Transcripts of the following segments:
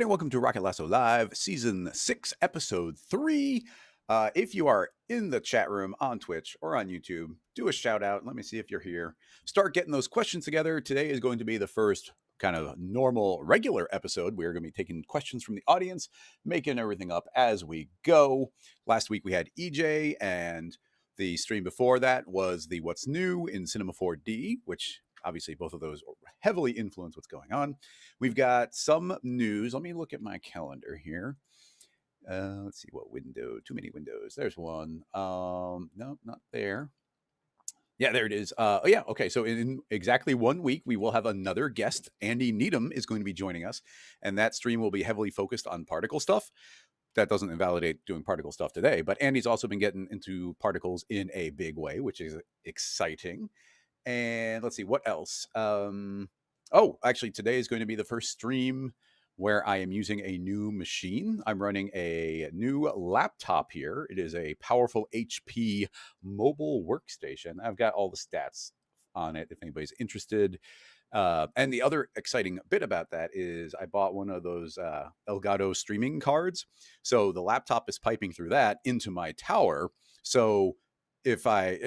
and welcome to Rocket Lasso Live, Season 6, Episode 3. If you are in the chat room on Twitch or on YouTube, do a shout out. Let me see if you're here. Start getting those questions together. Today is going to be the first kind of normal, regular episode. We're going to be taking questions from the audience, making everything up as we go. Last week we had EJ, and the stream before that was the What's New in Cinema 4D, which obviously both of those heavily influence what's going on. We've got some news. Let me look at my calendar here. Let's see what window. Too many windows. There's one. No, not there. Yeah, there it is. Oh, yeah. Okay. So in exactly 1 week, we will have another guest. Andy Needham is going to be joining us, and that stream will be heavily focused on particle stuff. That doesn't invalidate doing particle stuff today, but Andy's also been getting into particles in a big way, which is exciting. And let's see what else. Oh, actually, today is going to be the first stream where I am using a new machine. I'm running a new laptop here. It is a powerful HP mobile workstation. I've got all the stats on it if anybody's interested. And the other exciting bit about that is I bought one of those Elgato streaming cards. So the laptop is piping through that into my tower. So if I'm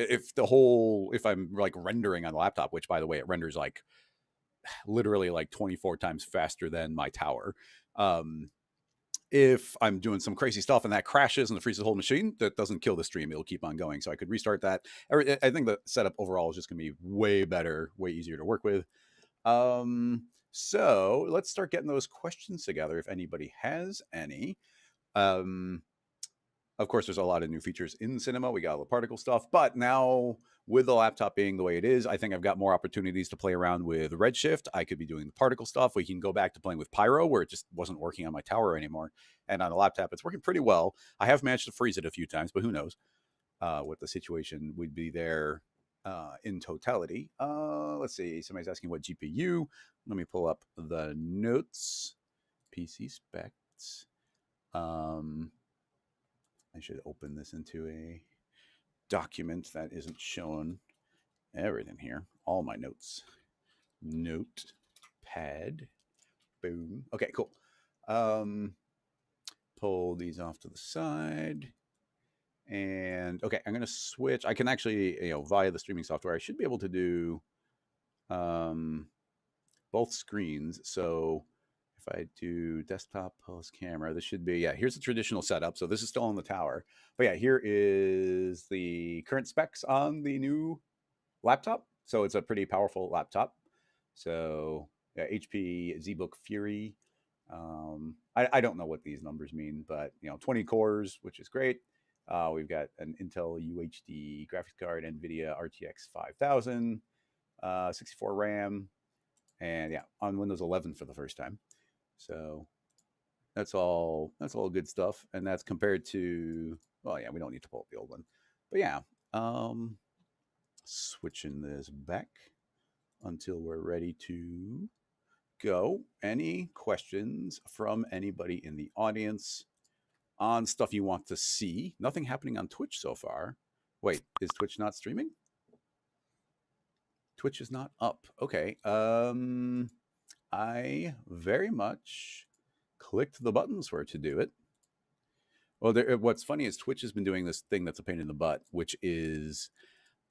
like rendering on the laptop, which by the way, it renders like literally like 24 times faster than my tower. If I'm doing some crazy stuff and that crashes and it freezes the whole machine, that doesn't kill the stream. It'll keep on going. So I could restart that. I think the setup overall is just going to be way better, way easier to work with. So let's start getting those questions together if anybody has any. Of course, there's a lot of new features in Cinema. We got all the particle stuff, but now with the laptop being the way it is, I think I've got more opportunities to play around with Redshift. I could be doing the particle stuff. We can go back to playing with Pyro, where it just wasn't working on my tower anymore. And on the laptop, it's working pretty well. I have managed to freeze it a few times, but who knows what the situation would be there in totality. Let's see. Somebody's asking what GPU. Let me pull up the notes. PC specs. I should open this into a document that isn't showing everything here. All my notes. Notepad. Boom. Okay, cool. Pull these off to the side. And okay, I'm going to switch. I can actually, via the streaming software, I should be able to do both screens. So if I do desktop plus camera, this should be, here's the traditional setup. So this is still on the tower. But yeah, here is the current specs on the new laptop. So it's a pretty powerful laptop. So yeah, HP ZBook Fury. I don't know what these numbers mean, but 20 cores, which is great. We've got an Intel UHD graphics card, NVIDIA RTX 5000, 64 RAM, and yeah, on Windows 11 for the first time. So that's all good stuff. And that's compared to, well, yeah, we don't need to pull up the old one. But yeah, switching this back until we're ready to go. Any questions from anybody in the audience on stuff you want to see? Nothing happening on Twitch so far. Wait, is Twitch not streaming? Twitch is not up. Okay. I very much clicked the buttons for it to do it. Well, what's funny is Twitch has been doing this thing that's a pain in the butt, which is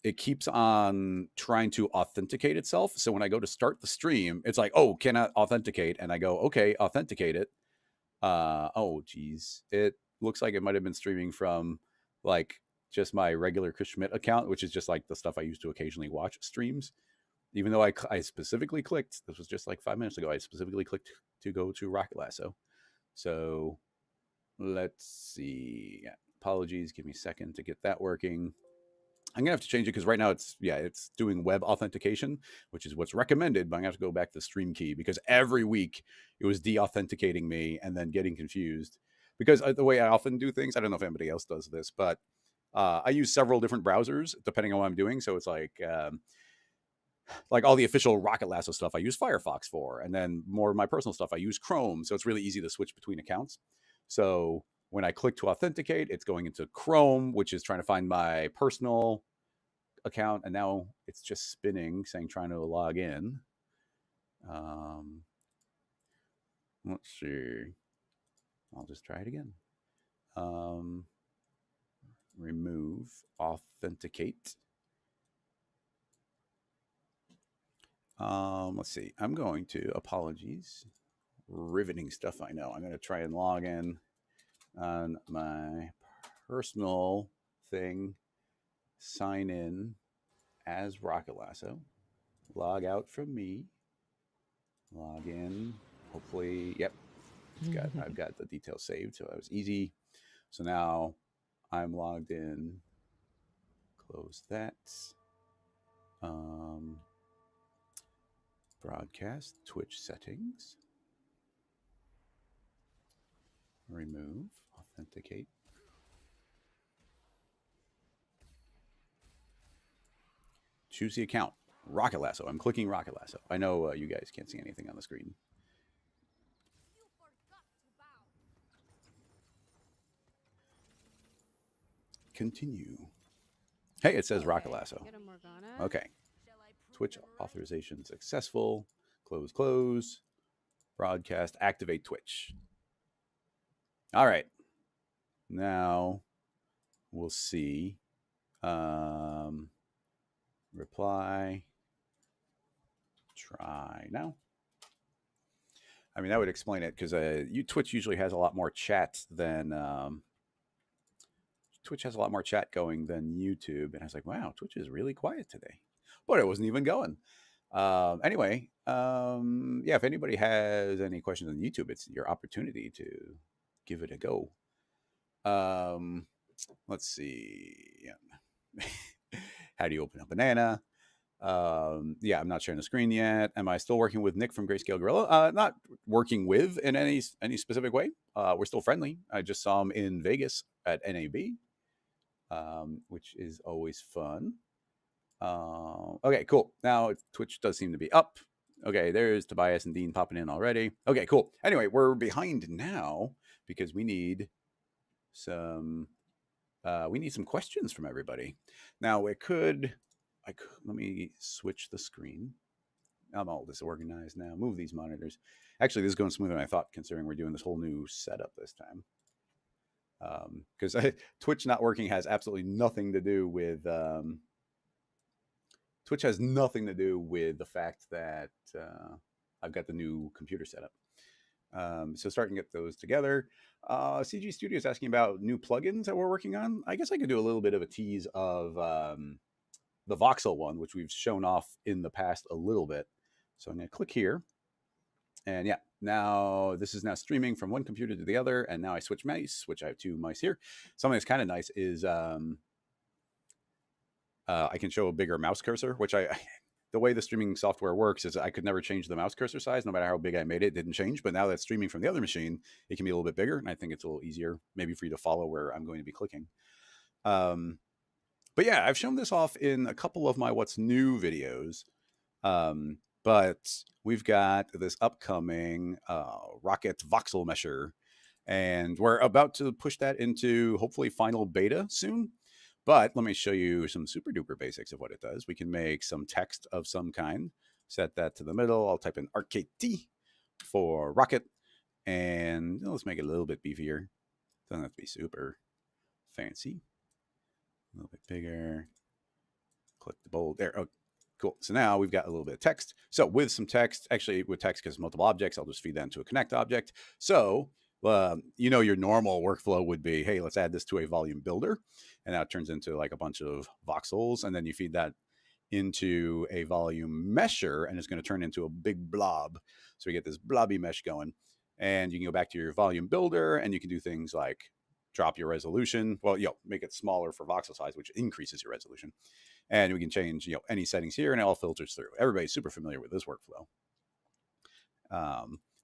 it keeps on trying to authenticate itself. So when I go to start the stream, it's like, oh, cannot authenticate. And I go, okay, authenticate it. Oh, geez. It looks like it might have been streaming from like just my regular Chris Schmidt account, which is just like the stuff I used to occasionally watch streams. Even though I specifically clicked, this was just like 5 minutes ago, I specifically clicked to go to Rocket Lasso. So let's see. Yeah, apologies. Give me a second to get that working. I'm gonna have to change it because right now it's doing web authentication, which is what's recommended. But I'm gonna have to go back to the stream key because every week it was de-authenticating me and then getting confused. Because the way I often do things, I don't know if anybody else does this, but I use several different browsers depending on what I'm doing. So it's like all the official Rocket Lasso stuff I use Firefox for, and then more of my personal stuff I use Chrome. So it's really easy to switch between accounts. So when I click to authenticate, it's going into Chrome, which is trying to find my personal account, and now it's just spinning saying trying to log in. Let's see. I'll just try it again. Remove, authenticate. Let's see. I'm going to, apologies. Riveting stuff, I know. I'm going to try and log in on my personal thing, sign in as Rocket Lasso, log out from me, log in. Hopefully, yep, I've got the details saved, so that was easy. So now I'm logged in. Close that. Broadcast, Twitch settings. Remove, authenticate. Choose the account. Rocket Lasso. I'm clicking Rocket Lasso. I know you guys can't see anything on the screen. Continue. Hey, it says Rocket Lasso. Okay. Twitch authorization successful. Close, close. Broadcast, activate Twitch. All right. Now we'll see. Reply. Try now. I mean, that would explain it because Twitch usually has a lot more chat than Twitch has a lot more chat going than YouTube. And I was like, wow, Twitch is really quiet today, but it wasn't even going. Anyway, yeah, if anybody has any questions on YouTube, it's your opportunity to give it a go. Let's see. Yeah. How do you open a banana? Yeah, I'm not sharing the screen yet. Am I still working with Nick from Grayscale Gorilla? Not working with in any specific way. We're still friendly. I just saw him in Vegas at NAB, which is always fun. Okay, cool. Now Twitch does seem to be up. Okay, there's Tobias and Dean popping in already. Okay, cool. Anyway, we're behind now because we need some questions from everybody. Now let me switch the screen. I'm all disorganized now. Move these monitors. Actually, this is going smoother than I thought, considering we're doing this whole new setup this time. Because Twitch not working has absolutely nothing to do with Twitch has nothing to do with the fact that I've got the new computer setup. So starting to get those together. CG Studio is asking about new plugins that we're working on. I guess I could do a little bit of a tease of the Voxel one, which we've shown off in the past a little bit. So I'm going to click here. And yeah, now this is now streaming from one computer to the other. And now I switch mice, which I have two mice here. Something that's kind of nice is I can show a bigger mouse cursor, which the way the streaming software works is I could never change the mouse cursor size. No matter how big I made it, it didn't change. But now that it's streaming from the other machine, it can be a little bit bigger. And I think it's a little easier maybe for you to follow where I'm going to be clicking. But yeah, I've shown this off in a couple of my What's New videos. But we've got this upcoming Rocket Voxel Mesher. And we're about to push that into hopefully final beta soon. But let me show you some super duper basics of what it does. We can make some text of some kind, set that to the middle. I'll type in RKT for Rocket. And let's make it a little bit beefier. Doesn't have to be super fancy. A little bit bigger. Click the bold there. Oh, cool. So now we've got a little bit of text. So with some text, actually with text because multiple objects, I'll just feed that into a connect object. So your normal workflow would be, hey, let's add this to a volume builder. And now it turns into like a bunch of voxels. And then you feed that into a volume mesher and it's going to turn into a big blob. So we get this blobby mesh going. And you can go back to your volume builder and you can do things like drop your resolution. Well, make it smaller for voxel size, which increases your resolution. And we can change, any settings here and it all filters through. Everybody's super familiar with this workflow.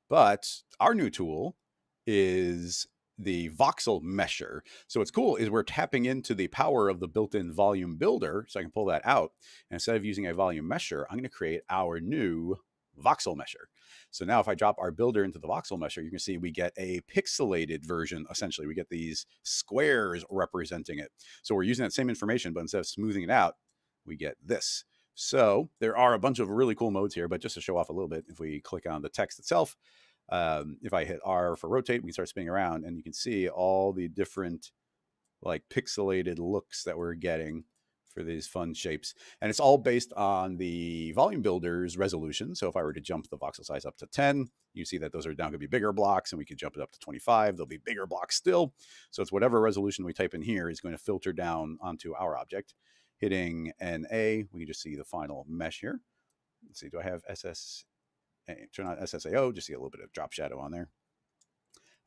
But our new tool is the Voxel Mesher. So what's cool is we're tapping into the power of the built-in volume builder. So I can pull that out. And instead of using a volume mesher, I'm going to create our new Voxel Mesher. So now if I drop our builder into the Voxel Mesher, you can see we get a pixelated version. Essentially, we get these squares representing it. So we're using that same information, but instead of smoothing it out, we get this. So there are a bunch of really cool modes here, but just to show off a little bit, if we click on the text itself, If I hit R for rotate, we can start spinning around, and you can see all the different like pixelated looks that we're getting for these fun shapes. And it's all based on the volume builder's resolution. So if I were to jump the voxel size up to 10, you see that those are now going to be bigger blocks, and we can jump it up to 25. They'll be bigger blocks still. So it's whatever resolution we type in here is going to filter down onto our object. Hitting NA, we can just see the final mesh here. Let's see, do I have SS? Turn on SSAO, just see a little bit of drop shadow on there.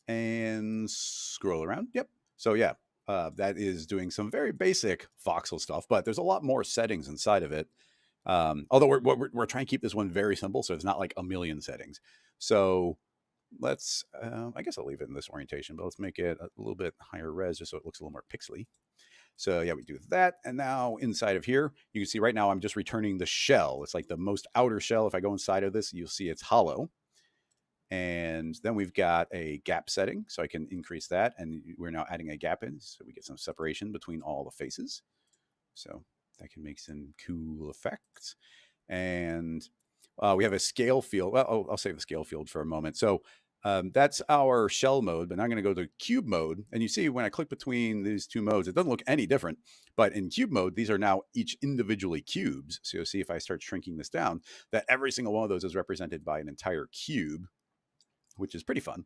And scroll around. Yep. So yeah, that is doing some very basic voxel stuff, but there's a lot more settings inside of it. Although we're trying to keep this one very simple, so it's not like a million settings. So let's, I guess I'll leave it in this orientation, but let's make it a little bit higher res just so it looks a little more pixely. So yeah, we do that. And now inside of here, you can see right now I'm just returning the shell. It's like the most outer shell. If I go inside of this, you'll see it's hollow. And then we've got a gap setting, so I can increase that. And we're now adding a gap in, so we get some separation between all the faces. So that can make some cool effects. And we have a scale field. Well, I'll save the scale field for a moment. So that's our shell mode, but now I'm going to go to cube mode. And you see when I click between these two modes, it doesn't look any different. But in cube mode, these are now each individually cubes. So you'll see if I start shrinking this down, that every single one of those is represented by an entire cube, which is pretty fun.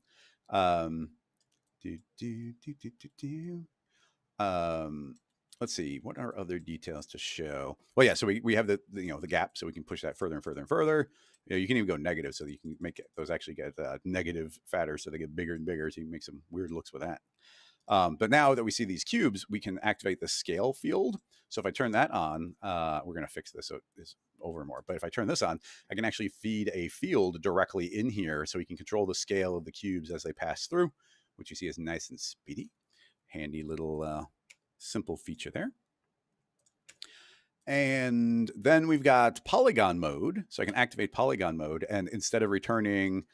Let's see, what are other details to show? Well, yeah, so we have the gap, so we can push that further and further and further. You can even go negative, so that you can make it, those actually get negative fatter, so they get bigger and bigger, so you can make some weird looks with that. But now that we see these cubes, we can activate the scale field. So if I turn that on, we're going to fix this so it's over more. But if I turn this on, I can actually feed a field directly in here, so we can control the scale of the cubes as they pass through, which you see is nice and speedy. Handy little simple feature there. And then we've got polygon mode. So I can activate polygon mode, and instead of returning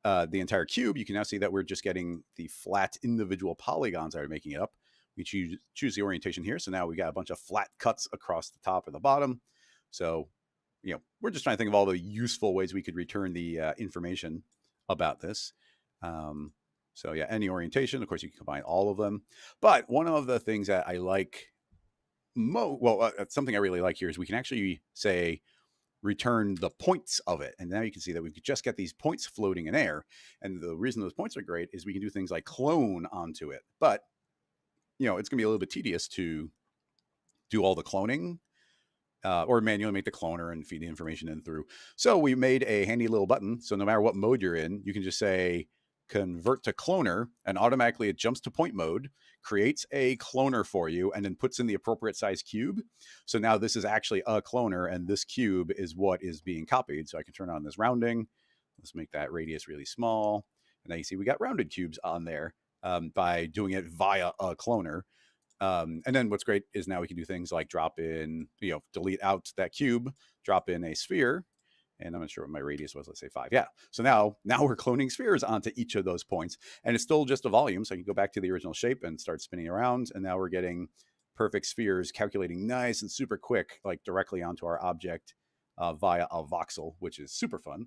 the entire cube, you can now see that we're just getting the flat individual polygons that are making it up. We choose the orientation here. So now we got a bunch of flat cuts across the top and the bottom. So, we're just trying to think of all the useful ways we could return the information about this. So yeah, any orientation, of course, you can combine all of them. But one of the things that I like something I really like here is we can actually say, return the points of it. And now you can see that we could just get these points floating in air. And the reason those points are great is we can do things like clone onto it. But, it's going to be a little bit tedious to do all the cloning or manually make the cloner and feed the information in through. So we made a handy little button. So no matter what mode you're in, you can just say, convert to cloner, and automatically it jumps to point mode, creates a cloner for you, and then puts in the appropriate size cube. So now this is actually a cloner, and this cube is what is being copied. So I can turn on this rounding. Let's make that radius really small. And now you see we got rounded cubes on there by doing it via a cloner. And then what's great is now we can do things like drop in, delete out that cube, drop in a sphere. And I'm not sure what my radius was. Let's say 5. Yeah. So now we're cloning spheres onto each of those points, and it's still just a volume. So I can go back to the original shape and start spinning around. And now we're getting perfect spheres calculating nice and super quick, like directly onto our object via a voxel, which is super fun.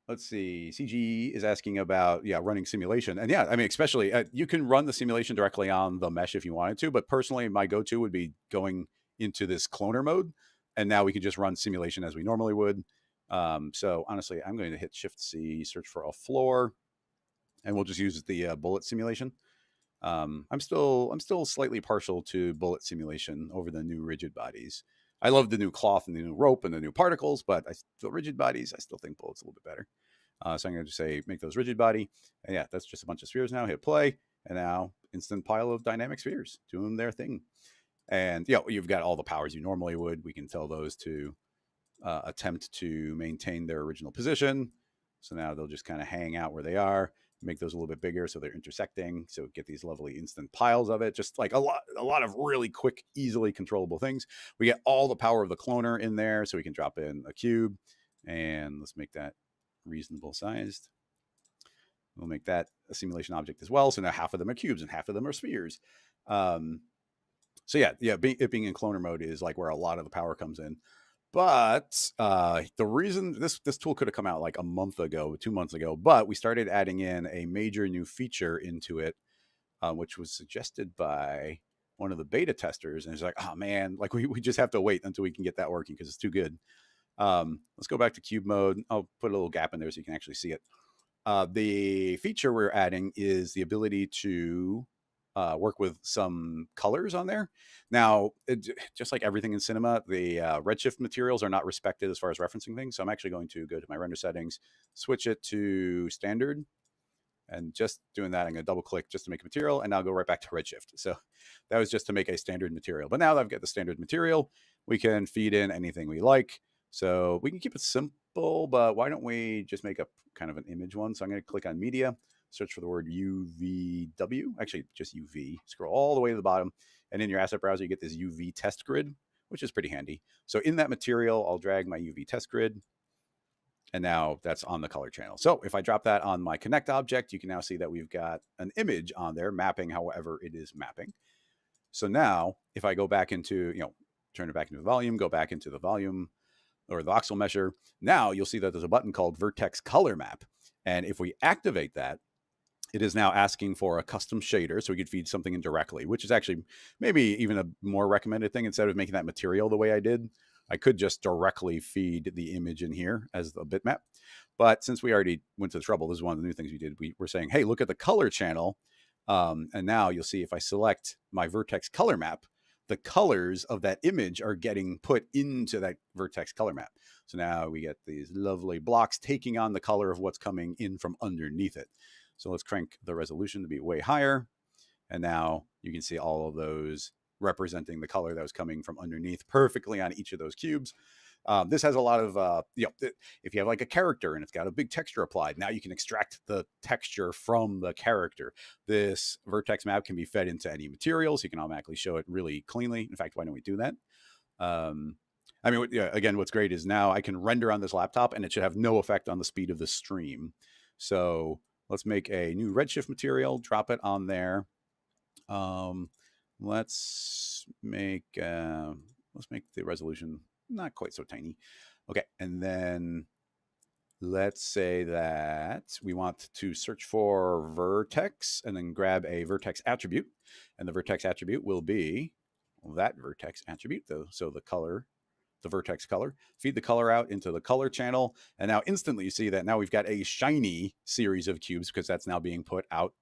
Let's see. CG is asking about, running simulation. And yeah, I mean, especially you can run the simulation directly on the mesh if you wanted to. But personally, my go-to would be going into this cloner mode. And now we can just run simulation as we normally would. So honestly, I'm going to hit Shift-C, search for a floor, and we'll just use the bullet simulation. I'm still slightly partial to bullet simulation over the new rigid bodies. I love the new cloth and the new rope and the new particles, but the rigid bodies, I still think bullet's a little bit better. So I'm going to just say, make those rigid body. And yeah, that's just a bunch of spheres now. Hit play. And now instant pile of dynamic spheres doing their thing. And you've got all the powers you normally would. We can tell those to attempt to maintain their original position. So now they'll just kind of hang out where they are, make those a little bit bigger so they're intersecting. So get these lovely instant piles of it. Just like a lot of really quick, easily controllable things. We get all the power of the cloner in there, so we can drop in a cube. And let's make that reasonable sized. We'll make that a simulation object as well. So now half of them are cubes and half of them are spheres. So it being in cloner mode is like where a lot of the power comes in. But the reason this tool could have come out like a month ago, 2 months ago, but we started adding in a major new feature into it, which was suggested by one of the beta testers. And it's like, oh man, like we just have to wait until we can get that working because it's too good. Let's go back to cube mode. I'll put a little gap in there so you can actually see it. The feature we're adding is the ability to work with some colors on there. Now, just like everything in cinema, the redshift materials are not respected as far as referencing things. So I'm actually going to go to my render settings, switch it to standard, and just doing that, I'm going to double click just to make a material, and now go right back to redshift. So that was just to make a standard material. But now that I've got the standard material, we can feed in anything we like. So we can keep it simple, but why don't we just make a kind of an image one? So I'm going to click on media, search for the word UVW, actually just UV, scroll all the way to the bottom. And in your asset browser, you get this UV test grid, which is pretty handy. So in that material, I'll drag my UV test grid. And now that's on the color channel. So if I drop that on my connect object, you can now see that we've got an image on there mapping however it is mapping. So now if I go back into, turn it back into the volume, go back into the volume or the voxel measure, now you'll see that there's a button called Vertex Color Map. And if we activate that, it is now asking for a custom shader, so we could feed something in directly, which is actually maybe even a more recommended thing. Instead of making that material the way I did, I could just directly feed the image in here as the bitmap. But since we already went to the trouble, this is one of the new things we did. We were saying, hey, look at the color channel. And now you'll see if I select my Vertex color map, the colors of that image are getting put into that Vertex color map. So now we get these lovely blocks taking on the color of what's coming in from underneath it. So let's crank the resolution to be way higher. And now you can see all of those representing the color that was coming from underneath perfectly on each of those cubes. This has a lot of, if you have like a character and it's got a big texture applied, now you can extract the texture from the character. This Vertex map can be fed into any material, so you can automatically show it really cleanly. In fact, why don't we do that? Again, what's great is now I can render on this laptop and it should have no effect on the speed of the stream. So let's make a new redshift material, drop it on there. Let's make the resolution not quite so tiny. Okay, and then let's say that we want to search for Vertex and then grab a Vertex attribute. And the Vertex attribute will be that Vertex attribute, so the color, the Vertex color. Feed the color out into the color channel. And now instantly you see that now we've got a shiny series of cubes because that's now being put out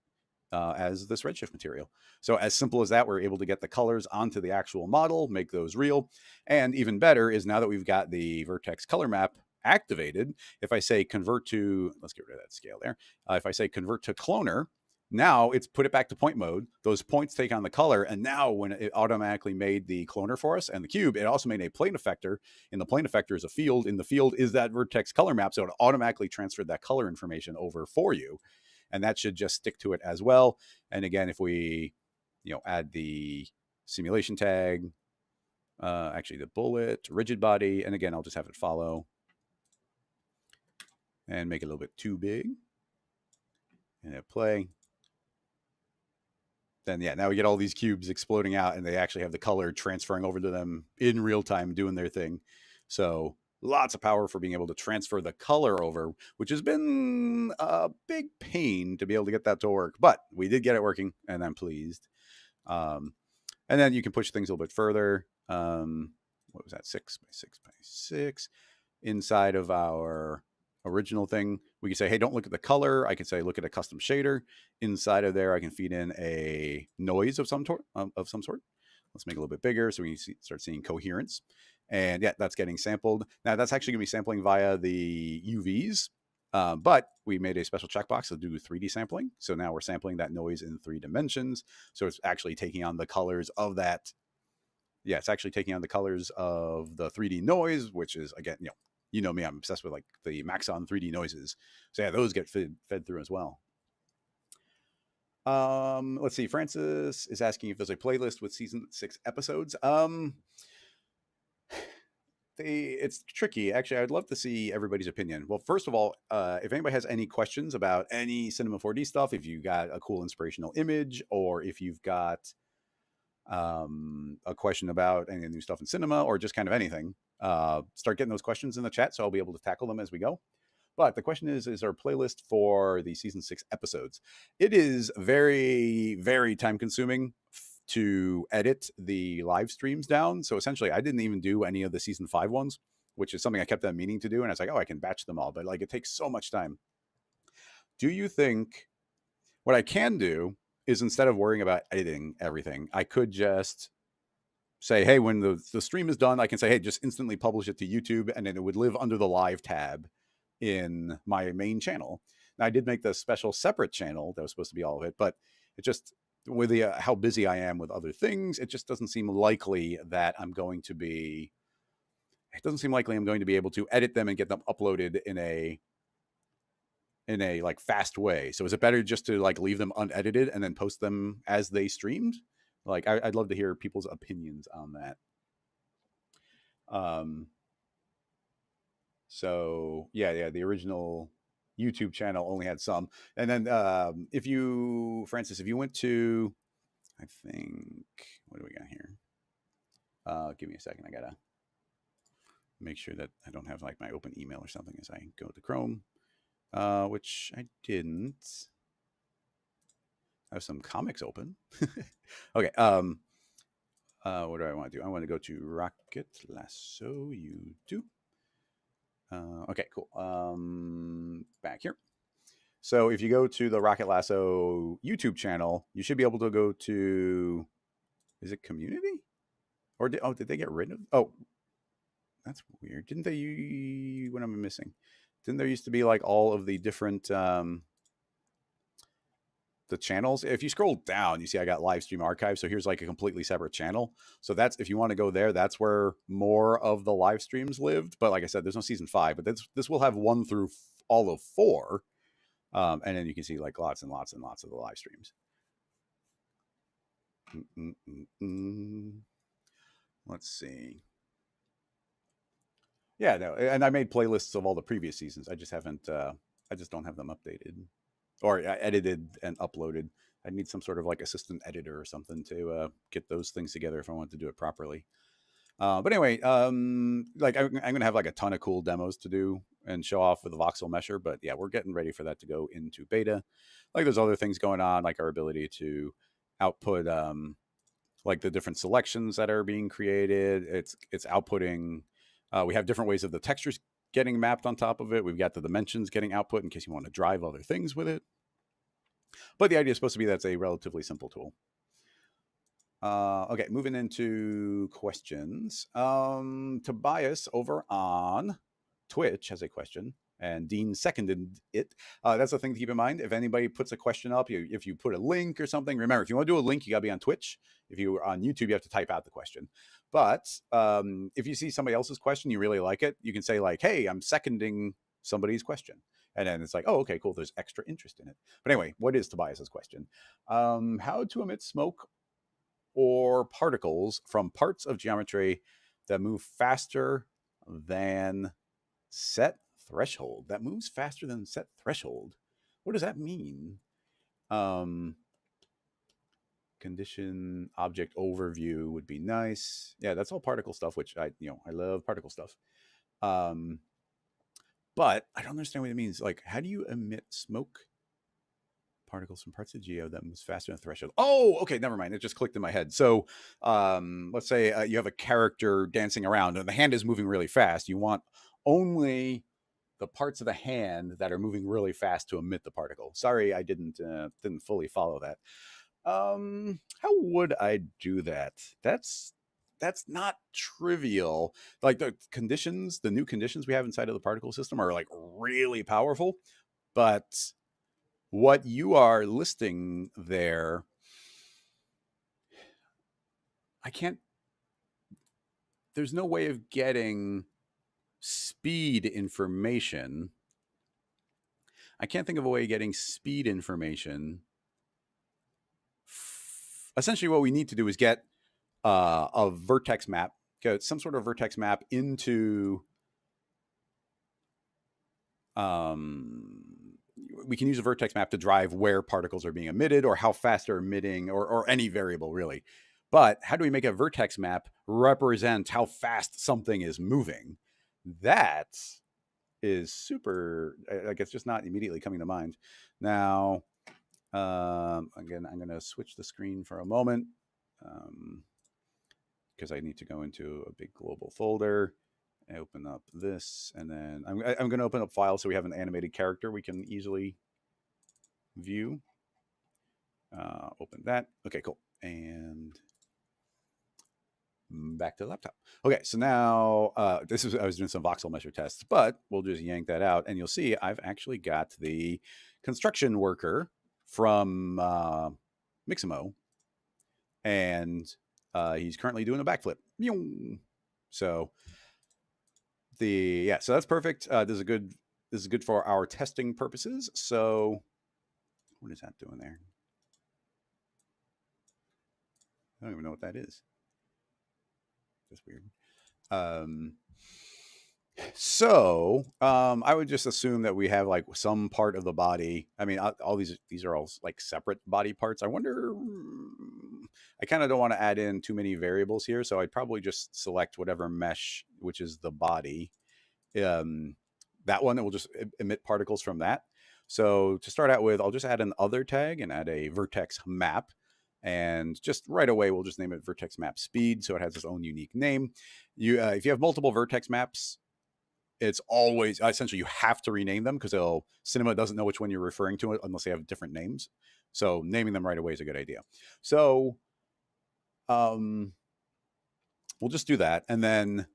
as this redshift material. So as simple as that, we're able to get the colors onto the actual model, make those real. And even better is now that we've got the Vertex color map activated, if I say convert to, let's get rid of that scale there. If I say convert to cloner, now it's put it back to point mode. Those points take on the color. And now when it automatically made the cloner for us and the cube, it also made a plane effector. And the plane effector is a field. In the field is that Vertex color map. So it automatically transferred that color information over for you. And that should just stick to it as well. And again, if we, add the simulation tag, actually the bullet, rigid body, and again, I'll just have it follow and make it a little bit too big and hit play. Then now we get all these cubes exploding out and they actually have the color transferring over to them in real time doing their thing. So lots of power for being able to transfer the color over, which has been a big pain to be able to get that to work, but we did get it working and I'm pleased. And then you can push things a little bit further. What was that? 6 by 6 by 6 inside of our original thing. We can say, hey, don't look at the color. I can say, look at a custom shader. Inside of there, I can feed in a noise of some sort. Let's make it a little bit bigger so we can start seeing coherence. And that's getting sampled. Now that's actually going to be sampling via the UVs, but we made a special checkbox to do 3D sampling. So now we're sampling that noise in 3 dimensions. So it's actually taking on the colors of that. Yeah, it's actually taking on the colors of the 3D noise, which is, again, you know me, I'm obsessed with like the Maxon 3D noises. So those get fed through as well. Let's see. Francis is asking if there's a playlist with season 6 episodes. It's tricky. Actually, I'd love to see everybody's opinion. Well, first of all, if anybody has any questions about any Cinema 4D stuff, if you got a cool inspirational image, or if you've got a question about any new stuff in cinema, or just kind of anything, start getting those questions in the chat so I'll be able to tackle them as we go. But the question is our playlist for the season 6 episodes. It is very, very time consuming to edit the live streams down. So essentially, I didn't even do any of the season 5 ones, which is something I kept on meaning to do. And I was like, oh, I can batch them all. But like, it takes so much time. Do you think what I can do is, instead of worrying about editing everything, I could just say, hey, when the stream is done, I can say, hey, just instantly publish it to YouTube, and then it would live under the live tab in my main channel. Now, I did make the special separate channel that was supposed to be all of it, but it just, with the how busy I am with other things, it just doesn't seem likely that I'm going to be. It doesn't seem likely I'm going to be able to edit them and get them uploaded in a like fast way. So is it better just to like leave them unedited and then post them as they streamed? Like, I'd love to hear people's opinions on that. So yeah, the original YouTube channel only had some. And then if you, Francis, if you went to, I think, what do we got here? Give me a second. I gotta make sure that I don't have like my open email or something as I go to Chrome, which I didn't. I have some comics open. Okay. What do I want to do? I want to go to Rocket Lasso YouTube. Okay, cool. Back here. So if you go to the Rocket Lasso YouTube channel, you should be able to go to, is it community? Or did they get rid of? Oh, that's weird. Didn't they? What am I missing? Didn't there used to be like all of the different the channels? If you scroll down, you see I got live stream archive. So here's like a completely separate channel. So that's, if you want to go there, that's where more of the live streams lived. But like I said, there's no season 5, but this will have 1 through all of 4. And then you can see like lots and lots and lots of the live streams. Let's see. Yeah, no, and I made playlists of all the previous seasons. I just haven't, I just don't have them updated or edited and uploaded. I need some sort of like assistant editor or something to get those things together if I want to do it properly. But anyway, like I'm going to have like a ton of cool demos to do and show off with the Voxel mesher. But yeah, we're getting ready for that to go into beta. Like there's other things going on, like our ability to output like the different selections that are being created. It's outputting. We have different ways of the textures getting mapped on top of it. We've got the dimensions getting output in case you want to drive other things with it. But the idea is supposed to be that's a relatively simple tool. Okay, moving into questions. Tobias over on Twitch has a question, and Dean seconded it. That's the thing to keep in mind. If anybody puts a question up, if you put a link or something, remember, if you want to do a link, you got to be on Twitch. If you're on YouTube, you have to type out the question. But if you see somebody else's question, you really like it, you can say like, hey, I'm seconding somebody's question. And then it's like, oh, okay, cool. There's extra interest in it. But anyway, what is Tobias's question? How to emit smoke or particles from parts of geometry that move faster than set threshold. That moves faster than set threshold. What does that mean? Condition object overview would be nice. Yeah, that's all particle stuff, which I love particle stuff. But I don't understand what it means. Like, how do you emit smoke particles from parts of geo that moves faster than threshold? Oh, okay, never mind. It just clicked in my head. So let's say you have a character dancing around and the hand is moving really fast. You want only the parts of the hand that are moving really fast to emit the particle. Sorry, I didn't fully follow that. How would I do that? That's not trivial. Like the conditions, the new conditions we have inside of the particle system are like really powerful, but what you are listing there, there's no way of getting speed information. I can't think of a way of getting speed information. Essentially, what we need to do is get a vertex map, get some sort of vertex map into we can use a vertex map to drive where particles are being emitted or how fast they're emitting, or any variable really. But how do we make a vertex map represent how fast something is moving? That is super, like, it's just not immediately coming to mind. Now, again, I'm going to switch the screen for a moment because I need to go into a big global folder. I open up this, and then I'm going to open up files so we have an animated character we can easily view. Open that. Okay, cool. And back to the laptop. Okay, so now I was doing some voxel measure tests, but we'll just yank that out, and you'll see I've actually got the construction worker from Mixamo, and he's currently doing a backflip. So so that's perfect. This is good for our testing purposes. So what is that doing there? I don't even know what that is. That's weird. I would just assume that we have like some part of the body. I mean, all these are all like separate body parts. I wonder. I kind of don't want to add in too many variables here, so I'd probably just select whatever mesh, which is the body. That one, that will just emit particles from that. So to start out with, I'll just add an other tag and add a vertex map. And just right away, we'll just name it vertex map speed. So it has its own unique name. If you have multiple vertex maps, it's always essentially you have to rename them because Cinema doesn't know which one you're referring to unless they have different names. So naming them right away is a good idea. So we'll just do that. And then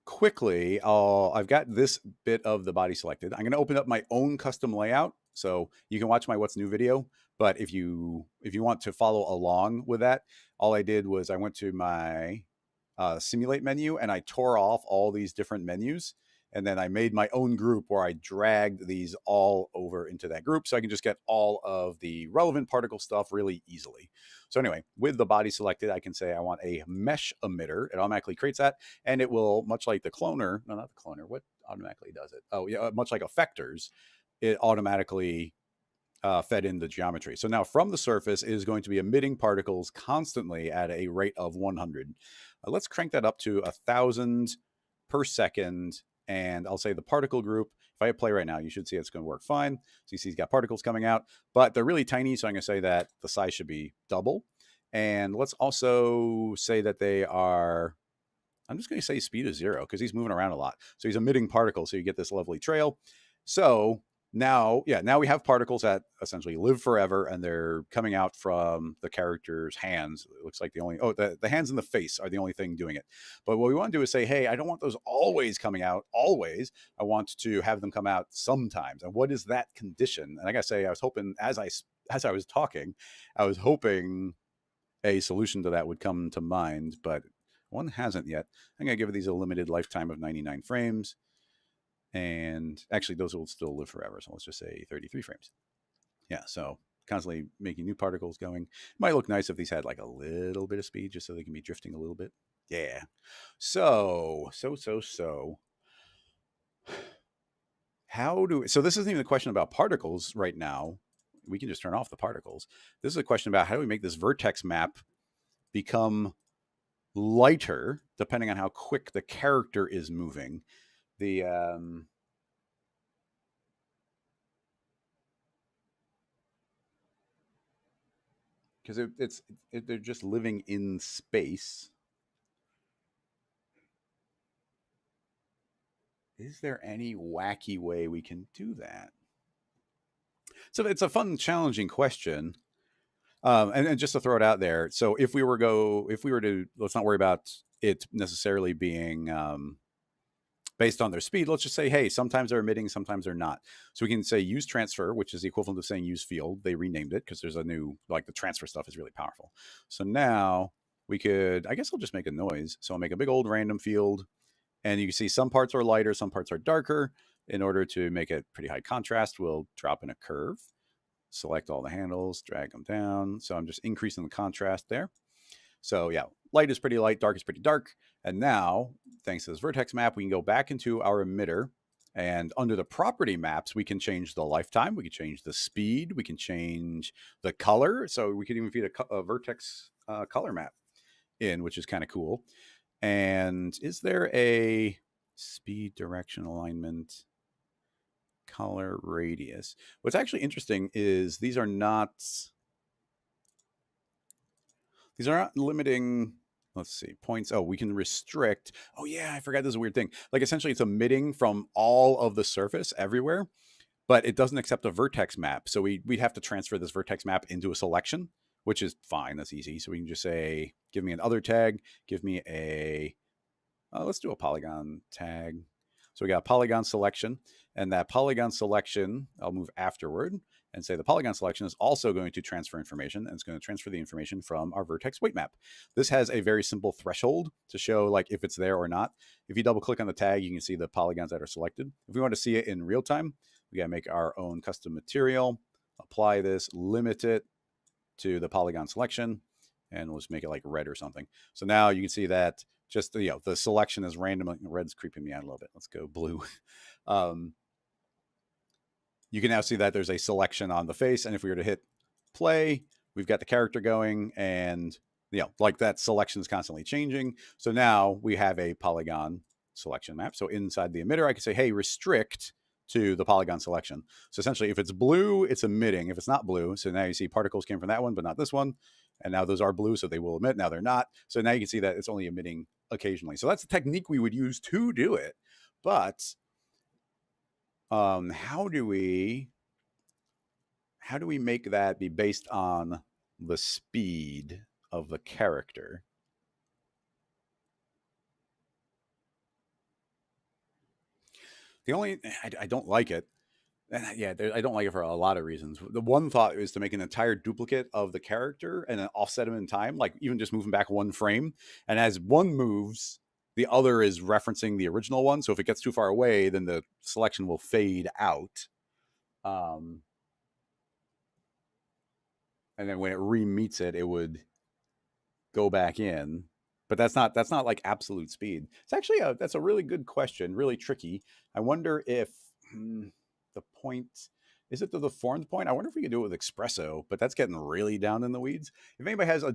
quickly, I've got this bit of the body selected. I'm going to open up my own custom layout. So you can watch my What's New video. But if you want to follow along with that, all I did was I went to my simulate menu and I tore off all these different menus. And then I made my own group where I dragged these all over into that group so I can just get all of the relevant particle stuff really easily. So anyway, with the body selected, I can say I want a mesh emitter. It automatically creates that. And it will, much like the cloner, no, not the cloner, what automatically does it? Oh, yeah, much like effectors, it automatically fed in the geometry. So now from the surface, it is going to be emitting particles constantly at a rate of 100. Let's crank that up to 1,000 per second. And I'll say the particle group, if I hit play right now, you should see it's going to work fine. So you see he's got particles coming out, but they're really tiny. So I'm going to say that the size should be double. And let's also say that they are, I'm just going to say speed is 0 because he's moving around a lot. So he's emitting particles. So you get this lovely trail. So now we have particles that essentially live forever, and they're coming out from the character's hands. It looks like the hands and the face are the only thing doing it. But what we want to do is say, hey, I don't want those always coming out always. I want to have them come out sometimes. And what is that condition? And I gotta say, I was hoping as I was talking, I was hoping a solution to that would come to mind, but one hasn't yet. I'm gonna give these a limited lifetime of 99 frames. And actually, those will still live forever. So let's just say 33 frames. Yeah, so constantly making new particles going. Might look nice if these had like a little bit of speed just so they can be drifting a little bit. Yeah. So this isn't even a question about particles right now. We can just turn off the particles. This is a question about how do we make this vertex map become lighter depending on how quick the character is moving. Because they're just living in space. Is there any wacky way we can do that? So it's a fun, challenging question. And just to throw it out there, so if we were to, let's not worry about it necessarily being based on their speed. Let's just say, hey, sometimes they're emitting, sometimes they're not. So we can say use transfer, which is the equivalent of saying use field. They renamed it because there's a new, like the transfer stuff is really powerful. So now we could, I guess I'll just make a noise. So I'll make a big old random field. And you can see some parts are lighter, some parts are darker. In order to make it pretty high contrast, we'll drop in a curve, select all the handles, drag them down. So I'm just increasing the contrast there. So yeah, light is pretty light, dark is pretty dark. And now, thanks to this vertex map, we can go back into our emitter. And under the property maps, we can change the lifetime. We can change the speed. We can change the color. So we can even feed a vertex color map. in, which is kind of cool. And is there a speed, direction, alignment, color, radius? What's actually interesting is these are not limiting. Let's see, points. Oh, we can restrict. Oh yeah, I forgot there's a weird thing. Like essentially it's emitting from all of the surface everywhere, but it doesn't accept a vertex map. So we have to transfer this vertex map into a selection, which is fine. That's easy. So we can just say, give me an other tag, give me a, let's do a polygon tag. So we got a polygon selection, and that polygon selection, I'll move afterward and say the polygon selection is also going to transfer information, and it's going to transfer the information from our vertex weight map. This has a very simple threshold to show like if it's there or not. If you double click on the tag, you can see the polygons that are selected. If we want to see it in real time, we got to make our own custom material, apply this, limit it to the polygon selection, and we'll just make it like red or something. So now you can see that just the selection is random. Red's creeping me out a little bit. Let's go blue. You can now see that there's a selection on the face, and if we were to hit play, we've got the character going, and like that selection is constantly changing. So now we have a polygon selection map. So inside the emitter, I can say, hey, restrict to the polygon selection. So essentially, if it's blue, it's emitting. If it's not blue, so now you see particles came from that one, but not this one. And now those are blue, so they will emit. Now they're not. So now you can see that it's only emitting occasionally. So that's the technique we would use to do it. But how do we make that be based on the speed of the character? The only, I don't like it. Yeah, I don't like it for a lot of reasons. The one thought is to make an entire duplicate of the character and then offset them in time, like even just moving back one frame. And as one moves, the other is referencing the original one. So if it gets too far away, then the selection will fade out. And then when it re-meets it, it would go back in. But that's not like absolute speed. It's actually that's a really good question, really tricky. I wonder if the point is it the formed point. I wonder if we could do it with Xpresso, but that's getting really down in the weeds. If anybody has a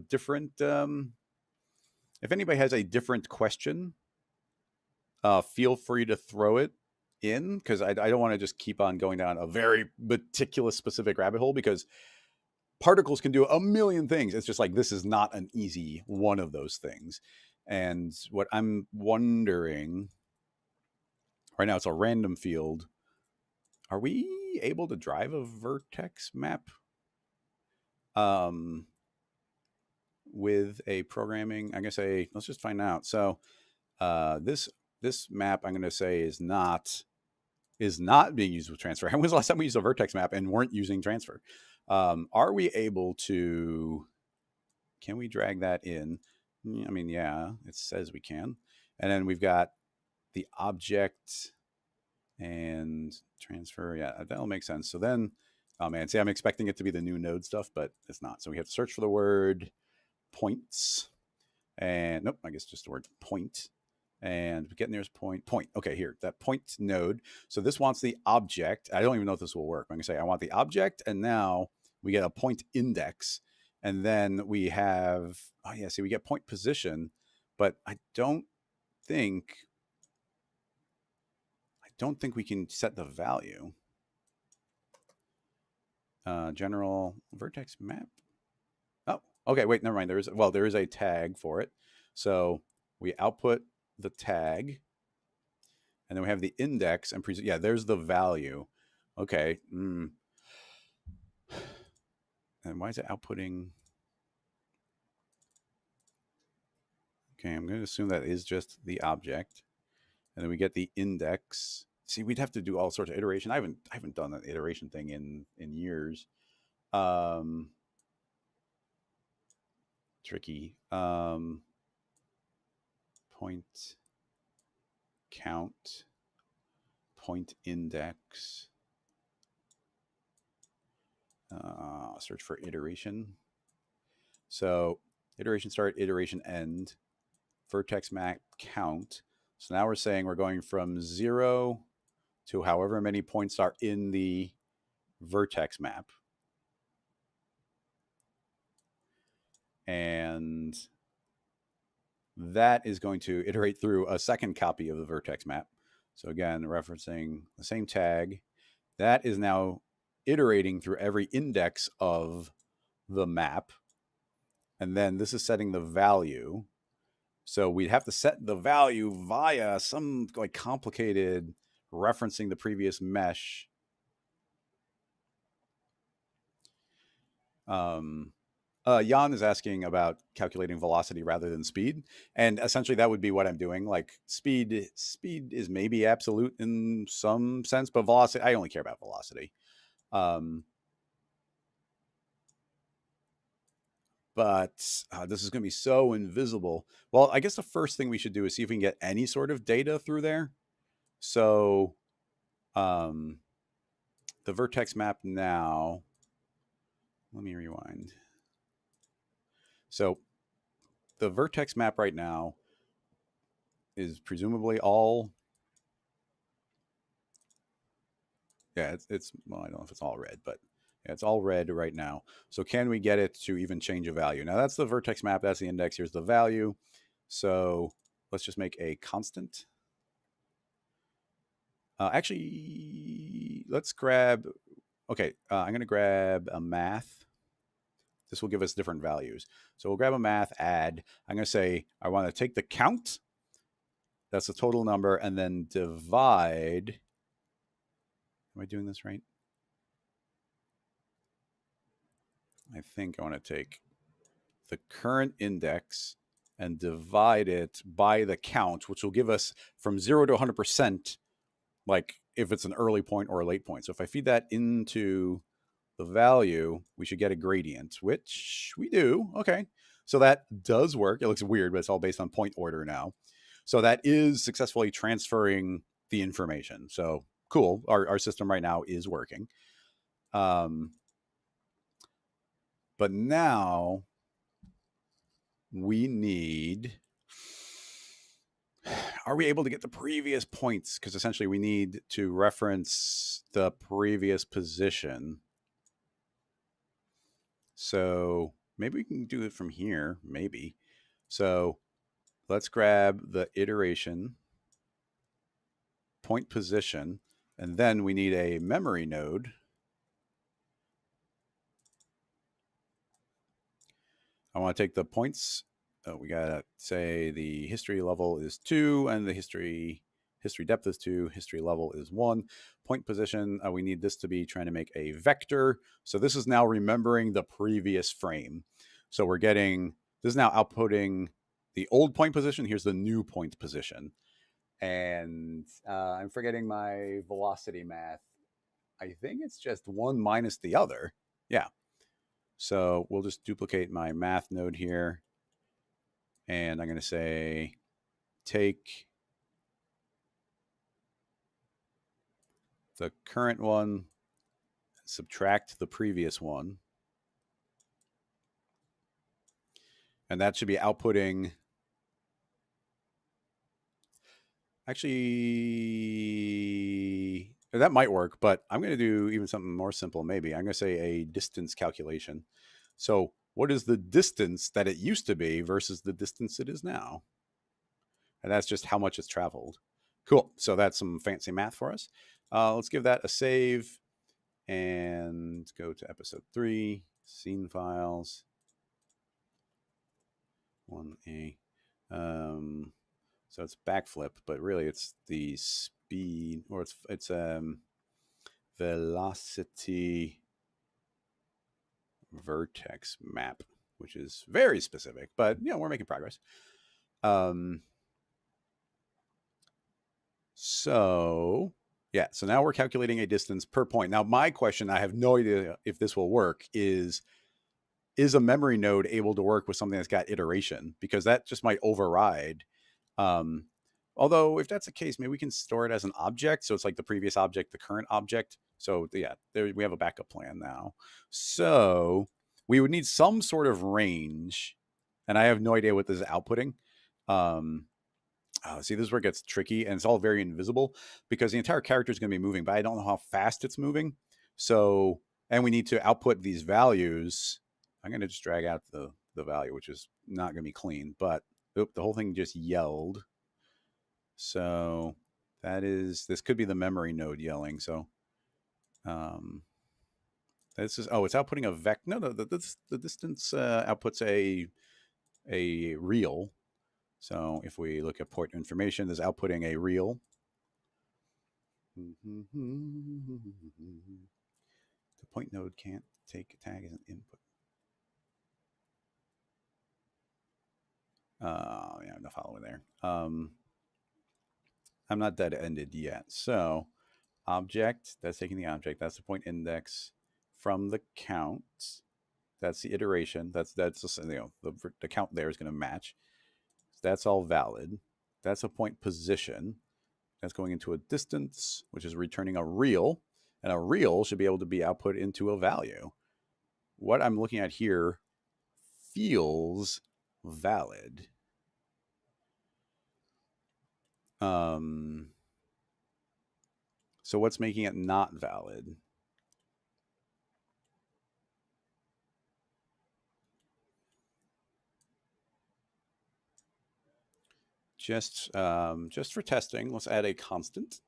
different question, feel free to throw it in, because I don't want to just keep on going down a very meticulous specific rabbit hole, because particles can do a million things. It's just like this is not an easy one of those things. And what I'm wondering right now, it's a random field. Are we able to drive a vertex map with a programming? I'm gonna say, let's just find out. So this map, I'm gonna say, is not being used with transfer. When was the last time we used a vertex map and weren't using transfer? Are we able to, can we drag that in? I mean, yeah, it says we can. And then we've got the object and transfer. Yeah, that'll make sense. So then, oh man, see, I'm expecting it to be the new node stuff, but it's not. So we have to search for the word points. And nope, I guess just the word point. And get nearest point. Okay, here, that point node. So this wants the object. I don't even know if this will work. I'm gonna say I want the object, and now we get a point index, and then we have, oh yeah, see, we get point position, but I don't think we can set the value. General vertex map. Oh, okay, wait, never mind. There is a tag for it. So we output the tag, and then we have the index and yeah, there's the value. Okay. And why is it outputting? Okay, I'm going to assume that is just the object, and then we get the index. See, we'd have to do all sorts of iteration. I haven't done an iteration thing in years. Tricky. Point count, point index. Search for iteration. So iteration start, iteration end, vertex map count. So now we're saying we're going from 0 to however many points are in the vertex map. And that is going to iterate through a second copy of the vertex map. So again, referencing the same tag, that is now iterating through every index of the map. And then this is setting the value. So we'd have to set the value via some like complicated referencing the previous mesh. Jan is asking about calculating velocity rather than speed, and essentially that would be what I'm doing. Like speed is maybe absolute in some sense, but velocity, I only care about velocity. But this is going to be so invisible. Well, I guess the first thing we should do is see if we can get any sort of data through there. So the vertex map now, let me rewind. So the vertex map right now is presumably all, yeah, it's well, I don't know if it's all red, but yeah, it's all red right now. So can we get it to even change a value? Now that's the vertex map, that's the index, here's the value. So let's just make a constant. Actually, let's grab, okay, I'm going to grab a math. This will give us different values. So we'll grab a math, add. I'm going to say, I want to take the count. That's the total number, and then divide. Am I doing this right? I think I want to take the current index and divide it by the count, which will give us from 0 to 100%, like if it's an early point or a late point. So if I feed that into the value, we should get a gradient, which we do. Okay. So that does work. It looks weird, but it's all based on point order now. So that is successfully transferring the information. So cool. Our system right now is working. But now we need, are we able to get the previous points? Because essentially we need to reference the previous position. So maybe we can do it from here, maybe. So let's grab the iteration, point position, and then we need a memory node. I want to take the points. We got to say the history level is 2 and the history depth is 2, history level is 1. Point position, we need this to be trying to make a vector. So this is now remembering the previous frame. So we're getting, this is now outputting the old point position. Here's the new point position. And I'm forgetting my velocity math. I think it's just one minus the other. Yeah. So we'll just duplicate my math node here. And I'm going to say, take the current one, subtract the previous one. And that should be outputting, actually, that might work, but I'm going to do even something more simple maybe. I'm going to say a distance calculation. So what is the distance that it used to be versus the distance it is now? And that's just how much it's traveled. Cool. So that's some fancy math for us. Let's give that a save and go to episode 3, scene files, 1A. So it's backflip, but really it's the speed, or it's velocity vertex map, which is very specific, but you know, we're making progress. So yeah, so now we're calculating a distance per point. Now my question, I have no idea if this will work, is a memory node able to work with something that's got iteration? Because that just might override. Although if that's the case, maybe we can store it as an object. So it's like the previous object, the current object. So yeah, we have a backup plan now. So we would need some sort of range. And I have no idea what this is outputting. See, this is where it gets tricky, and it's all very invisible because the entire character is going to be moving, but I don't know how fast it's moving. So, and we need to output these values. I'm going to just drag out the value, which is not going to be clean, but Oop, the whole thing just yelled. So this could be the memory node yelling. So this is, it's outputting a vec. No, the distance outputs a real. So if we look at port information, this is outputting a real. The point node can't take a tag as an input. Yeah, no following there. I'm not dead ended yet. So object, that's taking the object, that's the point index from the count. That's the iteration. That's the count there is going to match. So that's all valid. That's a point position. That's going into a distance, which is returning a real, and a real should be able to be output into a value. What I'm looking at here feels valid. So what's making it not valid? Just for testing, let's add a constant.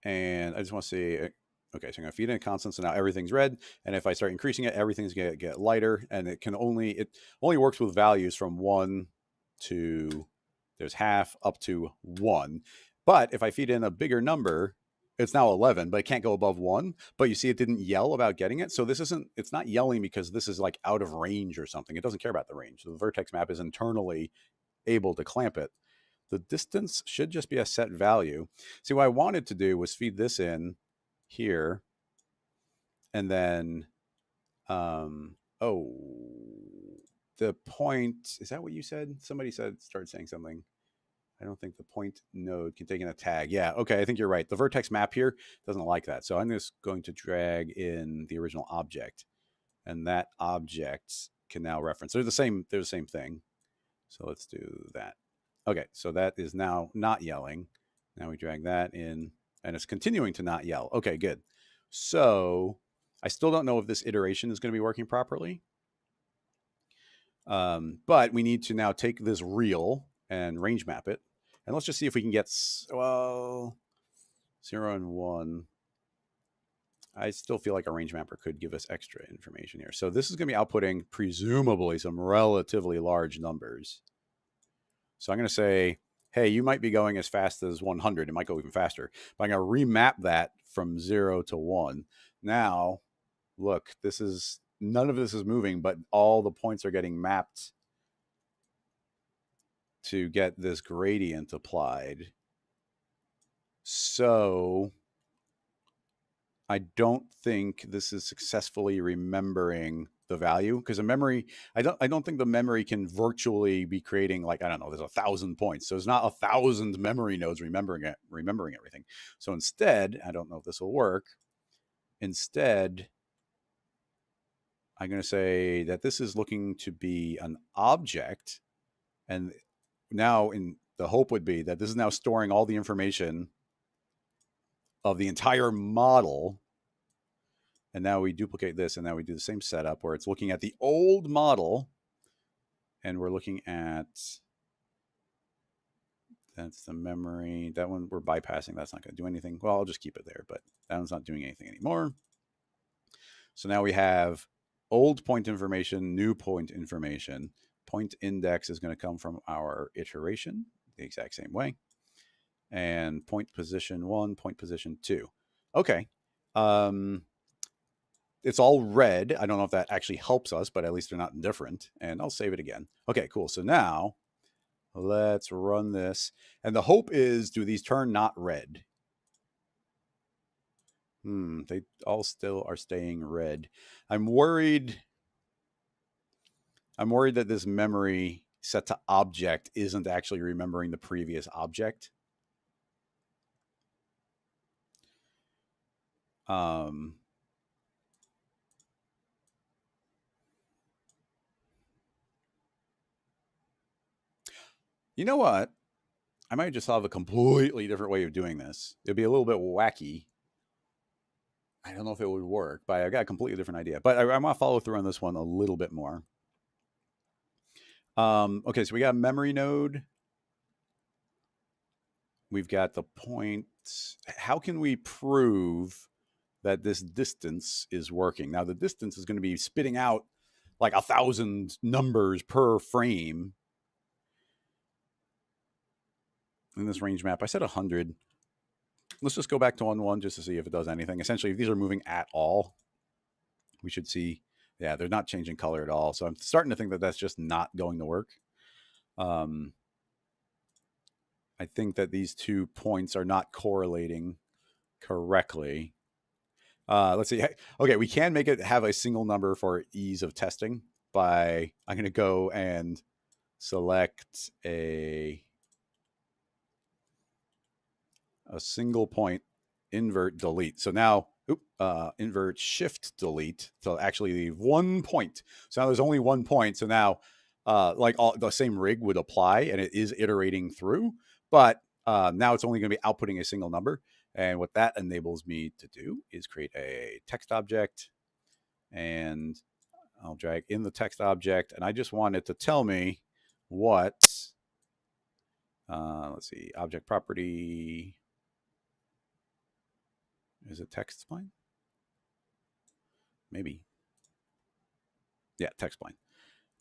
And I just want to see, okay, so I'm going to feed in a constant, so now everything's red. And if I start increasing it, everything's going to get lighter. And it only works with values from 1 to, there's half up to 1. But if I feed in a bigger number, it's now 11, but it can't go above 1. But you see it didn't yell about getting it. So it's not yelling because this is like out of range or something. It doesn't care about the range. So the vertex map is internally able to clamp it. The distance should just be a set value. See, what I wanted to do was feed this in here. And then, the point, is that what you said? Somebody started saying something. I don't think the point node can take in a tag. Yeah, okay, I think you're right. The vertex map here doesn't like that. So I'm just going to drag in the original object. And that object can now reference. They're the same thing. So let's do that. Okay, so that is now not yelling. Now we drag that in, and it's continuing to not yell. Okay, good. So I still don't know if this iteration is going to be working properly. But we need to now take this real and range map it. And let's just see if we can get, 0 and 1. I still feel like a range mapper could give us extra information here. So this is going to be outputting presumably some relatively large numbers. So I'm going to say, hey, you might be going as fast as 100. It might go even faster. But I'm going to remap that from 0 to 1. Now, look, none of this is moving, but all the points are getting mapped to get this gradient applied. So I don't think this is successfully remembering the value, because a memory, I don't think the memory can virtually be creating, like, I don't know, there's 1,000 points. So it's not 1,000 memory nodes remembering everything. So instead, I don't know if this will work. Instead, I'm going to say that this is looking to be an object. And now the hope would be that this is now storing all the information of the entire model. And now we duplicate this, and now we do the same setup where it's looking at the old model, and we're looking at, that's the memory. That one we're bypassing. That's not going to do anything. Well, I'll just keep it there, but that one's not doing anything anymore. So now we have old point information, new point information. Point index is going to come from our iteration the exact same way. And point position 1, point position 2. Okay. It's all red. I don't know if that actually helps us, but at least they're not different. And I'll save it again. Okay, cool. So now let's run this. And the hope is, do these turn not red? They all still are staying red. I'm worried that this memory set to object isn't actually remembering the previous object. You know what? I might just have a completely different way of doing this. It'd be a little bit wacky. I don't know if it would work, but I got a completely different idea. But I want to follow through on this one a little bit more. Okay, so we got a memory node. We've got the point. How can we prove that this distance is working? Now, the distance is going to be spitting out like 1,000 numbers per frame in this range map. I said 100. Let's just go back to 1.1 just to see if it does anything. Essentially, if these are moving at all, we should see, yeah, they're not changing color at all. So I'm starting to think that that's just not going to work. I think that these 2 points are not correlating correctly. Let's see. Okay, we can make it have a single number for ease of testing by, I'm going to go and select a single point, invert, delete. So now, invert, shift, delete. So actually leave 1 point. So now there's only 1 point. So now, like the same rig would apply, and it is iterating through. But now it's only going to be outputting a single number. And what that enables me to do is create a text object, and I'll drag in the text object, and I just want it to tell me what, let's see, object property, is it text spline? Maybe. Yeah, text spline.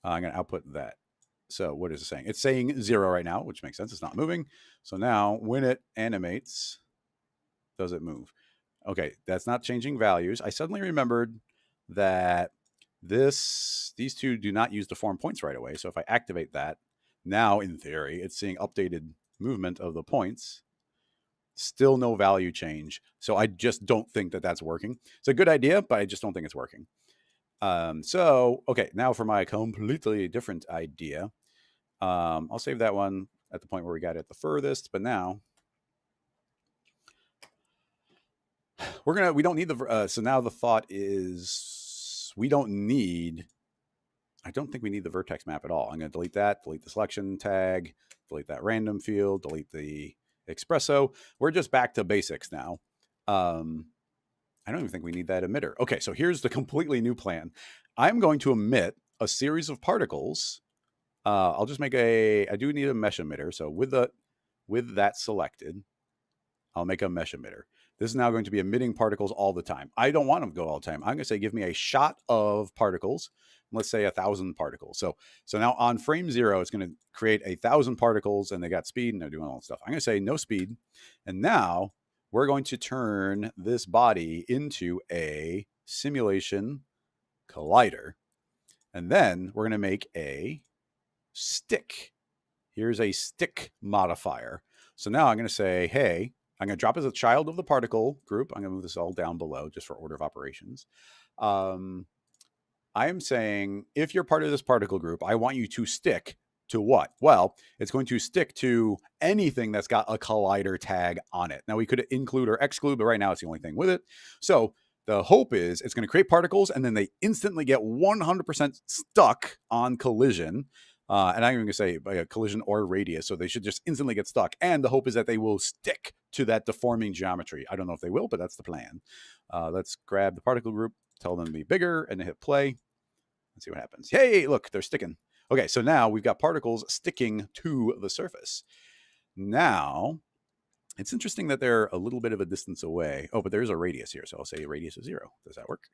I'm going to output that. So what is it saying? It's saying 0 right now, which makes sense. It's not moving. So now when it animates, does it move? Okay, that's not changing values. I suddenly remembered that these two do not use deform points right away. So if I activate that, now in theory, it's seeing updated movement of the points. Still no value change. So I just don't think that that's working. It's a good idea, but I just don't think it's working. So, okay, now for my completely different idea. I'll save that one at the point where we got it the furthest, but now we don't need the, so now the thought is I don't think we need the vertex map at all. I'm going to delete that, delete the selection tag, delete that random field, delete the Xpresso. We're just back to basics now. I don't even think we need that emitter. Okay, so here's the completely new plan. I'm going to emit a series of particles. I'll just make I do need a mesh emitter. So with that selected, I'll make a mesh emitter. This is now going to be emitting particles all the time. I don't want them to go all the time. I'm going to say, give me a shot of particles. Let's say 1,000 particles. So now on frame 0, it's going to create 1,000 particles, and they got speed, and they're doing all that stuff. I'm going to say no speed. And now we're going to turn this body into a simulation collider. And then we're going to make a stick. Here's a stick modifier. So now I'm going to say, hey, I'm going to drop as a child of the particle group. I'm going to move this all down below just for order of operations. I am saying, if you're part of this particle group, I want you to stick to what? Well, it's going to stick to anything that's got a collider tag on it. Now, we could include or exclude, but right now it's the only thing with it. So the hope is it's going to create particles, and then they instantly get 100% stuck on collision. And I'm going to say by a collision or radius, so they should just instantly get stuck. And the hope is that they will stick to that deforming geometry. I don't know if they will, but that's the plan. Let's grab the particle group, tell them to be bigger, and hit play. Let's see what happens. Hey, look, they're sticking. Okay, so now we've got particles sticking to the surface. Now, it's interesting that they're a little bit of a distance away. Oh, but there's a radius here, so I'll say a radius of 0. Does that work?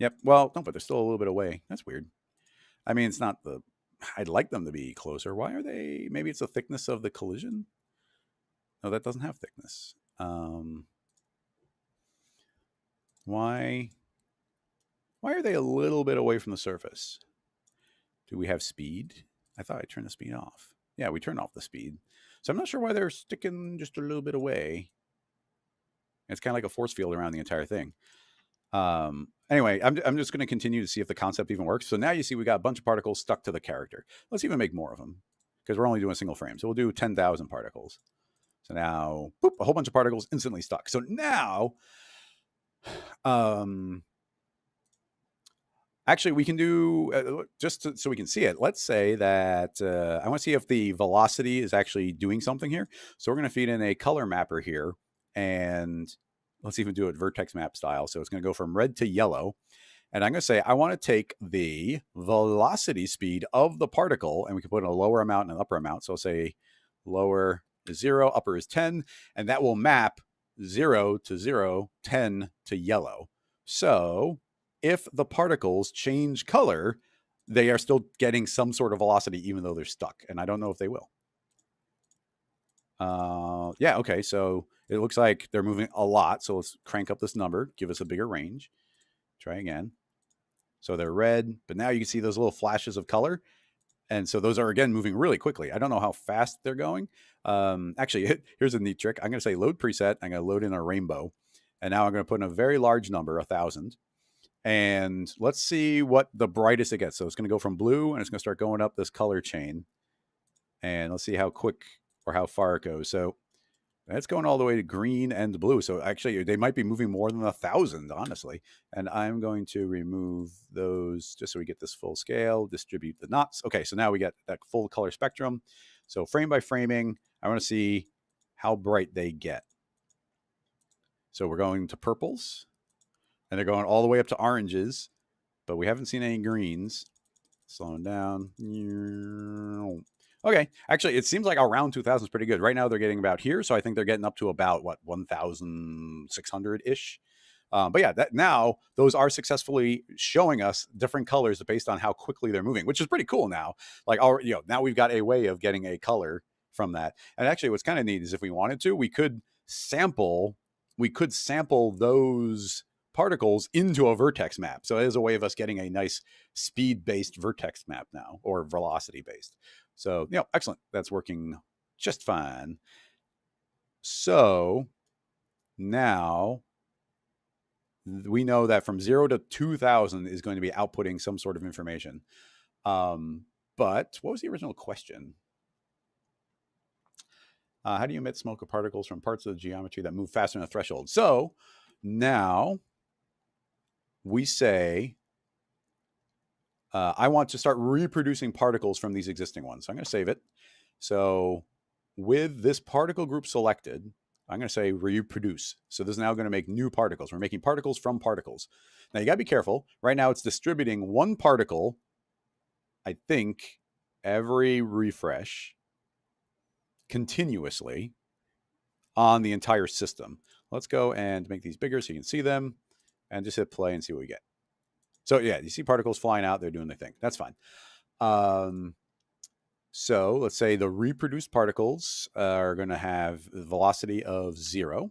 Yep. Well, no, but they're still a little bit away. That's weird. I mean, it's not I'd like them to be closer. Why are they? Maybe it's the thickness of the collision. No, that doesn't have thickness. Why are they a little bit away from the surface? Do we have speed? I thought I turned the speed off. Yeah, we turned off the speed. So I'm not sure why they're sticking just a little bit away. It's kind of like a force field around the entire thing. Anyway, I'm just going to continue to see if the concept even works. So now you see we got a bunch of particles stuck to the character. Let's even make more of them, because we're only doing a single frame. So we'll do 10,000 particles. So now, boop, a whole bunch of particles instantly stuck. So now, actually, we can do, so we can see it. Let's say that I want to see if the velocity is actually doing something here. So we're going to feed in a color mapper here, and let's even do it vertex map style. So it's going to go from red to yellow. And I'm going to say, I want to take the velocity speed of the particle, and we can put in a lower amount and an upper amount. So I'll say lower is 0, upper is 10, and that will map 0 to 0, 10 to yellow. So if the particles change color, they are still getting some sort of velocity, even though they're stuck. And I don't know if they will. Yeah, okay. So it looks like they're moving a lot. So let's crank up this number, give us a bigger range. Try again. So they're red, but now you can see those little flashes of color. And so those are, again, moving really quickly. I don't know how fast they're going. Actually, here's a neat trick. I'm going to say load preset. I'm going to load in a rainbow. And now I'm going to put in a very large number, 1,000. And let's see what the brightest it gets. So it's going to go from blue, and it's going to start going up this color chain. And let's see how quick or how far it goes. So that's going all the way to green and blue. So actually, they might be moving more than 1,000, honestly. And I'm going to remove those just so we get this full scale, distribute the knots. Okay, so now we get that full color spectrum. So frame by framing, I want to see how bright they get. So we're going to purples, and they're going all the way up to oranges, but we haven't seen any greens. Slowing down. Okay, actually, it seems like around 2,000 is pretty good. Right now, they're getting about here, so I think they're getting up to about, what, 1,600-ish. But yeah, that now those are successfully showing us different colors based on how quickly they're moving, which is pretty cool now. Like, now we've got a way of getting a color from that. And actually, what's kind of neat is if we wanted to, we could sample those particles into a vertex map. So it is a way of us getting a nice speed-based vertex map now, or velocity-based. So, excellent. That's working just fine. So now we know that from 0 to 2,000 is going to be outputting some sort of information. But what was the original question? How do you emit smoke or particles from parts of the geometry that move faster than a threshold? So now we say, I want to start reproducing particles from these existing ones. So I'm going to save it. So with this particle group selected, I'm going to say reproduce. So this is now going to make new particles. We're making particles from particles. Now you got to be careful. Right now it's distributing one particle, I think, every refresh continuously on the entire system. Let's go and make these bigger so you can see them, and just hit play and see what we get. So yeah, you see particles flying out. They're doing their thing. That's fine. So let's say the reproduced particles are going to have a velocity of 0.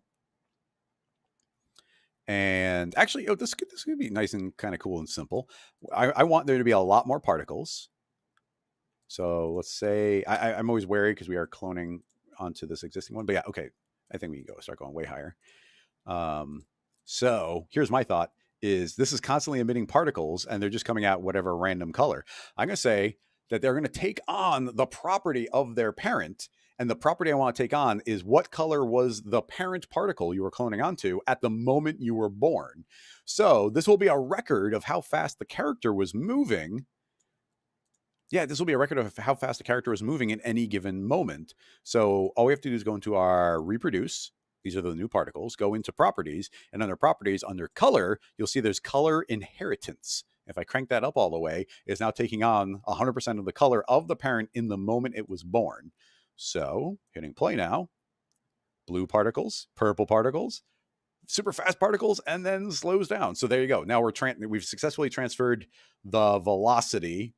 And actually, this could be nice and kind of cool and simple. I want there to be a lot more particles. So let's say, I'm always wary because we are cloning onto this existing one. But yeah, okay. I think we can start going way higher. So here's my thought is this is constantly emitting particles, and they're just coming out whatever random color. I'm going to say that they're going to take on the property of their parent. And the property I want to take on is what color was the parent particle you were cloning onto at the moment you were born. So this will be a record of how fast the character was moving. Yeah, this will be a record of how fast the character is moving in any given moment. So all we have to do is go into our reproduce. These are the new particles. Go into properties, and under properties, under color, you'll see there's color inheritance. If I crank that up all the way, it's now taking on 100% of the color of the parent in the moment it was born. So hitting play now, blue particles, purple particles, super fast particles, and then slows down. So there you go. Now we've successfully transferred the velocity,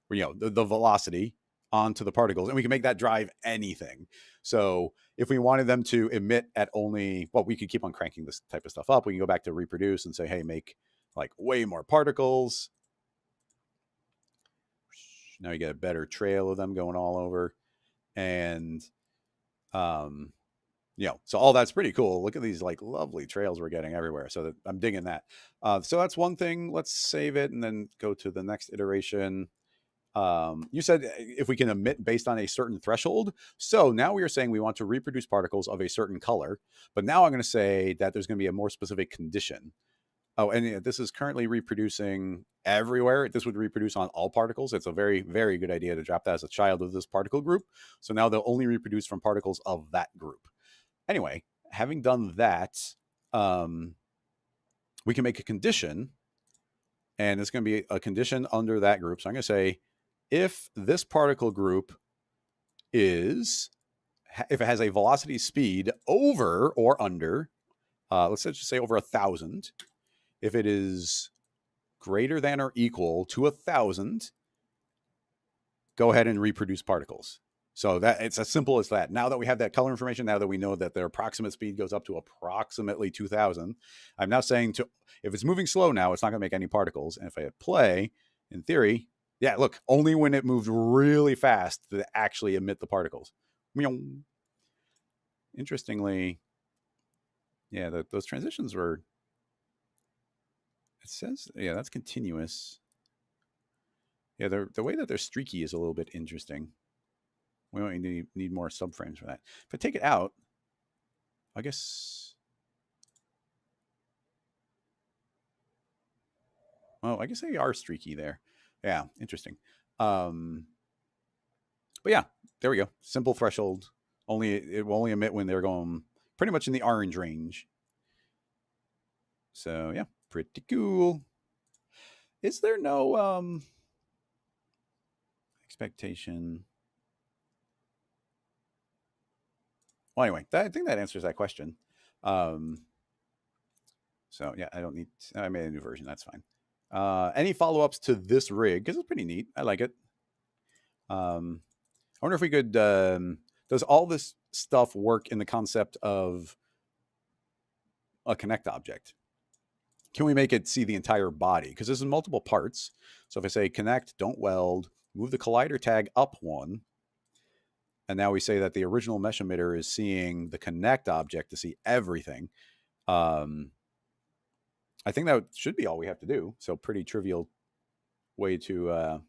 the velocity onto the particles, and we can make that drive anything. So if we wanted them to emit at only, we could keep on cranking this type of stuff up. We can go back to reproduce and say, hey, make like way more particles. Now you get a better trail of them going all over. And, so all that's pretty cool. Look at these like lovely trails we're getting everywhere. So I'm digging that. So that's one thing. Let's save it and then go to the next iteration. You said if we can emit based on a certain threshold. So now we are saying we want to reproduce particles of a certain color, but now I'm going to say that there's going to be a more specific condition. Oh, and this is currently reproducing everywhere. This would reproduce on all particles. It's a very, very good idea to drop that as a child of this particle group. So now they'll only reproduce from particles of that group. Anyway, having done that, we can make a condition. And it's going to be a condition under that group. So I'm going to say, if this particle group if it has a velocity speed over or under, let's just say over 1,000, if it is greater than or equal to 1,000, go ahead and reproduce particles. So that it's as simple as that. Now that we have that color information, now that we know that their approximate speed goes up to approximately 2,000, I'm now saying if it's moving slow now, it's not going to make any particles. And if I hit play, in theory, yeah, look, only when it moved really fast did it actually emit the particles. Interestingly, yeah, those transitions were, it says, yeah, that's continuous. Yeah, the way that they're streaky is a little bit interesting. We might need more subframes for that. If I take it out, I guess, well, I guess they are streaky there. Yeah, interesting. But yeah, there we go. Simple threshold. It will only emit when they're going pretty much in the orange range. So yeah, pretty cool. Is there no expectation? Well, anyway, I think that answers that question. So yeah, I made a new version. That's fine. Any follow-ups to this rig? Because it's pretty neat. I like it. I wonder if we could, does all this stuff work in the concept of a connect object? Can we make it see the entire body? Because this is multiple parts. So if I say connect, don't weld, move the collider tag up one, and now we say that the original mesh emitter is seeing the connect object to see everything. I think that should be all we have to do. So pretty trivial way to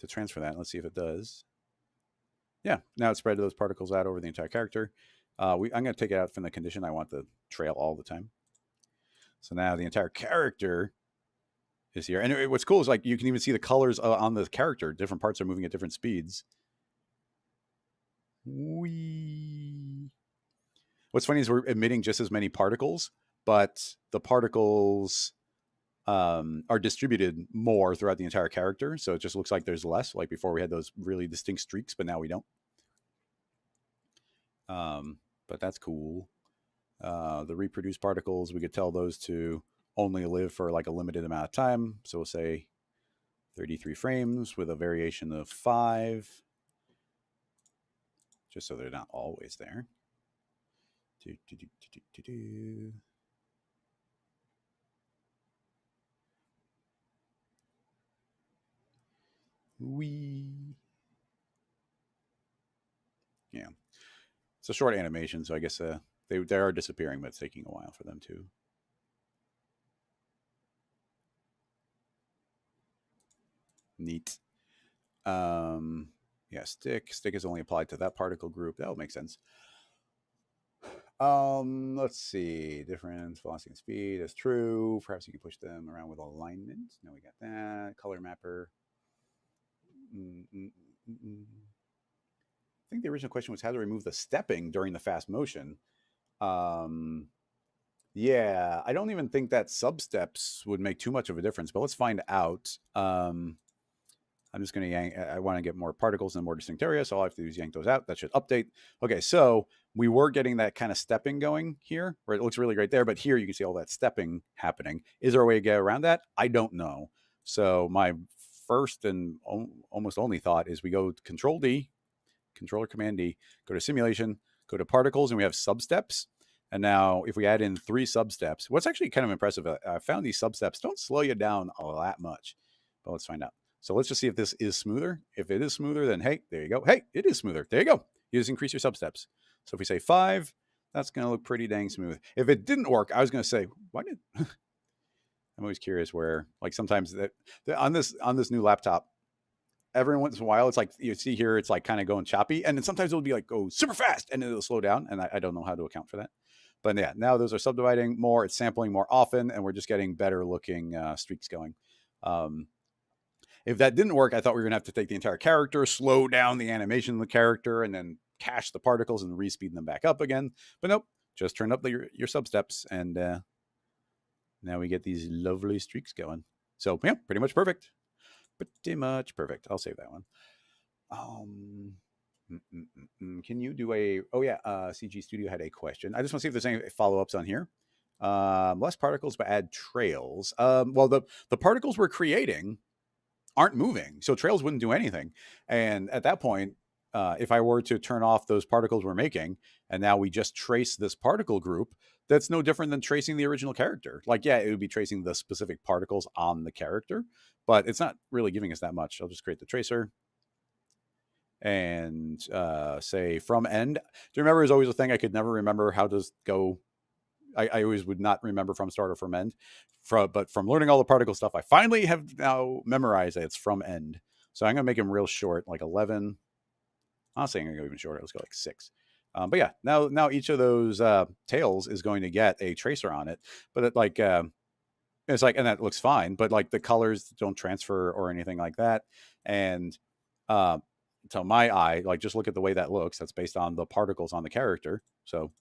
transfer that. Let's see if it does. Yeah, now it's spread those particles out over the entire character. I'm going to take it out from the condition. I want the trail all the time. So now the entire character is here. And what's cool is like you can even see the colors on the character. Different parts are moving at different speeds. What's funny is we're emitting just as many particles, but the particles are distributed more throughout the entire character. So it just looks like there's less. Like before we had those really distinct streaks, but now we don't. But that's cool. The reproduced particles, we could tell those to only live for like a limited amount of time. So we'll say 33 frames with a variation of 5, just so they're not always there. Yeah, it's a short animation, so I guess they are disappearing, but it's taking a while for them to. Neat. Yeah, stick is only applied to that particle group. That'll make sense. Let's see. Difference, velocity, and speed is true. Perhaps you can push them around with alignment. No, we got that. Color mapper. I think the original question was how to remove the stepping during the fast motion. Yeah, I don't even think that substeps would make too much of a difference, but let's find out. I'm just going to yank. I want to get more particles in a more distinct area, so all I have to do is yank those out. That should update. Okay, so we were getting that kind of stepping going here, where it looks really great there, but here you can see all that stepping happening. Is there a way to get around that? I don't know. So my first and almost only thought is we go Control D, Controller Command D, go to Simulation, go to Particles, and we have substeps. And now if we add in 3 substeps, what's actually kind of impressive, I found these substeps don't slow you down all that much, but let's find out. So let's just see if this is smoother. If it is smoother, then hey, there you go. Hey, it is smoother. There you go. You just increase your substeps. So if we say 5, that's going to look pretty dang smooth. If it didn't work, I was going to say, why did... I'm always curious where, like sometimes on this new laptop, every once in a while, it's like you see here, it's like kind of going choppy. And then sometimes it'll be like, go super fast and it'll slow down. And I don't know how to account for that. But yeah, now those are subdividing more. It's sampling more often. And we're just getting better looking streaks going. If that didn't work, I thought we were going to have to take the entire character, slow down the animation of the character, and then cache the particles and respeed them back up again. But nope, just turn up your substeps, and Now we get these lovely streaks going. So yeah, pretty much perfect. Pretty much perfect. I'll save that one. Can you do a? Oh yeah, CG Studio had a question. I just want to see if there's any follow-ups on here. Less particles, but add trails. Well, the particles we're creating aren't moving, so trails wouldn't do anything. And at that point, if I were to turn off those particles we're making, and now we just trace this particle group, that's no different than tracing the original character. Like, yeah, it would be tracing the specific particles on the character, but it's not really giving us that much. I'll just create the tracer and say from end. Do you remember is always a thing I could never remember how to go. I always would not remember from start or from end. But from learning all the particle stuff, I finally have now memorized that it's from end. So I'm going to make them real short, like 11. Honestly, I'm going to go even shorter. Let's go like 6. But yeah, now each of those tails is going to get a tracer on it. But it's like, and that looks fine. But like the colors don't transfer or anything like that. And to my eye, like just look at the way that looks. That's based on the particles on the character. So,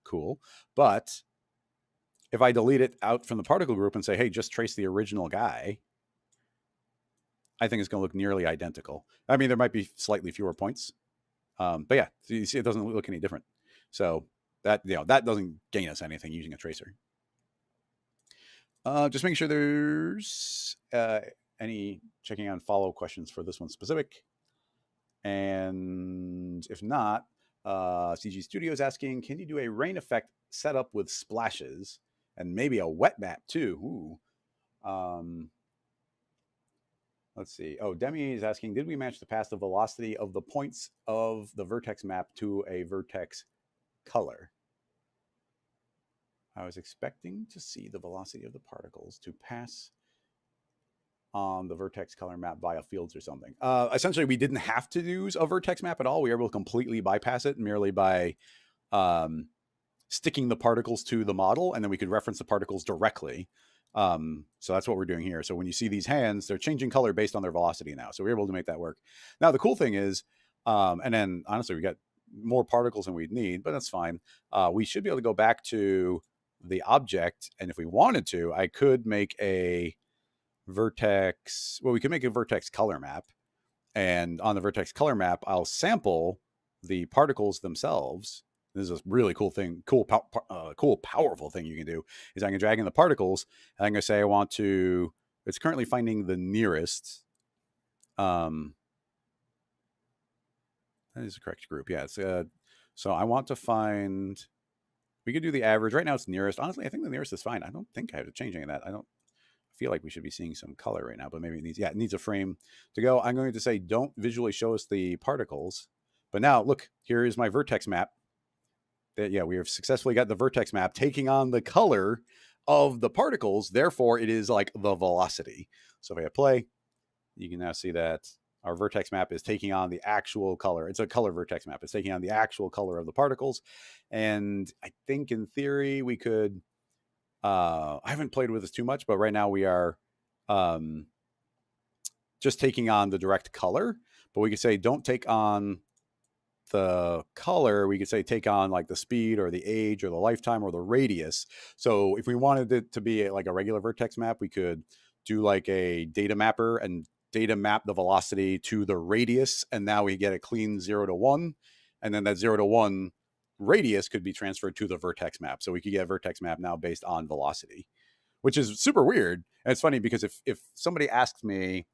cool. But if I delete it out from the particle group and say, hey, just trace the original guy, I think it's going to look nearly identical. I mean, there might be slightly fewer points. But yeah, so you see, it doesn't look any different. So that doesn't gain us anything using a tracer. Just making sure there's any checking on follow questions for this one specific. And if not, CG Studio is asking, can you do a rain effect setup with splashes and maybe a wet map too? Ooh. Let's see. Oh, Demi is asking, did we match the path of velocity of the points of the vertex map to a vertex color? I was expecting to see the velocity of the particles to pass on the vertex color map via fields or something. Essentially, we didn't have to use a vertex map at all. We were able to completely bypass it merely by sticking the particles to the model, and then we could reference the particles directly. So that's what we're doing here. So when you see these hands, they're changing color based on their velocity now. So we're able to make that work. Now, the cool thing is, and then honestly, we got more particles than we'd need, but that's fine. We should be able to go back to the object. And if we wanted to, I could make a vertex. Well, we could make a vertex color map. And on the vertex color map, I'll sample the particles themselves. This is a really cool thing, cool, powerful thing you can do is I can drag in the particles and I'm going to say I want to, it's currently finding the nearest. That is the correct group. Yeah. It's, so I want to find, we could do the average. Right now it's nearest. Honestly, I think the nearest is fine. I don't think I have to change any of that. I don't feel like we should be seeing some color right now, but maybe it needs a frame to go. I'm going to say, don't visually show us the particles. But now look, here is my vertex map. Yeah, we have successfully got the vertex map taking on the color of the particles. Therefore, it is like the velocity. So if I hit play, you can now see that our vertex map is taking on the actual color. It's a color vertex map. It's taking on the actual color of the particles. And I think in theory, we could, I haven't played with this too much, but right now we are just taking on the direct color. But we could say, don't take on the color. We could say take on like the speed or the age or the lifetime or the radius. So if we wanted it to be like a regular vertex map, we could do like a data mapper and data map the velocity to the radius. And now we get a clean 0 to 1. And then that 0 to 1 radius could be transferred to the vertex map. So we could get a vertex map now based on velocity, which is super weird. And it's funny because if somebody asked me,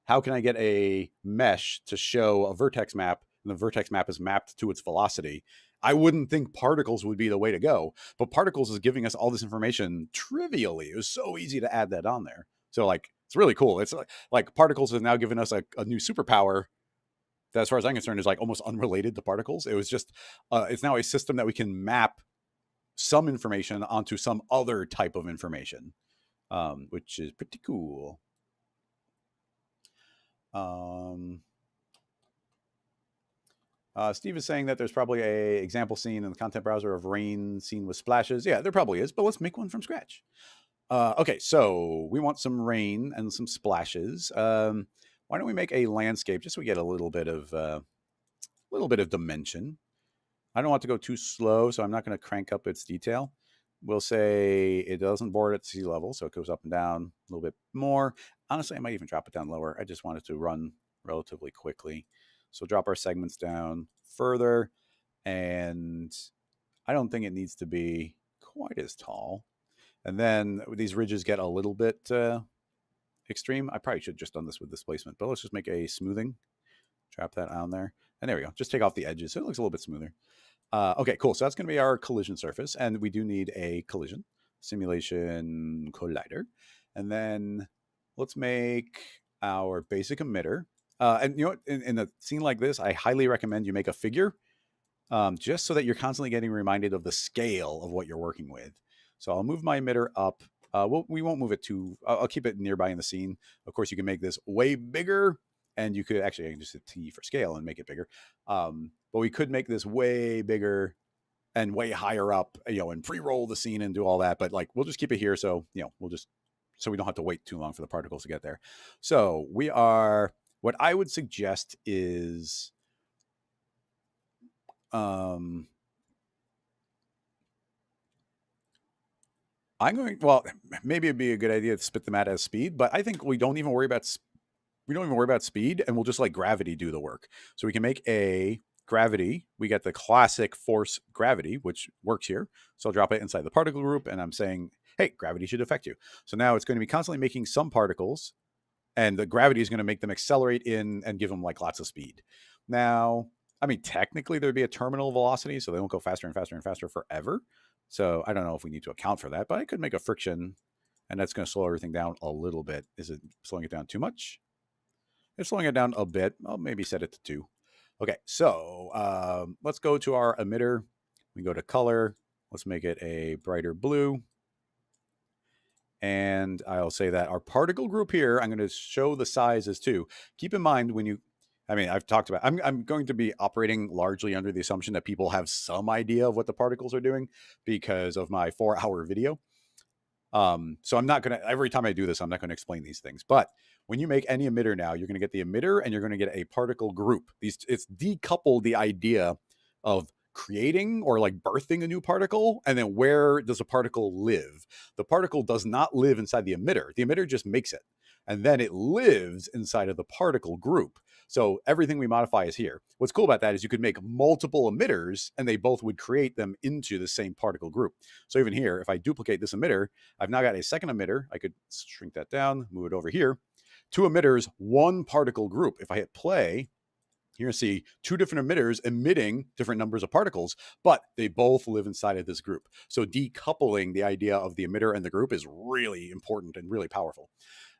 how can I get a mesh to show a vertex map, and the vertex map is mapped to its velocity, I wouldn't think particles would be the way to go. But particles is giving us all this information trivially. It was so easy to add that on there. So like, it's really cool. It's like particles have now given us a new superpower that, as far as I'm concerned, is like almost unrelated to particles. It was just, it's now a system that we can map some information onto some other type of information, which is pretty cool. Steve is saying that there's probably a example scene in the content browser of rain scene with splashes. Yeah, there probably is, but let's make one from scratch. Okay, so we want some rain and some splashes. Why don't we make a landscape just so we get a little bit of dimension. I don't want to go too slow, so I'm not going to crank up its detail. we'll say it doesn't board at sea level, so it goes up and down a little bit more. Honestly, I might even drop it down lower. I just want it to run relatively quickly. So drop our segments down further, and I don't think it needs to be quite as tall. And then these ridges get a little bit extreme. I probably should have just done this with displacement, but let's just make a smoothing. Drop that on there. And there we go. Just take off the edges so it looks a little bit smoother. Okay, cool. So that's going to be our collision surface. And we do need a collision simulation collider. And then let's make our basic emitter. And you know what? In a scene like this, I highly recommend you make a figure just so that you're constantly getting reminded of the scale of what you're working with. So I'll move my emitter up. We won't move it too. I'll keep it nearby in the scene. Of course, you can make this way bigger, and you could actually, I can just hit T for scale and make it bigger. But we could make this way bigger and way higher up, and pre-roll the scene and do all that. But like, we'll just keep it here. So, so we don't have to wait too long for the particles to get there. So what I would suggest is, maybe it'd be a good idea to spit them out as speed, but I think we don't even worry about speed, and we'll just let gravity do the work. So we can make a gravity. We get the classic force gravity, which works here. So I'll drop it inside the particle group, and I'm saying, hey, gravity should affect you. So now it's going to be constantly making some particles, and the gravity is going to make them accelerate in and give them like lots of speed. Now, I mean, technically there'd be a terminal velocity, so they won't go faster and faster and faster forever. So I don't know if we need to account for that, but I could make a friction, and that's going to slow everything down a little bit. Is it slowing it down too much? It's slowing it down a bit. I'll maybe set it to 2. Okay, so let's go to our emitter. We go to color. Let's make it a brighter blue. And I'll say that our particle group here, I'm going to show the sizes too. Keep in mind I've talked about, I'm going to be operating largely under the assumption that people have some idea of what the particles are doing because of my 4-hour video. So I'm not going to, every time I do this, I'm not going to explain these things. But when you make any emitter now, you're going to get the emitter and you're going to get a particle group. It's decoupled the idea of creating or like birthing a new particle, and then where does a particle live? The particle does not live inside the emitter. The emitter just makes it, and then it lives inside of the particle group. So everything we modify is here. What's cool about that is you could make multiple emitters, and they both would create them into the same particle group. So even here, if I duplicate this emitter, I've now got a second emitter. I could shrink that down, move it over here. 2 emitters, 1 particle group. If I hit play, you're going to see 2 different emitters emitting different numbers of particles, but they both live inside of this group. So decoupling the idea of the emitter and the group is really important and really powerful.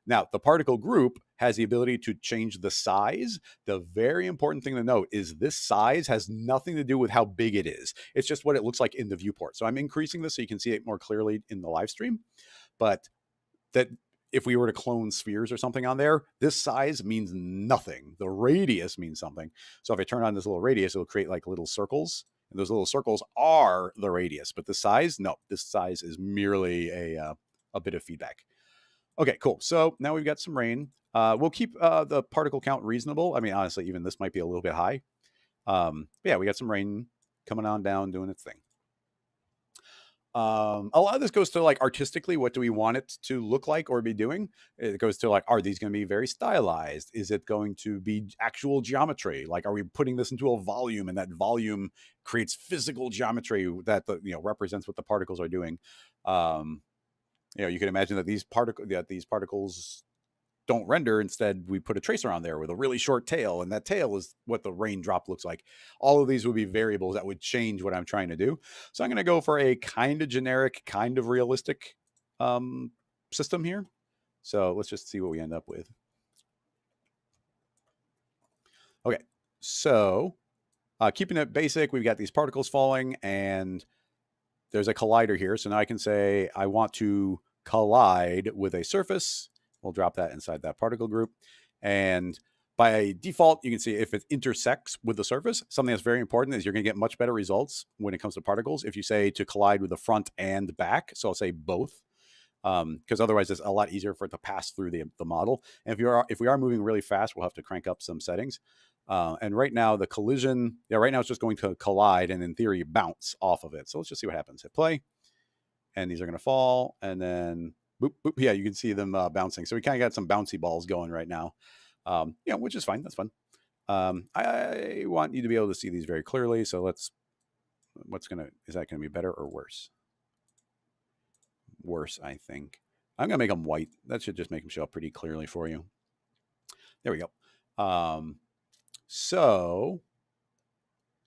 Now, the particle group has the ability to change the size. The very important thing to note is this size has nothing to do with how big it is. It's just what it looks like in the viewport. So I'm increasing this so you can see it more clearly in the live stream. But that if we were to clone spheres or something on there, this size means nothing. The radius means something. So if I turn on this little radius, it'll create like little circles. And those little circles are the radius. But the size, no, this size is merely a bit of feedback. Okay, cool. So now we've got some rain. We'll keep the particle count reasonable. I mean, honestly, even this might be a little bit high. But yeah, we got some rain coming on down, doing its thing. A lot of this goes to like artistically, what do we want it to look like or be doing? It goes to like, are these going to be very stylized? Is it going to be actual geometry? Like, are we putting this into a volume, and that volume creates physical geometry that represents what the particles are doing? You can imagine that these particles don't render. Instead, we put a tracer on there with a really short tail, and that tail is what the raindrop looks like. All of these would be variables that would change what I'm trying to do. So I'm going to go for a kind of generic, kind of realistic system here. So let's just see what we end up with. Okay, so keeping it basic, we've got these particles falling, and there's a collider here. So now I can say I want to collide with a surface. We'll drop that inside that particle group. And by default, you can see if it intersects with the surface. Something that's very important is you're going to get much better results when it comes to particles if you say to collide with the front and back. So I'll say both, because otherwise it's a lot easier for it to pass through the model. And if we are moving really fast, we'll have to crank up some settings. And right now the collision, right now it's just going to collide and in theory bounce off of it. So let's just see what happens. Hit play. and these are going to fall, and then boop, boop. Yeah, you can see them bouncing. So we kind of got some bouncy balls going right now, which is fine. That's fun. I want you to be able to see these very clearly. So is that going to be better or worse? Worse, I think. I'm going to make them white. That should just make them show up pretty clearly for you. There we go. So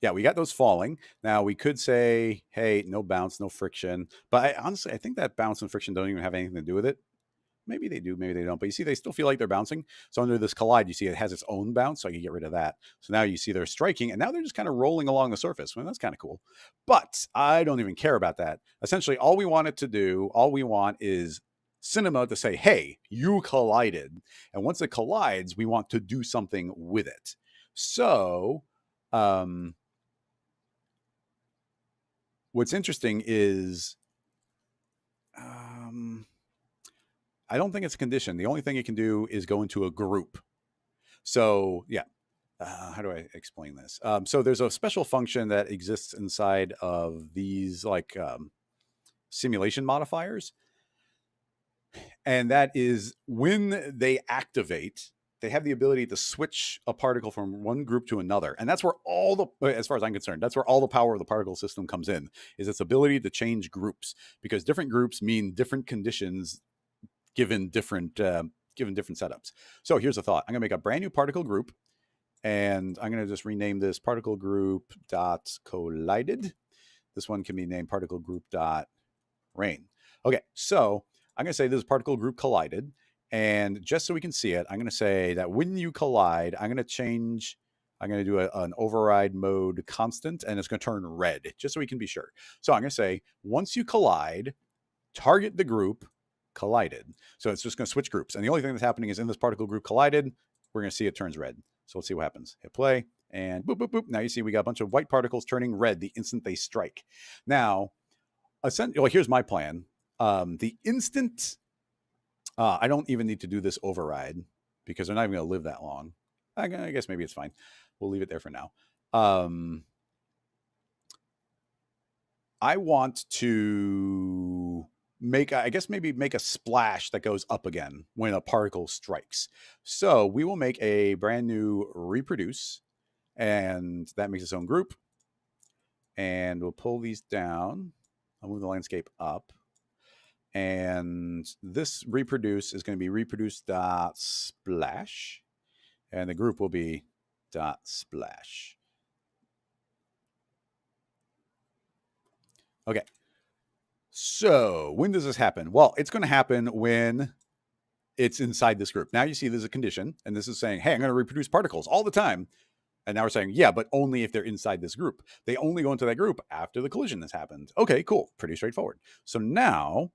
yeah, we got those falling. Now we could say, hey, no bounce, no friction. But honestly, I think that bounce and friction don't even have anything to do with it. Maybe they do, maybe they don't. But you see, they still feel like they're bouncing. So under this collide, you see it has its own bounce. So I can get rid of that. So now you see they're striking, and now they're just kind of rolling along the surface. Well, that's kind of cool. But I don't even care about that. Essentially, all we want is cinema to say, hey, you collided. And once it collides, we want to do something with it. So what's interesting is I don't think it's a condition. The only thing it can do is go into a group. So yeah, how do I explain this? So there's a special function that exists inside of these like simulation modifiers. And that is when they activate, they have the ability to switch a particle from one group to another. And that's where as far as I'm concerned, that's where all the power of the particle system comes in, is its ability to change groups, because different groups mean different conditions given different setups. So here's a thought. I'm going to make a brand new particle group, and I'm going to just rename this particle group dot collided. This one can be named particle group dot rain. Okay, so I'm going to say this is particle group collided, and just so we can see it, I'm going to say that when you collide, I'm going to do an override mode constant, and it's going to turn red, just so we can be sure. So I'm going to say, once you collide, target the group collided. So it's just going to switch groups. And the only thing that's happening is in this particle group collided, we're going to see it turns red. So let's see what happens. Hit play, and boop, boop, boop. Now you see we got a bunch of white particles turning red the instant they strike. Now, here's my plan. The instant, I don't even need to do this override because they're not even going to live that long. I guess maybe it's fine. We'll leave it there for now. I want to make a splash that goes up again when a particle strikes. So we will make a brand new reproduce, and that makes its own group. And we'll pull these down. I'll move the landscape up. And this reproduce is going to be reproduce.splash. And the group will be .splash. Okay. So when does this happen? Well, it's going to happen when it's inside this group. Now you see there's a condition, and this is saying, hey, I'm going to reproduce particles all the time. And now we're saying, yeah, but only if they're inside this group. They only go into that group after the collision has happened. Okay, cool. Pretty straightforward. So now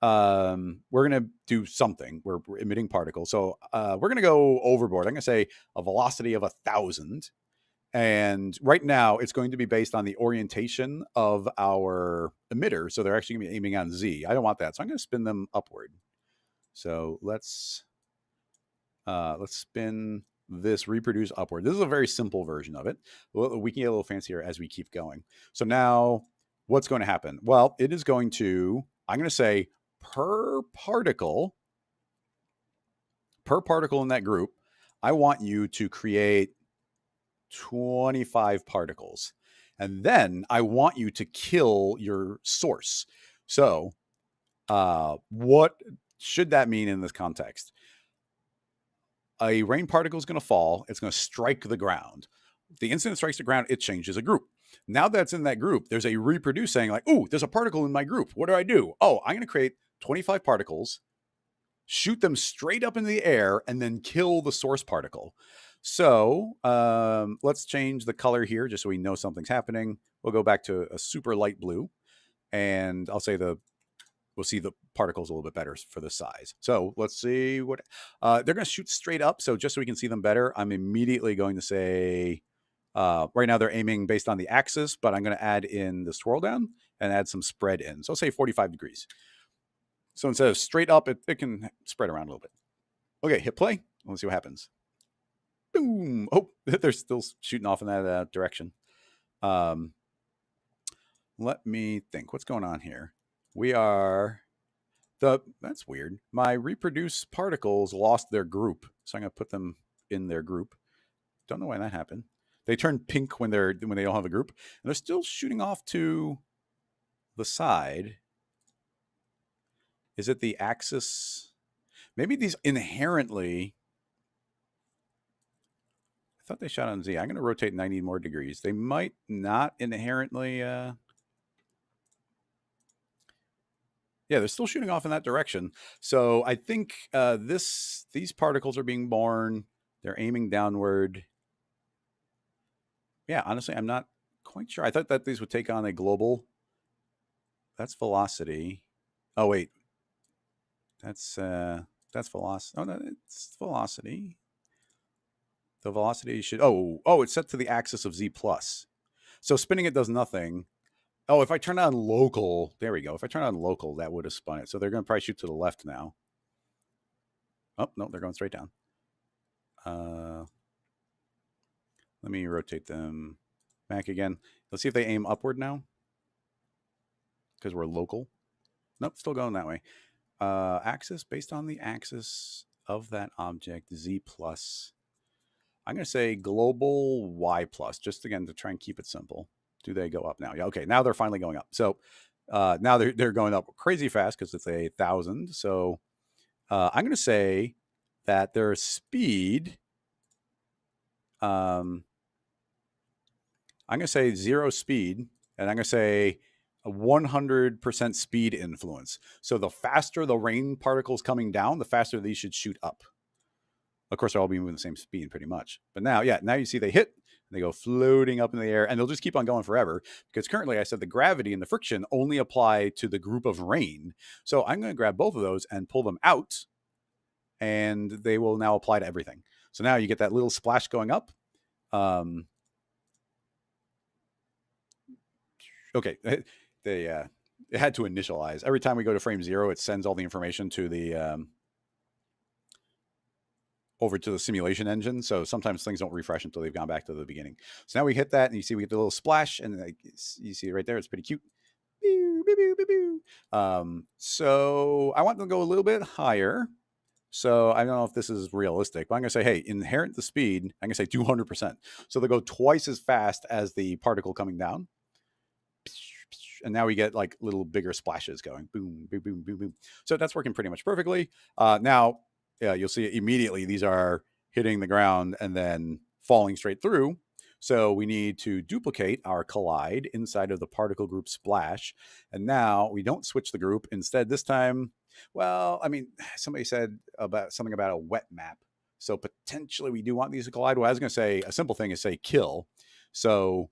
we're going to do something. We're emitting particles. So we're going to go overboard. I'm going to say a velocity of 1,000. And right now it's going to be based on the orientation of our emitter. So they're actually going to be aiming on Z. I don't want that. So I'm going to spin them upward. So let's spin this reproduce upward. This is a very simple version of it. We can get a little fancier as we keep going. So now what's going to happen? Well, I'm going to say per particle in that group, I want you to create 25 particles. And then I want you to kill your source. So what should that mean in this context? A rain particle is going to fall. It's going to strike the ground. The instant it strikes the ground, it changes a group. Now that's in that group, there's a reproduce saying like, oh, there's a particle in my group. What do? Oh, I'm going to create 25 particles, shoot them straight up into the air, and then kill the source particle. So let's change the color here just so we know something's happening. We'll go back to a super light blue, and I'll say we'll see the particles a little bit better for the size. So let's see what they're going to shoot straight up. So just so we can see them better, I'm immediately going to say, right now they're aiming based on the axis, but I'm going to add in the swirl down and add some spread in. So I'll say 45 degrees. So instead of straight up, it can spread around a little bit. Okay, hit play. Let's see what happens. Boom. Oh, they're still shooting off in that direction. Let me think. What's going on here? We are that's weird. My reproduce particles lost their group, so I'm gonna put them in their group. Don't know why that happened. They turn pink when they don't have a group, and they're still shooting off to the side. Is it the axis? Maybe these inherently. I thought they shot on Z. I'm going to rotate 90 more degrees. They might not inherently. Yeah, they're still shooting off in that direction. So I think these particles are being born. They're aiming downward. Yeah, honestly, I'm not quite sure. I thought that these would take on a global. That's velocity. Oh wait, that's velocity. Oh no, it's velocity. The velocity should. Oh, it's set to the axis of Z plus. So spinning it does nothing. Oh, if I turn on local, there we go. If I turn on local, that would have spun it. So they're going to probably shoot to the left now. Oh no, they're going straight down. Let me rotate them back again. Let's see if they aim upward now, because we're local. Nope, still going that way. Axis based on the axis of that object, Z plus. I'm going to say global Y plus, just again to try and keep it simple. Do they go up now? Yeah, okay. Now they're finally going up. So now they're going up crazy fast because it's 1,000. So I'm going to say that their speed. I'm going to say 0 speed, and I'm going to say a 100% speed influence. So the faster the rain particles coming down, the faster these should shoot up. Of course, they'll all be moving the same speed pretty much. But now you see they hit, and they go floating up in the air, and they'll just keep on going forever. Because currently, I said the gravity and the friction only apply to the group of rain. So I'm going to grab both of those and pull them out, and they will now apply to everything. So now you get that little splash going up. Okay, they it had to initialize. Every time we go to frame 0, it sends all the information to the over to the simulation engine. So sometimes things don't refresh until they've gone back to the beginning. So now we hit that, and you see we get the little splash, and you see it right there. It's pretty cute. So I want them to go a little bit higher. So I don't know if this is realistic, but I'm going to say, hey, inherent the speed. I'm going to say 200%. So they go twice as fast as the particle coming down. And now we get like little bigger splashes going. Boom, boom, boom, boom, boom. So that's working pretty much perfectly. Now, you'll see immediately these are hitting the ground and then falling straight through. So we need to duplicate our collide inside of the particle group splash. And now we don't switch the group. Instead, this time, well, I mean, somebody said about something about a wet map. So potentially we do want these to collide. Well, I was going to say a simple thing is say kill. So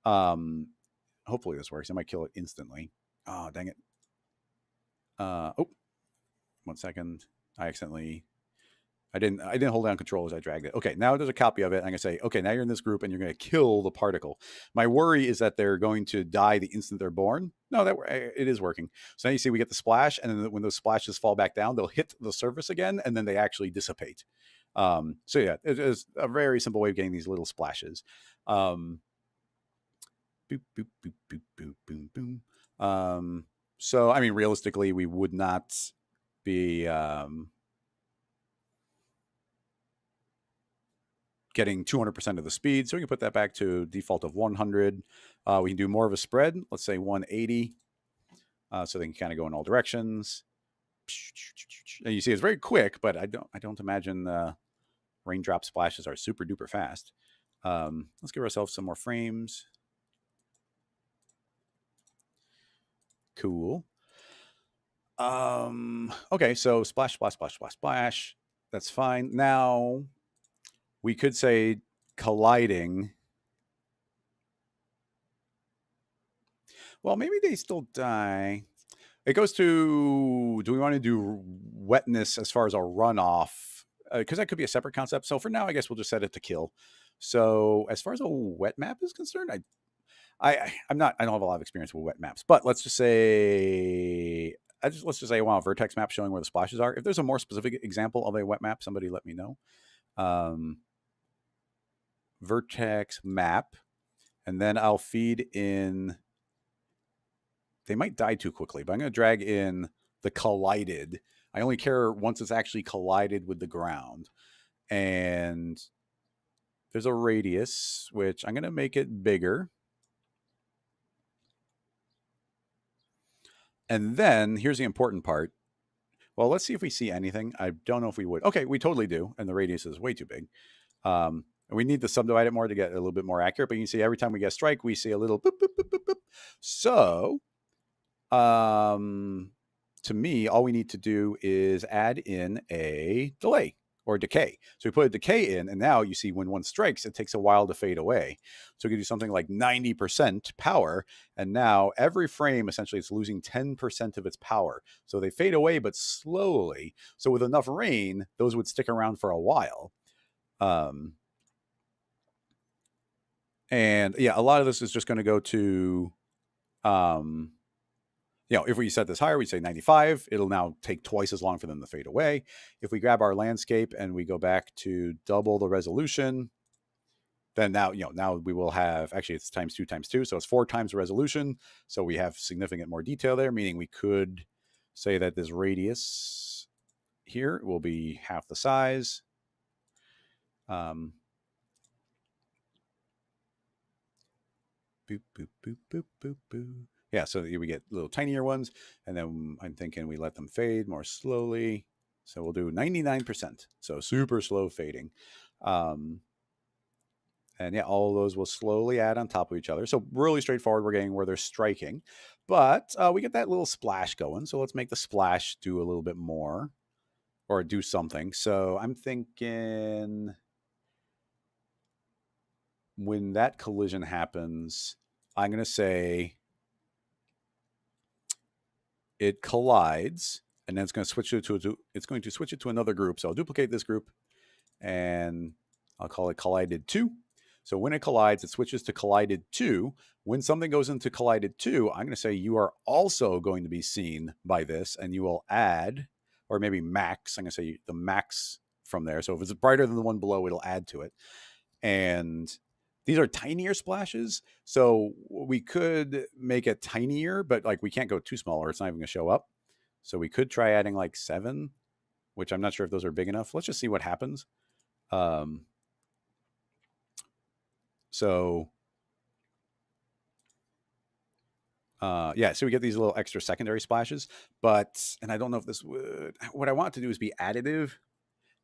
hopefully this works. I might kill it instantly. Oh, dang it. Oh, 1 second. I didn't hold down control as I dragged it. Okay, now there's a copy of it. I'm going to say, okay, now you're in this group and you're going to kill the particle. My worry is that they're going to die the instant they're born. No, it is working. So now you see we get the splash, and then when those splashes fall back down, they'll hit the surface again, and then they actually dissipate. So yeah, it is a very simple way of getting these little splashes. Boop, boop, boop, boop, boop, boom, boom. So, I mean, realistically, we would not be getting 200% of the speed. So we can put that back to default of 100. We can do more of a spread. Let's say 180. So they can kind of go in all directions. And you see it's very quick, but I don't imagine raindrop splashes are super duper fast. Let's give ourselves some more frames. Cool. Okay, so splash, splash, splash, splash, splash. That's fine. Now we could say colliding. Well, maybe they still die. It goes to, do we want to do wetness as far as a runoff? Because that could be a separate concept. So for now, I guess we'll just set it to kill. So as far as a wet map is concerned, I don't have a lot of experience with wet maps, but let's just say I want a vertex map showing where the splashes are. If there's a more specific example of a wet map, somebody let me know. Vertex map, and then I'll feed in they might die too quickly, but I'm going to drag in the collided. I only care once it's actually collided with the ground. And there's a radius, which I'm going to make it bigger. And then here's the important part. Well, let's see if we see anything. I don't know if we would. Okay, we totally do. And the radius is way too big. We need to subdivide it more to get a little bit more accurate. But you can see every time we get a strike, we see a little boop, boop, boop, boop, boop. So to me, all we need to do is add in a delay or decay. So we put a decay in, and now you see when one strikes, it takes a while to fade away. So we can do something like 90% power, and now every frame essentially is losing 10% of its power. So they fade away, but slowly. So with enough rain, those would stick around for a while. And yeah, a lot of this is just going to go to, if we set this higher, we say 95, it'll now take twice as long for them to fade away. If we grab our landscape and we go back to double the resolution, then now we will have, actually it's times 2, so it's 4 times the resolution. So we have significant more detail there, meaning we could say that this radius here will be half the size. Boop, boop, boop, boop, boop, boop. Yeah, so we get little tinier ones, and then I'm thinking we let them fade more slowly. So we'll do 99%, so super slow fading. And yeah, all of those will slowly add on top of each other. So really straightforward, we're getting where they're striking. But we get that little splash going, so let's make the splash do a little bit more, or do something. So I'm thinking when that collision happens, I'm going to say it collides, and then it's going to switch it to another group. So I'll duplicate this group, and I'll call it collided 2. So when it collides, it switches to collided 2. When something goes into collided 2, I'm going to say you are also going to be seen by this, and you will add, or maybe max. I'm going to say the max from there. So if it's brighter than the one below, it'll add to it. And these are tinier splashes, so we could make it tinier, but like we can't go too small or it's not even going to show up. So we could try adding like 7, which I'm not sure if those are big enough. Let's just see what happens. So we get these little extra secondary splashes, and I don't know if this would, what I want to do is be additive.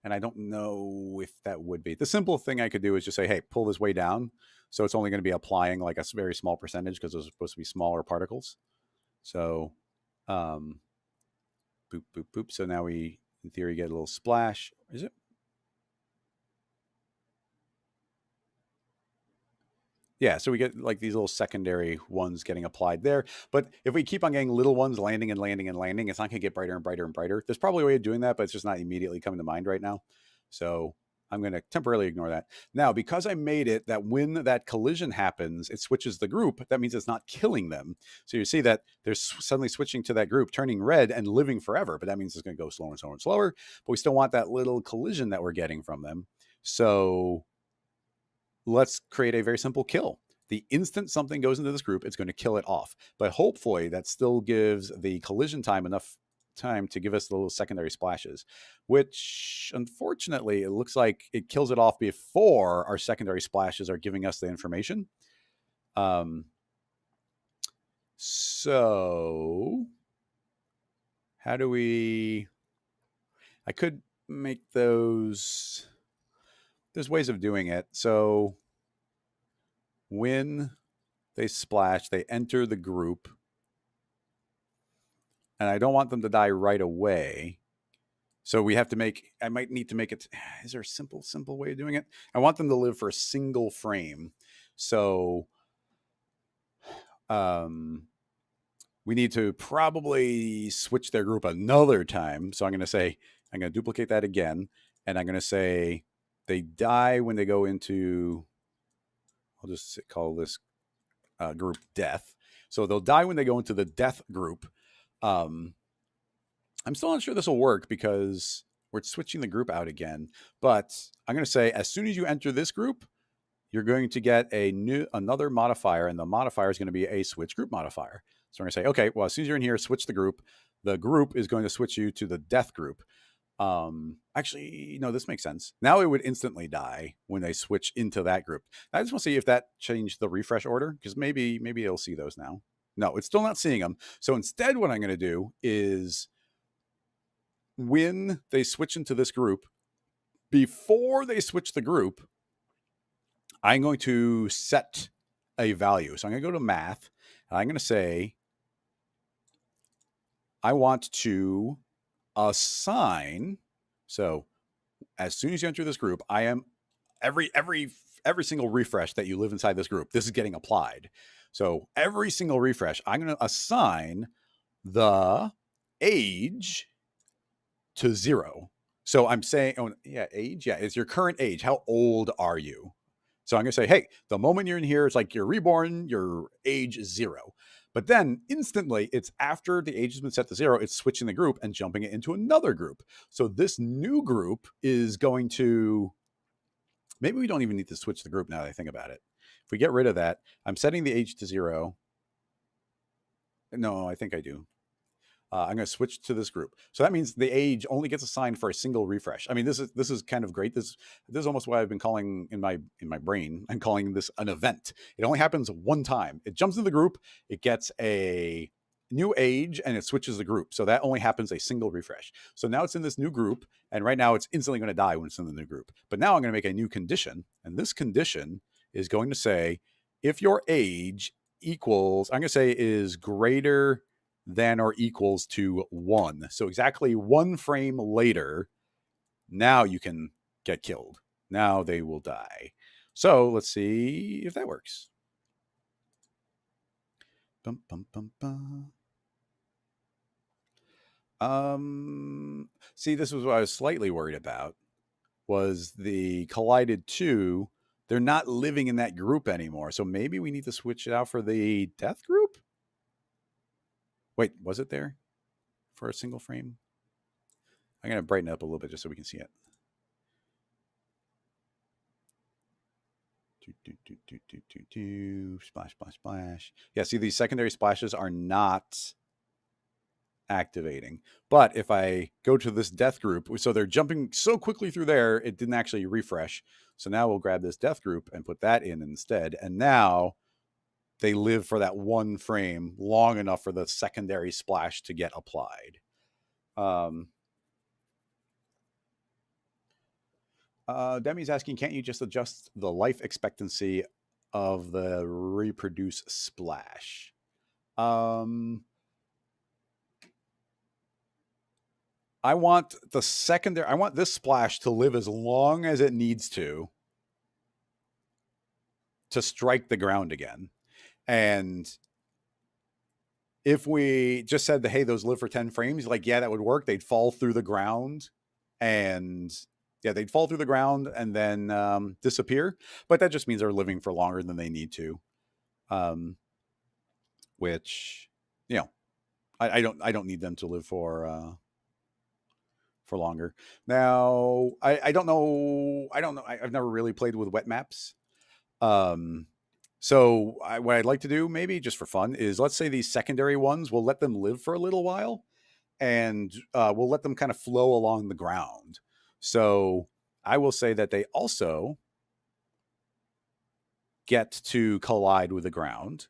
And I don't know if that would be. The simple thing I could do is just say, hey, pull this way down. So it's only going to be applying like a very small percentage because those are supposed to be smaller particles. So boop, boop, boop. So now we, in theory, get a little splash. Is it? Yeah, so we get like these little secondary ones getting applied there. But if we keep on getting little ones landing and landing and landing, it's not going to get brighter and brighter and brighter. There's probably a way of doing that, but it's just not immediately coming to mind right now. So I'm going to temporarily ignore that. Now, because I made it that when that collision happens, it switches the group, that means it's not killing them. So you see that they're suddenly switching to that group, turning red and living forever. But that means it's going to go slower and slower and slower. But we still want that little collision that we're getting from them. So let's create a very simple kill. The instant something goes into this group, it's going to kill it off. But hopefully that still gives the collision time enough time to give us the little secondary splashes, which unfortunately it looks like it kills it off before our secondary splashes are giving us the information. So how do we, I could make those, there's ways of doing it. So when they splash, they enter the group, and I don't want them to die right away. So we have to make, I might need to make it, is there a simple way of doing it? I want them to live for a single frame. So we need to probably switch their group another time. So I'm going to say, I'm going to duplicate that again. And I'm going to say they die when they go into, I'll just call this group death. So they'll die when they go into the death group. I'm still not sure this will work because we're switching the group out again. But I'm going to say as soon as you enter this group, you're going to get another modifier, and the modifier is going to be a switch group modifier. So we're going to say, okay, well, as soon as you're in here, switch the group. The group is going to switch you to the death group. Actually, no, this makes sense. Now it would instantly die when they switch into that group. I just want to see if that changed the refresh order, because maybe it'll see those now. No, it's still not seeing them. So instead, what I'm going to do is when they switch into this group, before they switch the group, I'm going to set a value. So I'm going to go to math, and I'm going to say, I want to assign. So as soon as you enter this group, I am every single refresh that you live inside this group, this is getting applied. So every single refresh, I'm going to assign the age to 0. So I'm saying, oh yeah, age, yeah, it's your current age. How old are you? So I'm going to say, hey, the moment you're in here, it's like you're reborn, your age is 0. But then instantly, it's after the age has been set to 0, it's switching the group and jumping it into another group. So this new group is going to, maybe we don't even need to switch the group now that I think about it. If we get rid of that, I'm setting the age to 0. No, I think I do. I'm going to switch to this group. So that means the age only gets assigned for a single refresh. I mean, this is kind of great. This is almost what I've been calling in my brain. I'm calling this an event. It only happens one time. It jumps in the group. It gets a new age and it switches the group. So that only happens a single refresh. So now it's in this new group, and right now it's instantly going to die when it's in the new group. But now I'm going to make a new condition, and this condition is going to say if your age equals, I'm going to say is greater than or equals to 1. So exactly 1 frame later, now you can get killed. Now they will die. So let's see if that works. Bum, bum, bum, bum. See, this was what I was slightly worried about, was the collided 2. They're not living in that group anymore. So maybe we need to switch it out for the death group? Wait, was it there for a single frame? I'm going to brighten it up a little bit just so we can see it. Splash, splash, splash. Yeah, see, these secondary splashes are not activating. But if I go to this death group, so they're jumping so quickly through there, it didn't actually refresh. So now we'll grab this death group and put that in instead. And now they live for that 1 frame long enough for the secondary splash to get applied. Demi's asking, can't you just adjust the life expectancy of the reproduce splash? I want the secondary, I want this splash to live as long as it needs to strike the ground again. And if we just said that, hey, those live for 10 frames, like, yeah, that would work. They'd fall through the ground, and yeah, they'd fall through the ground and then disappear. But that just means they're living for longer than they need to. Which, you know, I don't need them to live for longer. Now, I don't know. I've never really played with wet maps. So what I'd like to do, maybe just for fun, is let's say these secondary ones, we'll let them live for a little while, and we'll let them kind of flow along the ground. So I will say that they also get to collide with the ground,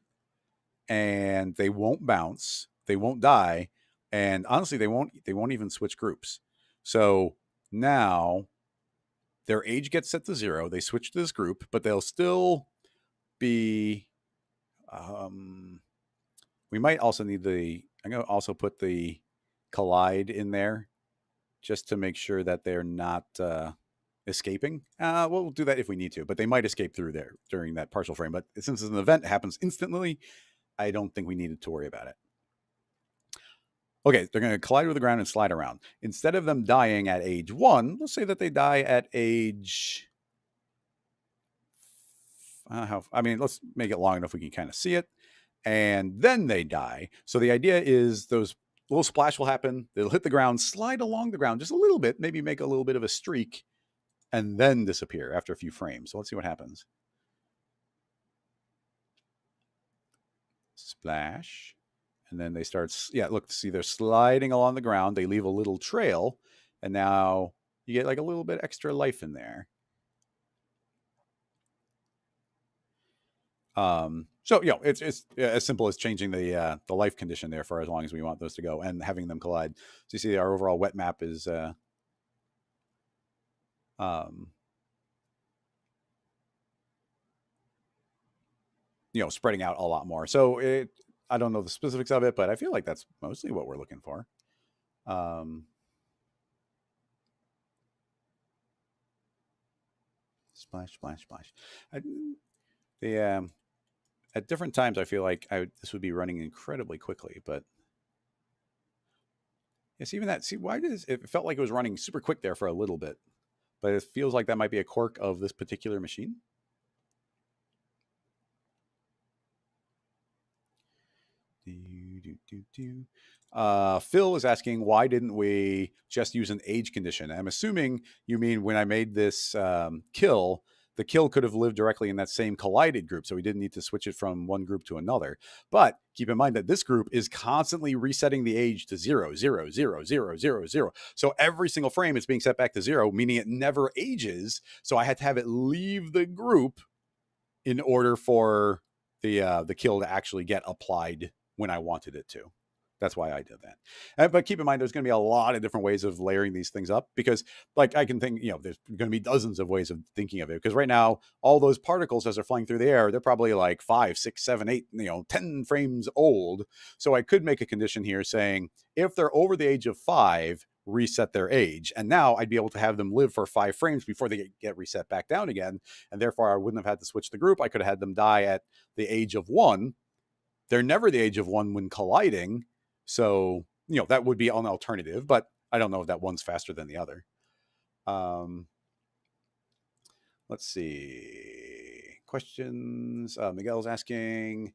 and they won't bounce, they won't die, and honestly, they won't even switch groups. So now their age gets set to 0. They switch to this group, but they'll still be. We might also need I'm going to also put the collide in there just to make sure that they're not escaping. We'll do that if we need to, but they might escape through there during that partial frame. But since it's an event, it happens instantly, I don't think we needed to worry about it. Okay, they're going to collide with the ground and slide around. Instead of them dying at age 1, let's say that they die at age... let's make it long enough we can kind of see it. And then they die. So the idea is those little splash will happen. They'll hit the ground, slide along the ground just a little bit, maybe make a little bit of a streak, and then disappear after a few frames. So let's see what happens. Splash. And then they start, yeah, look, see, they're sliding along the ground. They leave a little trail, and now you get like a little bit extra life in there. So it's as simple as changing the life condition there for as long as we want those to go, and having them collide. So you see, our overall wet map is spreading out a lot more. So I don't know the specifics of it, but I feel like that's mostly what we're looking for. Splash, splash, splash. At different times, I feel like this would be running incredibly quickly, but yes, even that. See, why does it felt like it was running super quick there for a little bit, but it feels like that might be a quirk of this particular machine. Phil is asking, why didn't we just use an age condition? I'm assuming you mean when I made this kill, the kill could have lived directly in that same collided group, so we didn't need to switch it from one group to another. But keep in mind that this group is constantly resetting the age to 0, 0, 0, 0, 0, 0. So every single frame is being set back to 0, meaning it never ages. So I had to have it leave the group in order for the kill to actually get applied when I wanted it to. That's why I did that. But keep in mind, there's going to be a lot of different ways of layering these things up, because like I can think, there's going to be dozens of ways of thinking of it, because right now, all those particles as they're flying through the air, they're probably like 5, 6, 7, 8, 10 frames old. So I could make a condition here saying, if they're over the age of 5, reset their age. And now I'd be able to have them live for 5 frames before they get reset back down again. And therefore I wouldn't have had to switch the group. I could have had them die at the age of 1. They're never the age of 1 when colliding. So, that would be an alternative, but I don't know if that one's faster than the other. Let's see. Questions. Miguel's asking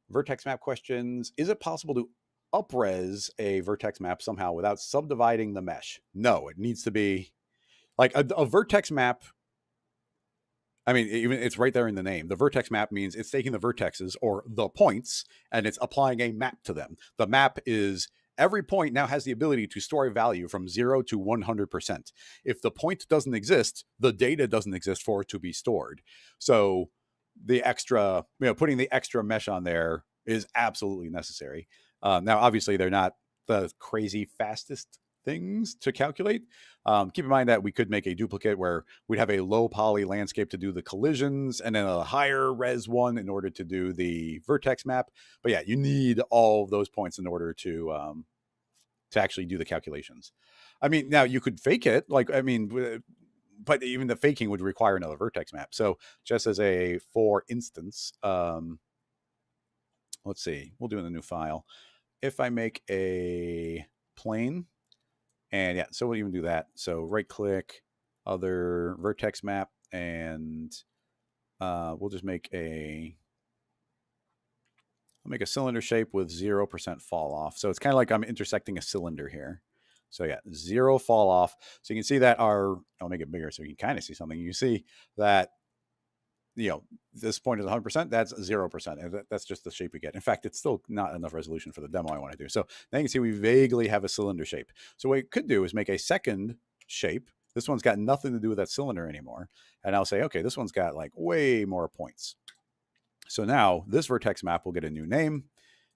Vertex map questions. Is it possible to upres a Vertex map somehow without subdividing the mesh? No, it needs to be like a Vertex map. I mean, even it's right there in the name. The vertex map means it's taking the vertexes or the points and it's applying a map to them. The map is every point now has the ability to store a value from 0 to 100%. If the point doesn't exist, the data doesn't exist for it to be stored. So the extra, putting the extra mesh on there is absolutely necessary. Now, obviously, they're not the crazy fastest things to calculate. Keep in mind that we could make a duplicate where we'd have a low poly landscape to do the collisions and then a higher res one in order to do the vertex map. But yeah, you need all of those points in order to actually do the calculations. I mean, now you could fake it, but even the faking would require another vertex map. So just as a for instance, let's see, we'll do in a new file. If I make a plane, and yeah, so we'll even do that. So right click, other vertex map, and we'll just make I'll make a cylinder shape with 0% fall off. So it's kind of like I'm intersecting a cylinder here. So yeah, 0 fall off. So you can see that I'll make it bigger so you can kind of see something. You see that, this point is 100%, that's 0%. And that's just the shape we get. In fact, it's still not enough resolution for the demo I want to do. So now you can see we vaguely have a cylinder shape. So what we could do is make a second shape. This one's got nothing to do with that cylinder anymore. And I'll say, okay, this one's got like way more points. So now this vertex map will get a new name.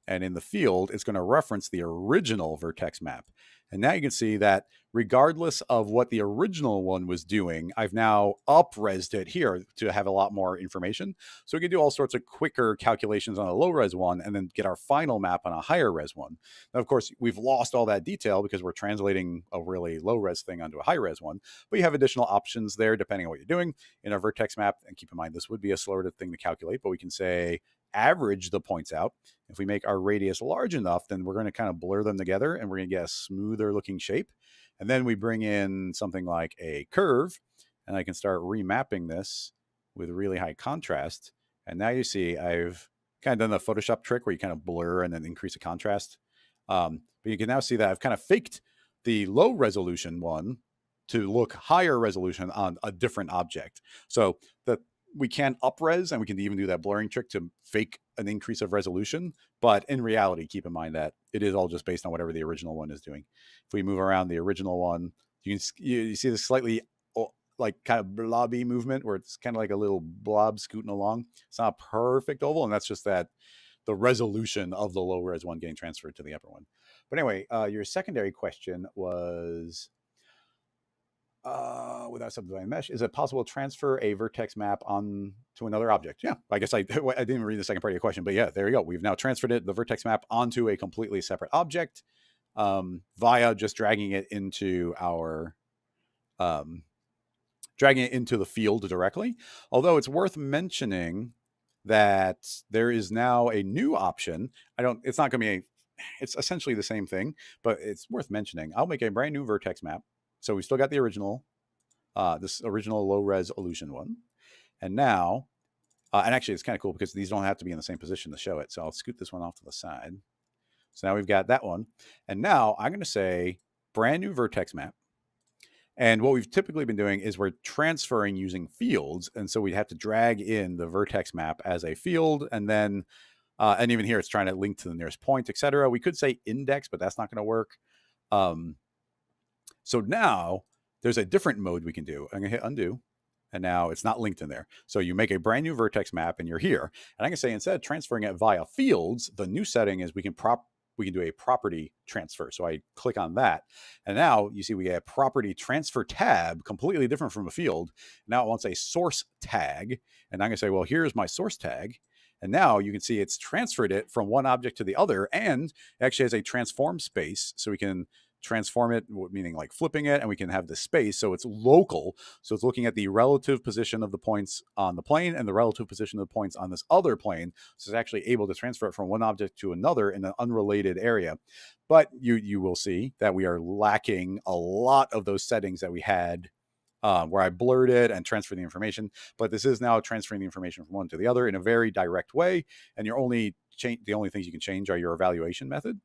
And in the field, it's going to reference the original vertex map. And now you can see that regardless of what the original one was doing, I've now up-resed it here to have a lot more information. So we can do all sorts of quicker calculations on a low-res one and then get our final map on a higher-res one. Now, of course, we've lost all that detail because we're translating a really low-res thing onto a high-res one. But you have additional options there depending on what you're doing in our vertex map. And keep in mind, this would be a slower thing to calculate, but we can say average the points out. If we make our radius large enough, then we're going to kind of blur them together and we're going to get a smoother looking shape. And then we bring in something like a curve and I can start remapping this with really high contrast. And now you see I've kind of done the Photoshop trick where you kind of blur and then increase the contrast. But you can now see that I've kind of faked the low resolution one to look higher resolution on a different object. So we can up-res, and we can even do that blurring trick to fake an increase of resolution. But in reality, keep in mind that it is all just based on whatever the original one is doing. If we move around the original one, you see this slightly like kind of blobby movement where it's kind of like a little blob scooting along. It's not a perfect oval, and that's just that the resolution of the low res one getting transferred to the upper one. But anyway, your secondary question was, without subdividing mesh, is it possible to transfer a vertex map on to another object? Yeah, I guess I didn't read the second part of your question, but yeah, there you go. We've now transferred the vertex map onto a completely separate object via just dragging it into our dragging it into the field directly. Although it's worth mentioning that there is now a new option. It's not going to be it's essentially the same thing, but it's worth mentioning. I'll make a brand new vertex map. So we still got the original, this original low resolution one. And now, and actually it's kind of cool because these don't have to be in the same position to show it. So I'll scoot this one off to the side. So now we've got that one. And now I'm going to say brand new vertex map. And what we've typically been doing is we're transferring using fields. And so we'd have to drag in the vertex map as a field. And then, and even here, it's trying to link to the nearest point, etc. We could say index, but that's not going to work. So now there's a different mode we can do. I'm going to hit undo. And now it's not linked in there. So you make a brand new vertex map and you're here. And I can say instead of transferring it via fields, the new setting is we can do a property transfer. So I click on that. And now you see we get a property transfer tab, completely different from a field. Now it wants a source tag. And I'm going to say, well, here's my source tag. And now you can see it's transferred it from one object to the other, and it actually has a transform space. So we can transform it, meaning like flipping it, and we can have the space. So it's local. So it's looking at the relative position of the points on the plane and the relative position of the points on this other plane. So it's actually able to transfer it from one object to another in an unrelated area. But you will see that we are lacking a lot of those settings that we had where I blurred it and transferred the information. But this is now transferring the information from one to the other in a very direct way. And the only things you can change are your evaluation method.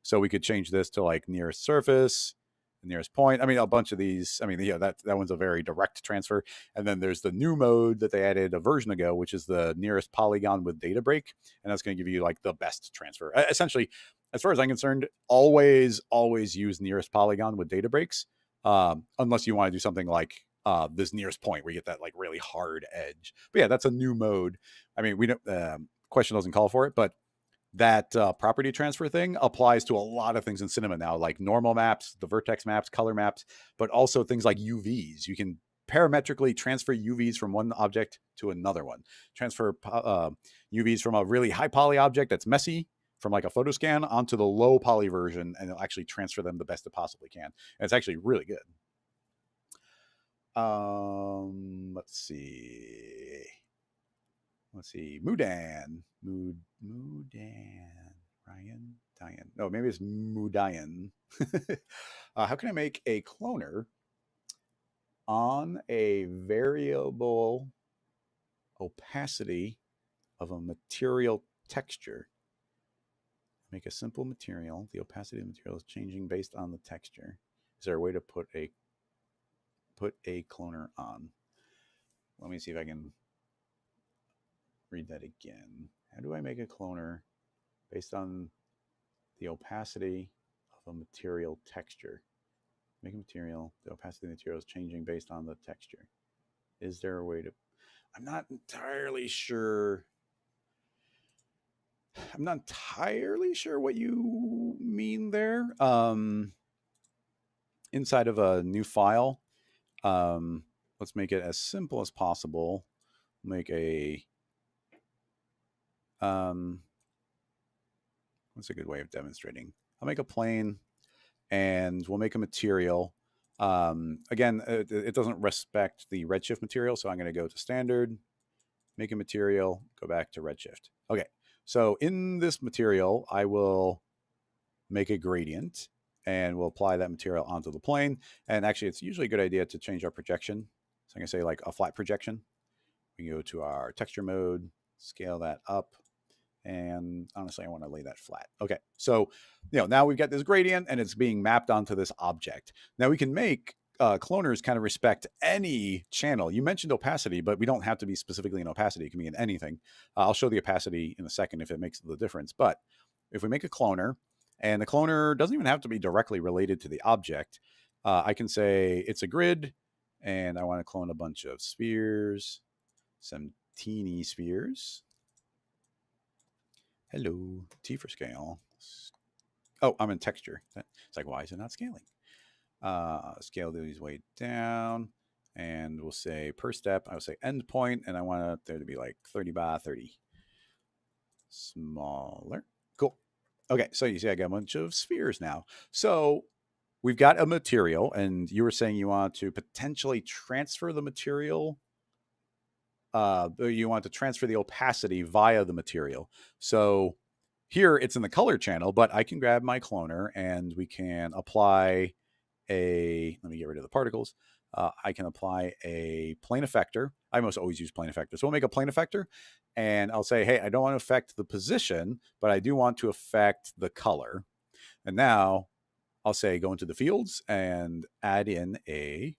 So we could change this to like nearest surface, the nearest point. I mean, a bunch of these. I mean, yeah, that one's a very direct transfer. And then there's the new mode that they added a version ago, which is the nearest polygon with data break. And that's going to give you like the best transfer. Essentially, as far as I'm concerned, always use nearest polygon with data breaks, unless you want to do something like this nearest point where you get that like really hard edge. But yeah, that's a new mode. I mean, we don't question doesn't call for it, but that property transfer thing applies to a lot of things in cinema now, like normal maps, the vertex maps, color maps, but also things like UVs. You can parametrically transfer UVs from one object to another one. Transfer UVs from a really high poly object that's messy from like a photo scan onto the low poly version, and it'll actually transfer them the best it possibly can. And it's actually really good. Let's see. Mudan. Ryan. Diane. No, maybe it's Mudayan. How can I make a cloner on a variable opacity of a material texture? Make a simple material. The opacity of the material is changing based on the texture. Is there a way to put a cloner on? Let me see if I can read that again. How do I make a cloner based on the opacity of a material texture? Make a material, the opacity of the material is changing based on the texture. Is there a way to... I'm not entirely sure what you mean there. Inside of a new file, let's make it as simple as possible. Make a what's a good way of demonstrating? I'll make a plane and we'll make a material. Again, it doesn't respect the redshift material, so I'm going to go to standard, make a material, go back to redshift. Okay, so in this material, I will make a gradient and we'll apply that material onto the plane. And actually, it's usually a good idea to change our projection. So I'm going to say like a flat projection. We can go to our texture mode, scale that up. And honestly, I want to lay that flat. Okay, so now we've got this gradient and it's being mapped onto this object. Now we can make cloners kind of respect any channel. You mentioned opacity, but we don't have to be specifically in opacity. It can be in anything. I'll show the opacity in a second if it makes the difference. But if we make a cloner, and the cloner doesn't even have to be directly related to the object, I can say it's a grid, and I want to clone a bunch of spheres, some teeny spheres. Hello, T for scale. Oh, I'm in texture. It's like, why is it not scaling? Scale these way down, and we'll say per step, I will say endpoint, and I want there to be like 30 by 30. Smaller. Cool. Okay, so you see I got a bunch of spheres now. So we've got a material, and you were saying you want to potentially transfer the material. You want to transfer the opacity via the material. So here it's in the color channel, but I can grab my cloner and we can apply let me get rid of the particles. I can apply a plane effector. I almost always use plane effector. So we'll make a plane effector and I'll say, hey, I don't want to affect the position, but I do want to affect the color. And now I'll say, go into the fields and add in a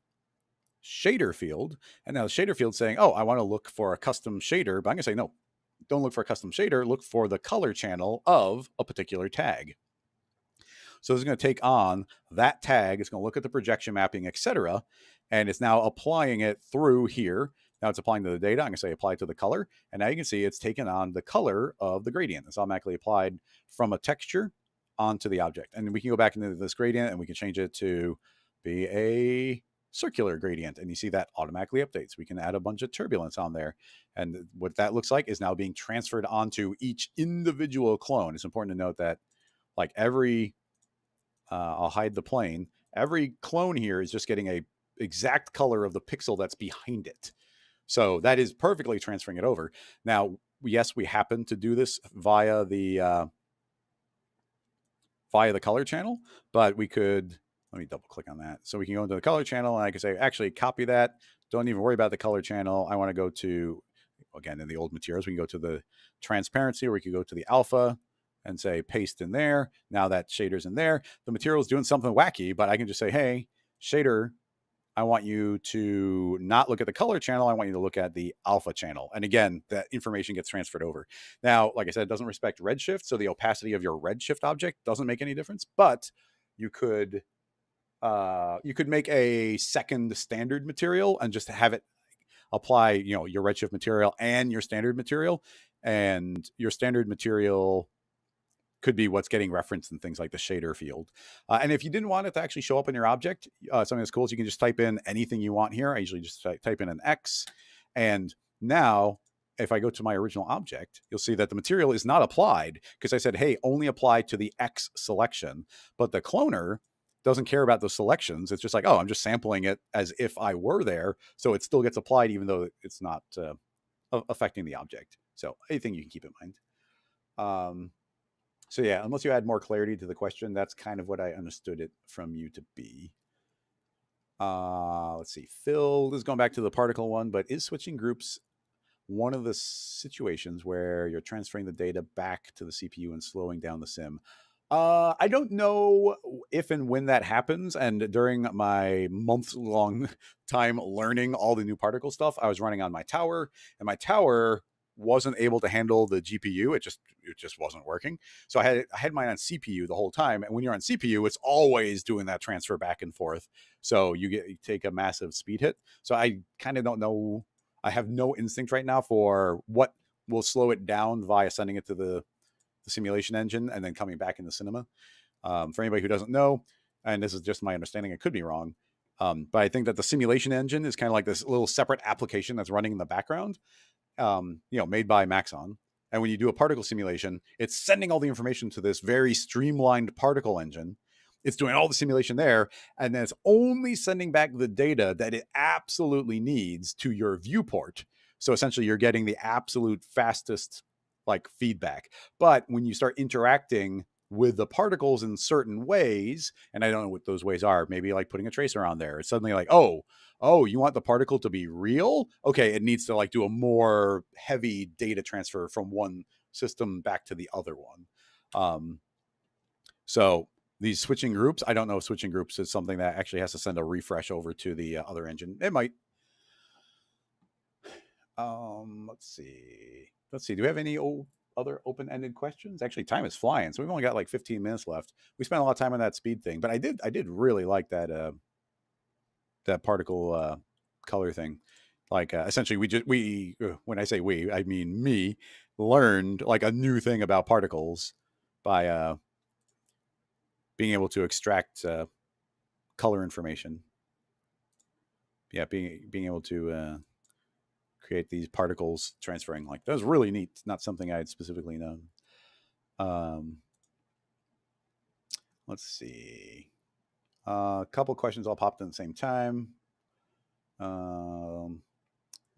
shader field. And now the shader field saying, oh, I want to look for a custom shader, but I'm going to say, no, don't look for a custom shader. Look for the color channel of a particular tag. So it's going to take on that tag. It's going to look at the projection mapping, etc. And it's now applying it through here. Now it's applying to the data. I'm going to say apply to the color. And now you can see it's taken on the color of the gradient. It's automatically applied from a texture onto the object. And we can go back into this gradient and we can change it to be a circular gradient. And you see that automatically updates. We can add a bunch of turbulence on there. And what that looks like is now being transferred onto each individual clone. It's important to note that like every I'll hide the plane. Every clone here is just getting a exact color of the pixel that's behind it. So that is perfectly transferring it over. Now, yes, we happen to do this via the color channel, but we could, let me double click on that. So we can go into the color channel and I can say, actually copy that. Don't even worry about the color channel. I want to go to, again, in the old materials, we can go to the transparency, or we could go to the alpha and say paste in there. Now that shader's in there. The material is doing something wacky, but I can just say, hey, shader, I want you to not look at the color channel. I want you to look at the alpha channel. And again, that information gets transferred over. Now, like I said, it doesn't respect redshift. So the opacity of your redshift object doesn't make any difference, but you could make a second standard material and just have it apply, your redshift material and your standard material, and your standard material could be what's getting referenced in things like the shader field. And if you didn't want it to actually show up in your object, something that's cool is you can just type in anything you want here. I usually just type in an X. And now if I go to my original object, you'll see that the material is not applied because I said, hey, only apply to the X selection. But the cloner doesn't care about those selections. It's just like, oh, I'm just sampling it as if I were there. So it still gets applied even though it's not affecting the object. So anything you can keep in mind. So yeah, unless you add more clarity to the question, that's kind of what I understood it from you to be. Let's see. Phil is going back to the particle one, but is switching groups one of the situations where you're transferring the data back to the CPU and slowing down the sim? I don't know if and when that happens. And during my month-long time learning all the new particle stuff, I was running on my tower, and my tower wasn't able to handle the GPU. It just wasn't working. So I had mine on CPU the whole time. And when you're on CPU, it's always doing that transfer back and forth. So you take a massive speed hit. So I kind of don't know. I have no instinct right now for what will slow it down via sending it to the simulation engine and then coming back into cinema. For anybody who doesn't know, and this is just my understanding, I could be wrong. But I think that the simulation engine is kind of like this little separate application that's running in the background. Made by Maxon. And when you do a particle simulation, it's sending all the information to this very streamlined particle engine. It's doing all the simulation there, and then it's only sending back the data that it absolutely needs to your viewport. So essentially, you're getting the absolute fastest feedback. But when you start interacting with the particles in certain ways, and I don't know what those ways are, maybe like putting a tracer on there, it's suddenly like, oh, you want the particle to be real? Okay, it needs to do a more heavy data transfer from one system back to the other one. So these switching groups. I don't know if switching groups is something that actually has to send a refresh over to the other engine. It might. Let's see. Do we have any other open-ended questions? Actually, time is flying, so we've only got like 15 minutes left. We spent a lot of time on that speed thing, but I did really like that that particle color thing. Like essentially, we when I say we, I mean me, learned like a new thing about particles by being able to extract color information. Yeah, being able to create these particles transferring, like, that was really neat. Not something I had specifically known. Let's see. A couple questions all popped in the same time.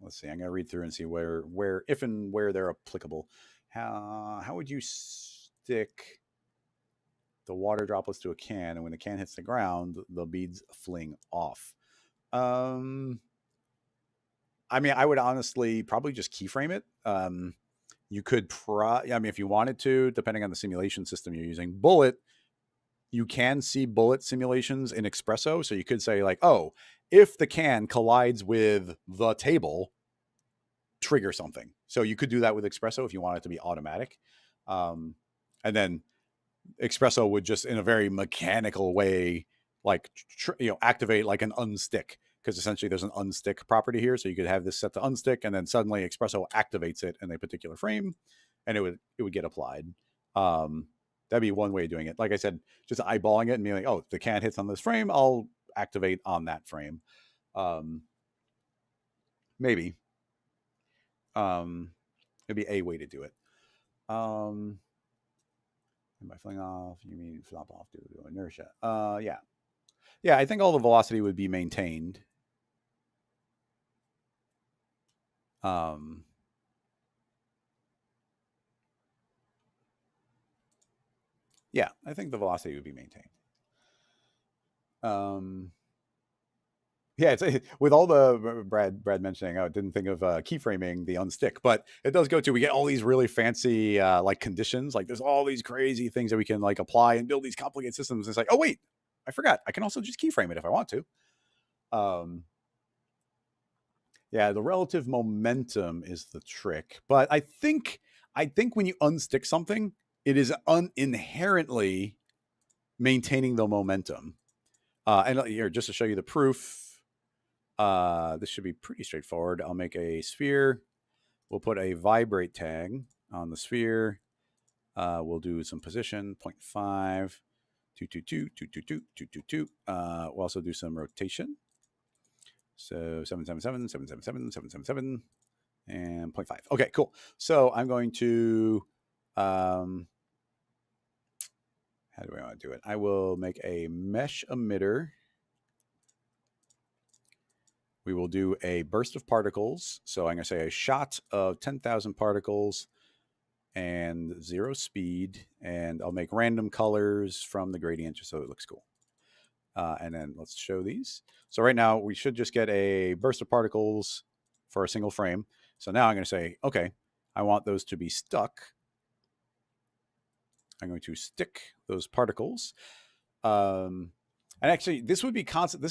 Let's see. I'm going to read through and see where, if and where they're applicable. How would you stick the water droplets to a can, and when the can hits the ground, the beads fling off? I mean, I would honestly probably just keyframe it. You could I mean, if you wanted to, depending on the simulation system you're using. Bullet, you can see bullet simulations in Xpresso. So you could say like, oh, if the can collides with the table, trigger something. So you could do that with Xpresso if you want it to be automatic. And then Xpresso would just, in a very mechanical way, like, activate like an unstick, because essentially there's an unstick property here. So you could have this set to unstick, and then suddenly Xpresso activates it in a particular frame, and it would get applied. That'd be one way of doing it. Like I said, just eyeballing it and being like, oh, the can hits on this frame, I'll activate on that frame. Maybe. It'd be a way to do it. By fling off, you mean flop off due to inertia? Yeah. Yeah, I think all the velocity would be maintained. Yeah, I think the velocity would be maintained. Yeah, it's with all the Brad mentioning, I didn't think of keyframing the unstick, but it does go to, we get all these really fancy like conditions. Like, there's all these crazy things that we can like apply and build these complicated systems. It's like, oh wait, I forgot, I can also just keyframe it if I want to. Yeah, the relative momentum is the trick, but I think when you unstick something, it is inherently maintaining the momentum. And here, just to show you the proof, this should be pretty straightforward. I'll make a sphere. We'll put a vibrate tag on the sphere. We'll do some position, 0.5, 222, 222, 222. We'll also do some rotation. So 777, 777, 777, and 0.5. Okay, cool. So I'm going to, how do I want to do it? I will make a mesh emitter. We will do a burst of particles. So I'm going to say a shot of 10,000 particles and 0 speed. And I'll make random colors from the gradient just so it looks cool. And then let's show these. So right now we should just get a burst of particles for a single frame. So now I'm going to say, okay, I want those to be stuck. I'm going to stick those particles. And actually, this would be constant.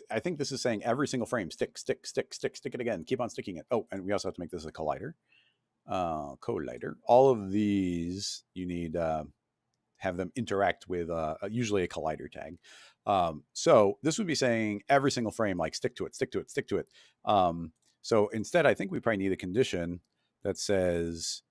I think this is saying every single frame, stick it again, keep on sticking it. Oh, and we also have to make this a collider. Collider. All of these, you need have them interact with usually a collider tag. So this would be saying every single frame, like, stick to it, stick to it, stick to it. So instead, I think we probably need a condition that says,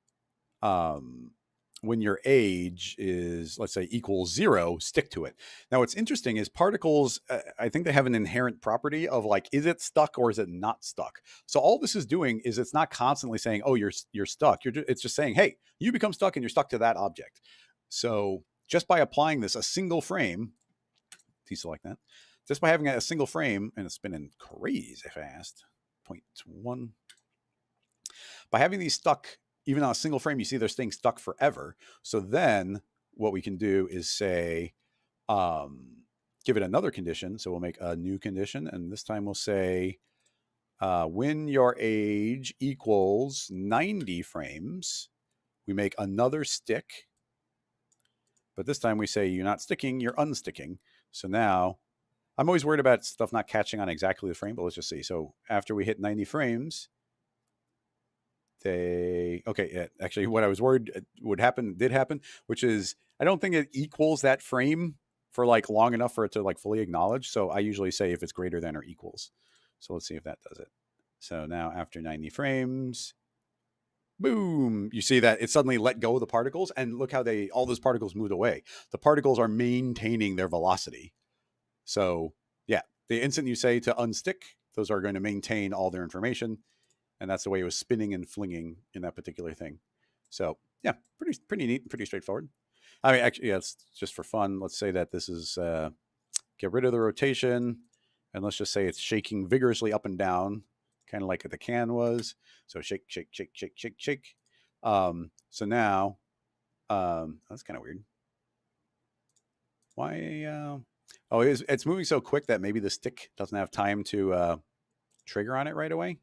when your age is, let's say, equals 0, stick to it. Now, what's interesting is particles, I think they have an inherent property of like, is it stuck or is it not stuck? So all this is doing is it's not constantly saying, oh, you're stuck. It's just saying, hey, you become stuck and you're stuck to that object. So just by applying this, a single frame, deselect that, just by having a single frame, and it's spinning crazy fast, 0.1. By having these stuck, even on a single frame, you see they're staying stuck forever. So then what we can do is say, give it another condition. So we'll make a new condition. And this time we'll say, when your age equals 90 frames, we make another stick. But this time we say you're not sticking, you're unsticking. So now I'm always worried about stuff not catching on exactly the frame, but let's just see. So after we hit 90 frames, actually what I was worried would happen did happen, which is I don't think it equals that frame for like long enough for it to like fully acknowledge. So I usually say if it's greater than or equals. So let's see if that does it. So now after 90 frames, boom, you see that it suddenly let go of the particles, and look how all those particles moved away. The particles are maintaining their velocity. So yeah, the instant you say to unstick, those are going to maintain all their information. And that's the way it was spinning and flinging in that particular thing. So yeah, pretty neat, pretty straightforward. I mean, actually, yeah, it's just for fun. Let's say that this is get rid of the rotation, and let's just say it's shaking vigorously up and down, kind of like the can was. So shake, shake, shake, shake, shake, shake. So now, that's kind of weird. Why? Oh, it's moving so quick that maybe the stick doesn't have time to trigger on it right away.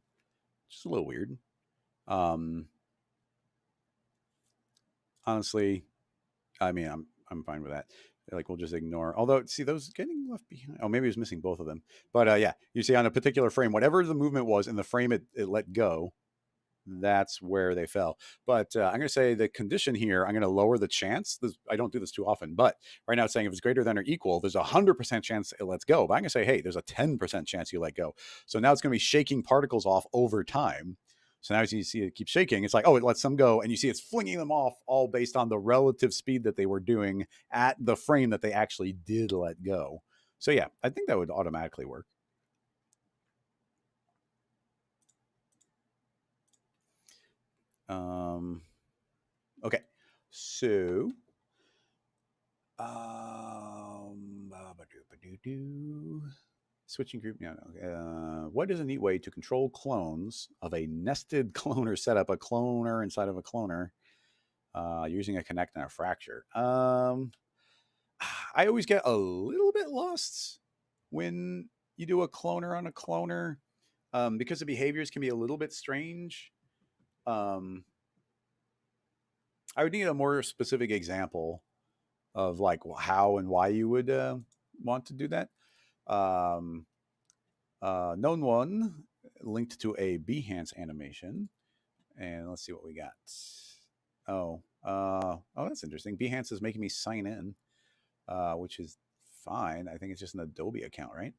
Just a little weird. Honestly, I mean, I'm fine with that. Like we'll just ignore. Although, see those getting left behind. Oh, maybe it was missing both of them. But yeah, you see on a particular frame, whatever the movement was in the frame it let go, that's where they fell. But I'm going to say the condition here, I'm going to lower the chance. I don't do this too often, but right now it's saying if it's greater than or equal, there's a 100% chance it lets go. But I'm going to say, hey, there's a 10% chance you let go. So now it's going to be shaking particles off over time. So now as you see it keeps shaking, it's like, oh, it lets some go. And you see it's flinging them off all based on the relative speed that they were doing at the frame that they actually did let go. So yeah, I think that would automatically work. Okay, so switching group. What is a neat way to control clones of a nested cloner setup? A cloner inside of a cloner using a connect and a fracture. I always get a little bit lost when you do a cloner on a cloner because the behaviors can be a little bit strange. I would need a more specific example of like how and why you would want to do that. Known one linked to a Behance animation, and let's see what we got. That's interesting. Behance is making me sign in, which is fine. I think it's just an Adobe account, right?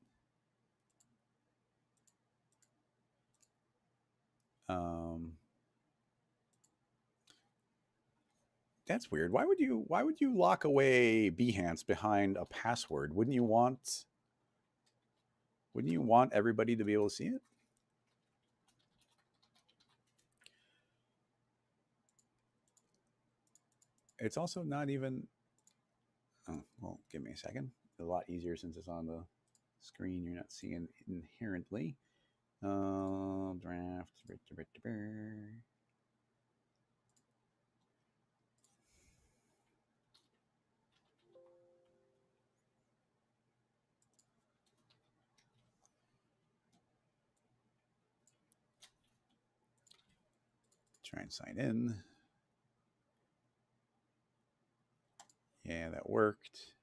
That's weird. Why would you lock away Behance behind a password? Wouldn't you want everybody to be able to see it? It's also not even. Oh, well, give me a second. It's a lot easier since it's on the screen. You're not seeing inherently. Draft. Try and sign in. Yeah, that worked.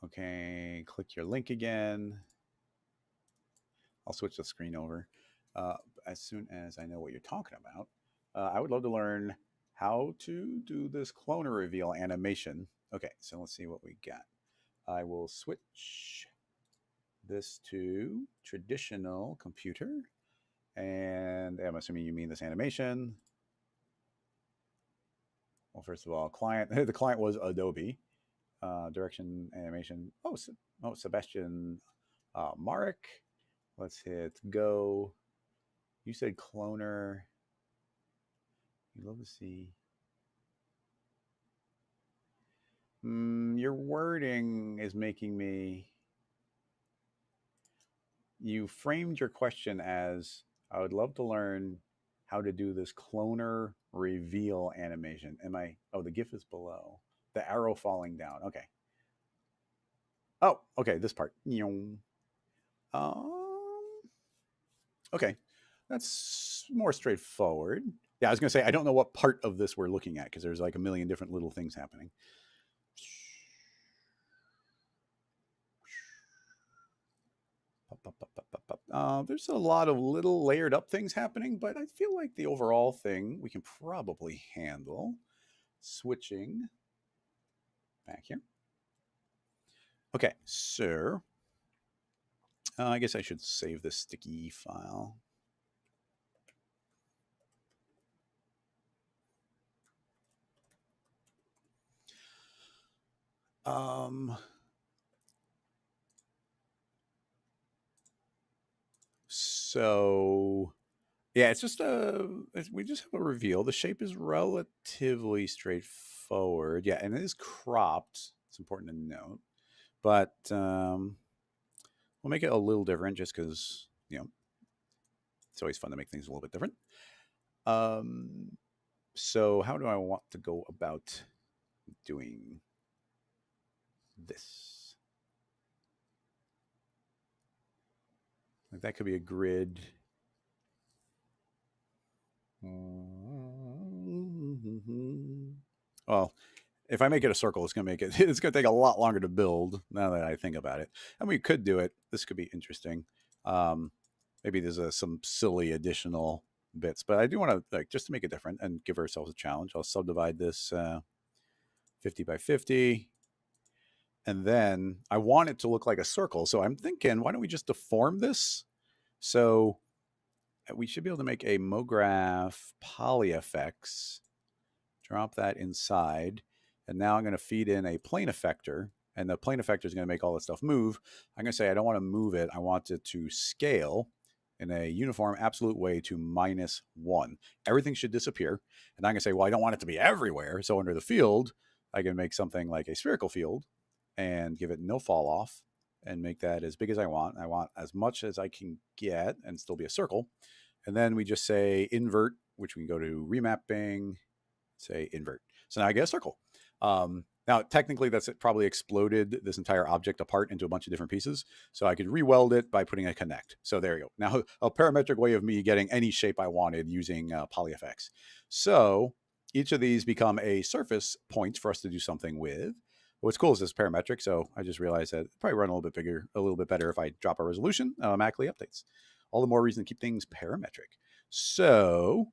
Okay, click your link again. I'll switch the screen over as soon as I know what you're talking about. I would love to learn how to do this cloner reveal animation. Okay, so let's see what we got. I will switch this to traditional computer. And I'm assuming you mean this animation. Well, first of all, client. The client was Adobe. Direction animation. Sebastian Marek. Let's hit go. You said cloner. You love to see. Your wording is making me. You framed your question as I would love to learn how to do this cloner reveal animation. Am I? Oh, the GIF is below. The arrow falling down. Okay. Oh, okay. This part. Okay. That's more straightforward. Yeah, I was going to say, I don't know what part of this we're looking at because there's like a million different little things happening. There's a lot of little layered up things happening, but I feel like the overall thing we can probably handle. Switching back here. Okay, so I guess I should save this sticky file. So yeah, it's just we just have a reveal. The shape is relatively straightforward. Yeah, and it is cropped. It's important to note, but we'll make it a little different just because it's always fun to make things a little bit different. So how do I want to go about doing this? Like that could be a grid. Well, if I make it a circle, it's gonna take a lot longer to build. Now that I think about it, and we could do it. This could be interesting. Maybe there's some silly additional bits, but I do want to just to make it different and give ourselves a challenge. I'll subdivide this 50 by 50. And then I want it to look like a circle. So I'm thinking, why don't we just deform this? So we should be able to make a MoGraph polyFX, drop that inside. And now I'm going to feed in a plane effector. And the plane effector is going to make all this stuff move. I'm going to say I don't want to move it. I want it to scale in a uniform absolute way to -1. Everything should disappear. And I'm going to say, well, I don't want it to be everywhere. So under the field, I can make something like a spherical field and give it no fall off and make that as big as I want. I want as much as I can get and still be a circle. And then we just say invert, which we can go to remapping, say invert. So now I get a circle. Now, technically, that's probably exploded this entire object apart into a bunch of different pieces. So I could re-weld it by putting a connect. So there you go. Now, a parametric way of me getting any shape I wanted using polyFX. So each of these become a surface point for us to do something with. What's cool is this parametric. So I just realized that probably run a little bit bigger, a little bit better if I drop a resolution, automatically updates. All the more reason to keep things parametric. So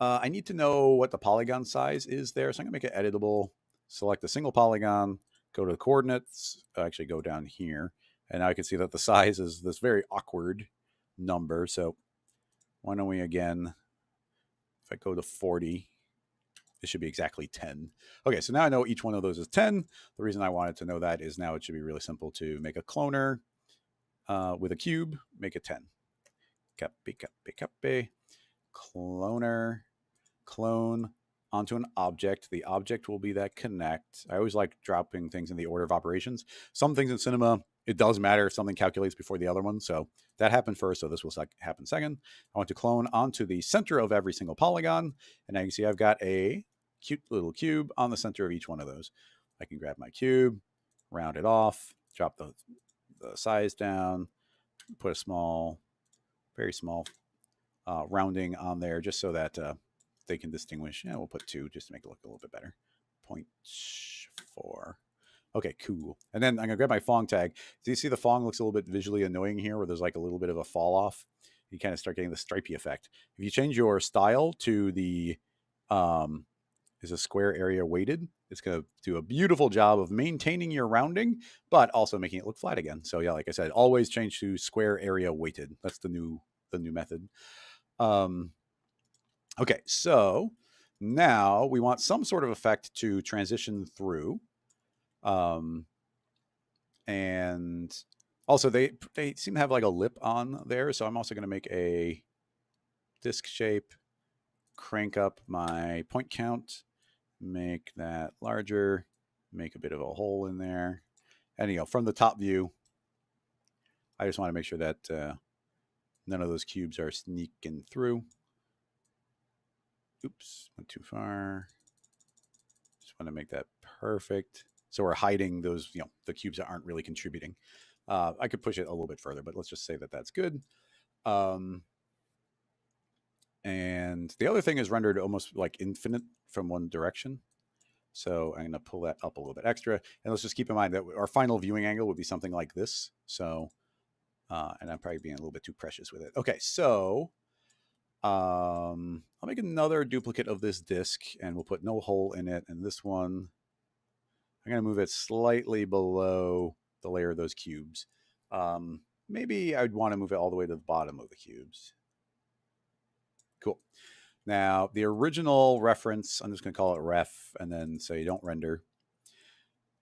I need to know what the polygon size is there. So I'm going to make it editable. Select a single polygon, go to the coordinates, actually go down here. And now I can see that the size is this very awkward number. So why don't we again, if I go to 40, it should be exactly 10. Okay, so now I know each one of those is 10. The reason I wanted to know that is now it should be really simple to make a cloner with a cube, make it 10. Copy. Cloner, clone onto an object. The object will be that connect. I always like dropping things in the order of operations. Some things in Cinema, it does matter if something calculates before the other one. So that happened first, so this will happen second. I want to clone onto the center of every single polygon. And now you can see I've got a cute little cube on the center of each one of those. I can grab my cube, round it off, drop the size down, put a small, very small rounding on there just so that they can distinguish. Yeah, we'll put 2 just to make it look a little bit better. 0.4. Okay, cool. And then I'm going to grab my Fong tag. Do you see the Fong looks a little bit visually annoying here where there's like a little bit of a fall off? You kind of start getting the stripy effect. If you change your style to the is a square area weighted, it's going to do a beautiful job of maintaining your rounding, but also making it look flat again. So yeah, like I said, always change to square area weighted. That's the new method. Okay, so now we want some sort of effect to transition through. And also they seem to have like a lip on there. So I'm also going to make a disc shape, crank up my point count, make that larger, make a bit of a hole in there. And from the top view, I just want to make sure that none of those cubes are sneaking through. Oops, went too far. Just want to make that perfect. So we're hiding those, the cubes that aren't really contributing. I could push it a little bit further, but let's just say that that's good. And the other thing is rendered almost like infinite from one direction. So I'm going to pull that up a little bit extra. And let's just keep in mind that our final viewing angle would be something like this. So, and I'm probably being a little bit too precious with it. Okay, so I'll make another duplicate of this disk, and we'll put no hole in it. And this one, I'm going to move it slightly below the layer of those cubes. Maybe I'd want to move it all the way to the bottom of the cubes. Cool. Now, the original reference, I'm just going to call it ref and then say don't render.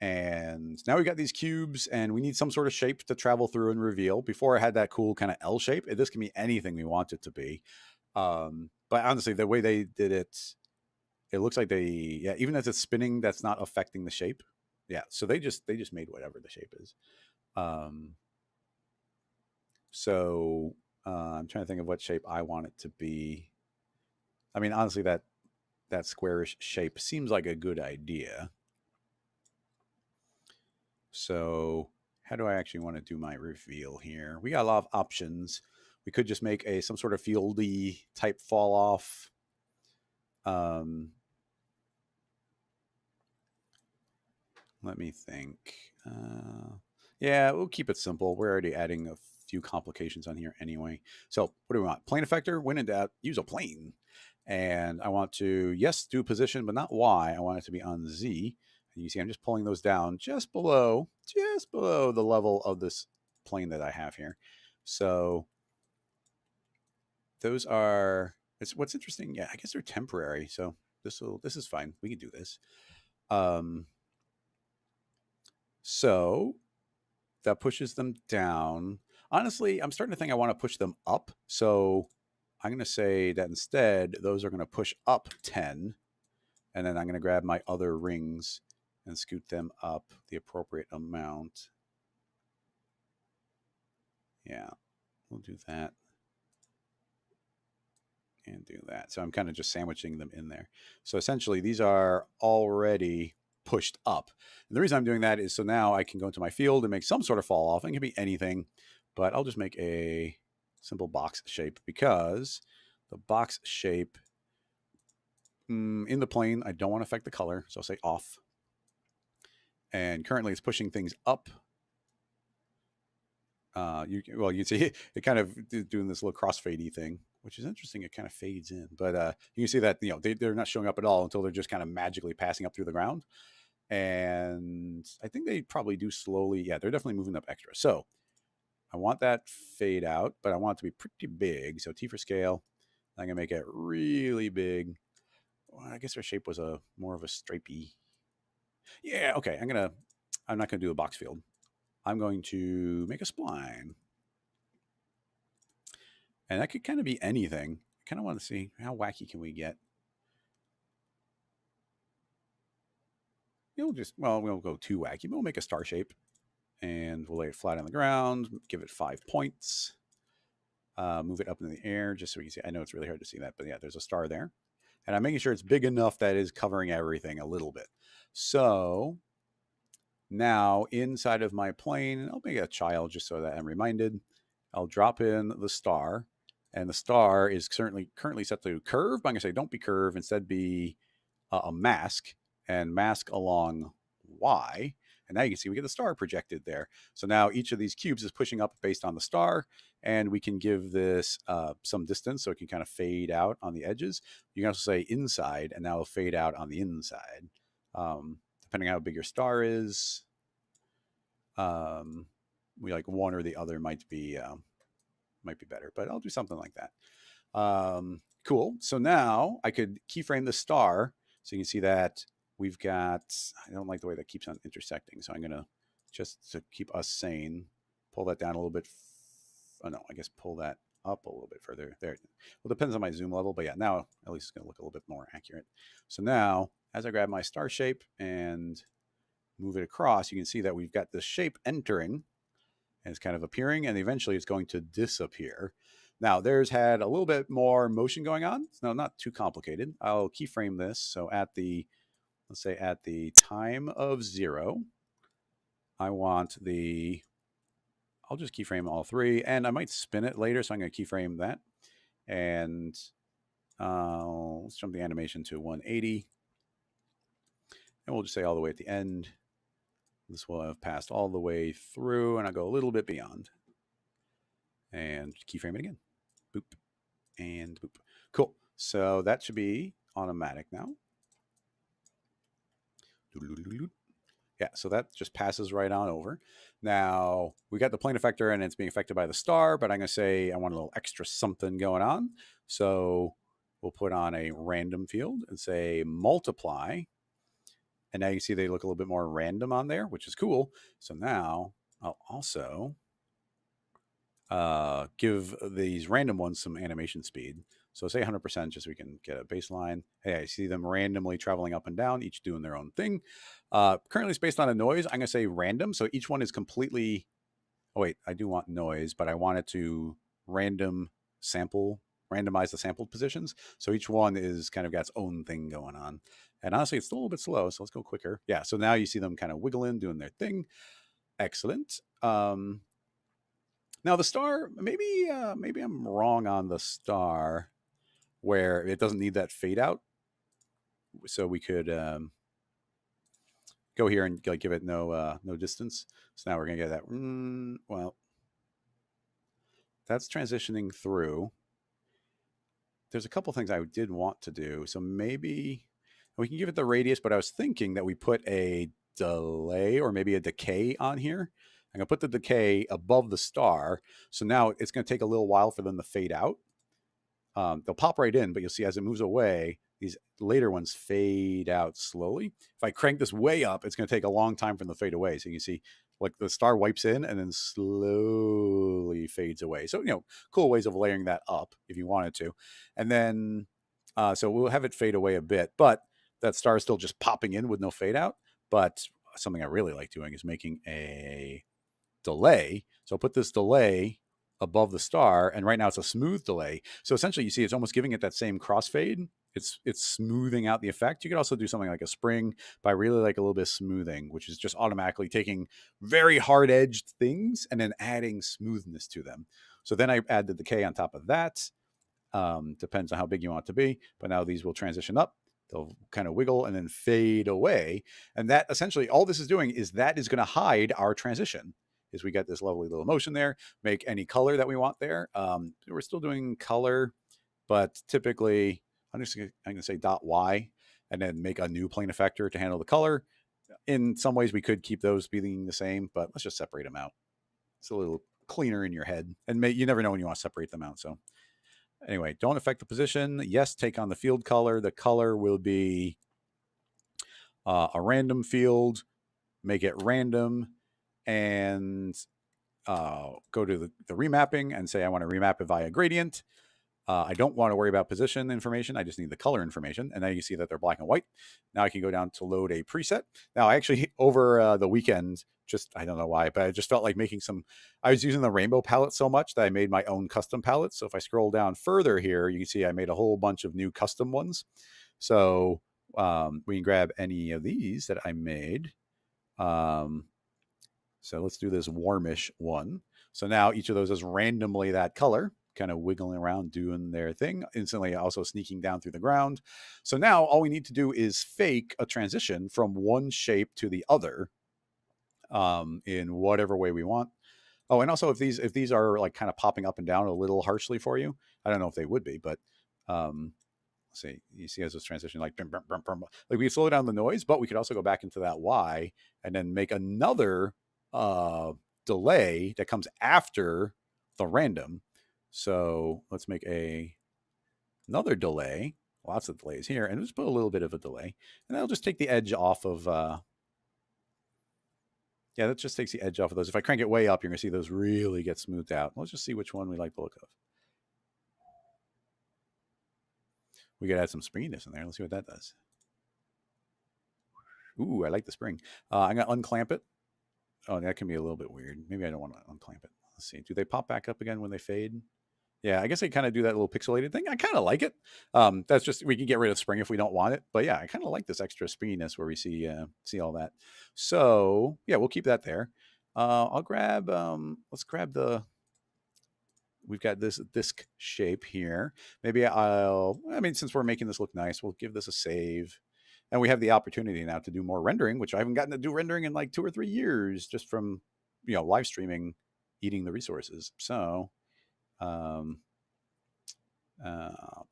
And now we got these cubes and we need some sort of shape to travel through and reveal. Before I had that cool kind of L shape. This can be anything we want it to be. But honestly, the way they did it, it looks like even as it's spinning, that's not affecting the shape. Yeah, so they just made whatever the shape is. So I'm trying to think of what shape I want it to be. I mean, honestly, that squarish shape seems like a good idea. So how do I actually want to do my reveal here? We got a lot of options. We could just make some sort of fieldy type fall off. Let me think. Yeah, we'll keep it simple. We're already adding a few complications on here anyway. So what do we want? Plane effector, when in doubt, use a plane. And I want to, yes, do position, but not Y. I want it to be on Z. And you see, I'm just pulling those down just below the level of this plane that I have here. So those are, what's interesting. Yeah, I guess they're temporary. So this is fine. We can do this. So that pushes them down. Honestly, I'm starting to think I want to push them up. So I'm going to say that instead, those are going to push up 10. And then I'm going to grab my other rings and scoot them up the appropriate amount. Yeah, we'll do that. And do that. So I'm kind of just sandwiching them in there. So essentially, these are already pushed up. And the reason I'm doing that is so now I can go into my field and make some sort of fall off. It can be anything, but I'll just make a simple box shape because the box shape in the plane, I don't want to affect the color. So I'll say off. And currently it's pushing things up. You see it kind of doing this little crossfadey thing, which is interesting. It kind of fades in, but you can see that they're not showing up at all until they're just kind of magically passing up through the ground. And I think they probably do slowly. Yeah, they're definitely moving up extra. So I want that fade out, but I want it to be pretty big. So T for scale. I'm gonna make it really big. Well, I guess their shape was more of a stripey. Yeah, okay. I'm not gonna do a box field. I'm going to make a spline. And that could kind of be anything. I kind of want to see how wacky can we get. We'll go too wacky, but we'll make a star shape. And we'll lay it flat on the ground, give it 5 points. Move it up in the air just so we can see. I know it's really hard to see that, but yeah, there's a star there. And I'm making sure it's big enough that is covering everything a little bit. So now inside of my plane, I'll make a child just so that I'm reminded. I'll drop in the star. And the star is currently set to curve. But I'm going to say don't be curve. Instead be a mask. And mask along Y. And now you can see we get the star projected there. So now each of these cubes is pushing up based on the star. And we can give this some distance so it can kind of fade out on the edges. You can also say inside, and now it'll fade out on the inside. Depending on how big your star is. We like one or the other might be better, but I'll do something like that. Cool. So now I could keyframe the star. So you can see that we've got, I don't like the way that keeps on intersecting. So I'm going to, just to keep us sane, pull that down a little bit. Oh no, I guess pull that up a little bit further there. Well, it depends on my zoom level, but yeah, now at least it's going to look a little bit more accurate. So now as I grab my star shape and move it across, you can see that we've got this shape entering and it's kind of appearing, and eventually it's going to disappear. Now, there's had a little bit more motion going on. No, not too complicated. I'll keyframe this. So let's say at the time of 0, I'll just keyframe all 3, and I might spin it later. So I'm going to keyframe that. And Let's jump the animation to 180. And we'll just say all the way at the end. This will have passed all the way through, and I'll go a little bit beyond. And keyframe it again. Boop. And boop. Cool. So that should be automatic now. Yeah, so that just passes right on over. Now, we got the plane effector, and it's being affected by the star, but I'm going to say I want a little extra something going on. So we'll put on a random field and say multiply. And now you see they look a little bit more random on there, which is cool. So now I'll also give these random ones some animation speed. So say 100% just so we can get a baseline. Hey, I see them randomly traveling up and down, each doing their own thing. Currently it's based on a noise. I'm going to say random. So each one is completely, oh wait, I do want noise, but I want it to randomize the sampled positions. So each one is kind of got its own thing going on. And honestly, it's still a little bit slow, so let's go quicker. Yeah, so now you see them kind of wiggling, doing their thing. Excellent. Now the star, maybe I'm wrong on the star where it doesn't need that fade out. So we could go here and give it no distance. So now we're gonna get that. Well, that's transitioning through. There's a couple things I did want to do. So maybe we can give it the radius, but I was thinking that we put a delay or maybe a decay on here. I'm gonna put the decay above the star. So now it's gonna take a little while for them to fade out. They'll pop right in, but you'll see as it moves away, these later ones fade out slowly. If I crank this way up, it's going to take a long time for them to fade away. So you can see like the star wipes in and then slowly fades away. So, cool ways of layering that up if you wanted to. And then, so we'll have it fade away a bit, but that star is still just popping in with no fade out. But something I really like doing is making a delay. So I'll put this delay above the star, and right now it's a smooth delay. So essentially you see it's almost giving it that same crossfade. It's smoothing out the effect. You could also do something like a spring, but I really like a little bit of smoothing, which is just automatically taking very hard-edged things and then adding smoothness to them. So then I add the decay on top of that. Depends on how big you want it to be, but now these will transition up. They'll kind of wiggle and then fade away. And that essentially all this is doing is that is going to hide our transition. Is we get this lovely little motion there, make any color that we want there. We're still doing color, but typically I'm going to say .y and then make a new plane effector to handle the color. In some ways we could keep those being the same, but let's just separate them out. It's a little cleaner in your head, and you never know when you want to separate them out. So anyway, don't affect the position. Yes, take on the field color. The color will be a random field, make it random, and go to the remapping and say I want to remap it via gradient. I don't want to worry about position information. I just need the color information. And now you see that they're black and white. Now I can go down to load a preset. Now I actually, over the weekend, I don't know why, but I just felt like making I was using the rainbow palette so much that I made my own custom palettes. So if I scroll down further here, you can see I made a whole bunch of new custom ones. So we can grab any of these that I made. So let's do this warmish one. So now each of those is randomly that color, kind of wiggling around, doing their thing, instantly also sneaking down through the ground. So now all we need to do is fake a transition from one shape to the other in whatever way we want. Oh, and also if these are like kind of popping up and down a little harshly for you, I don't know if they would be, but let's see, you see as this transition, like we slow down the noise, but we could also go back into that Y and then make another delay that comes after the random. So let's make another delay. Lots of delays here, and just put a little bit of a delay, and that'll just take the edge off of. Yeah, that just takes the edge off of those. If I crank it way up, you're gonna see those really get smoothed out. Let's just see which one we like the look of. We could add some springiness in there. Let's see what that does. Ooh, I like the spring. I'm gonna unclamp it. Oh, that can be a little bit weird. Maybe I don't want to unclamp it. Let's see. Do they pop back up again when they fade? Yeah, I guess I kind of do that little pixelated thing. I kind of like it. That's just, we can get rid of spring if we don't want it. But yeah, I kind of like this extra springiness where we see all that. So yeah, we'll keep that there. I'll grab, let's grab the we've got this disc shape here. Maybe since we're making this look nice, we'll give this a save. And we have the opportunity now to do more rendering, which I haven't gotten to do rendering in like 2 or 3 years, just from, live streaming, eating the resources. So,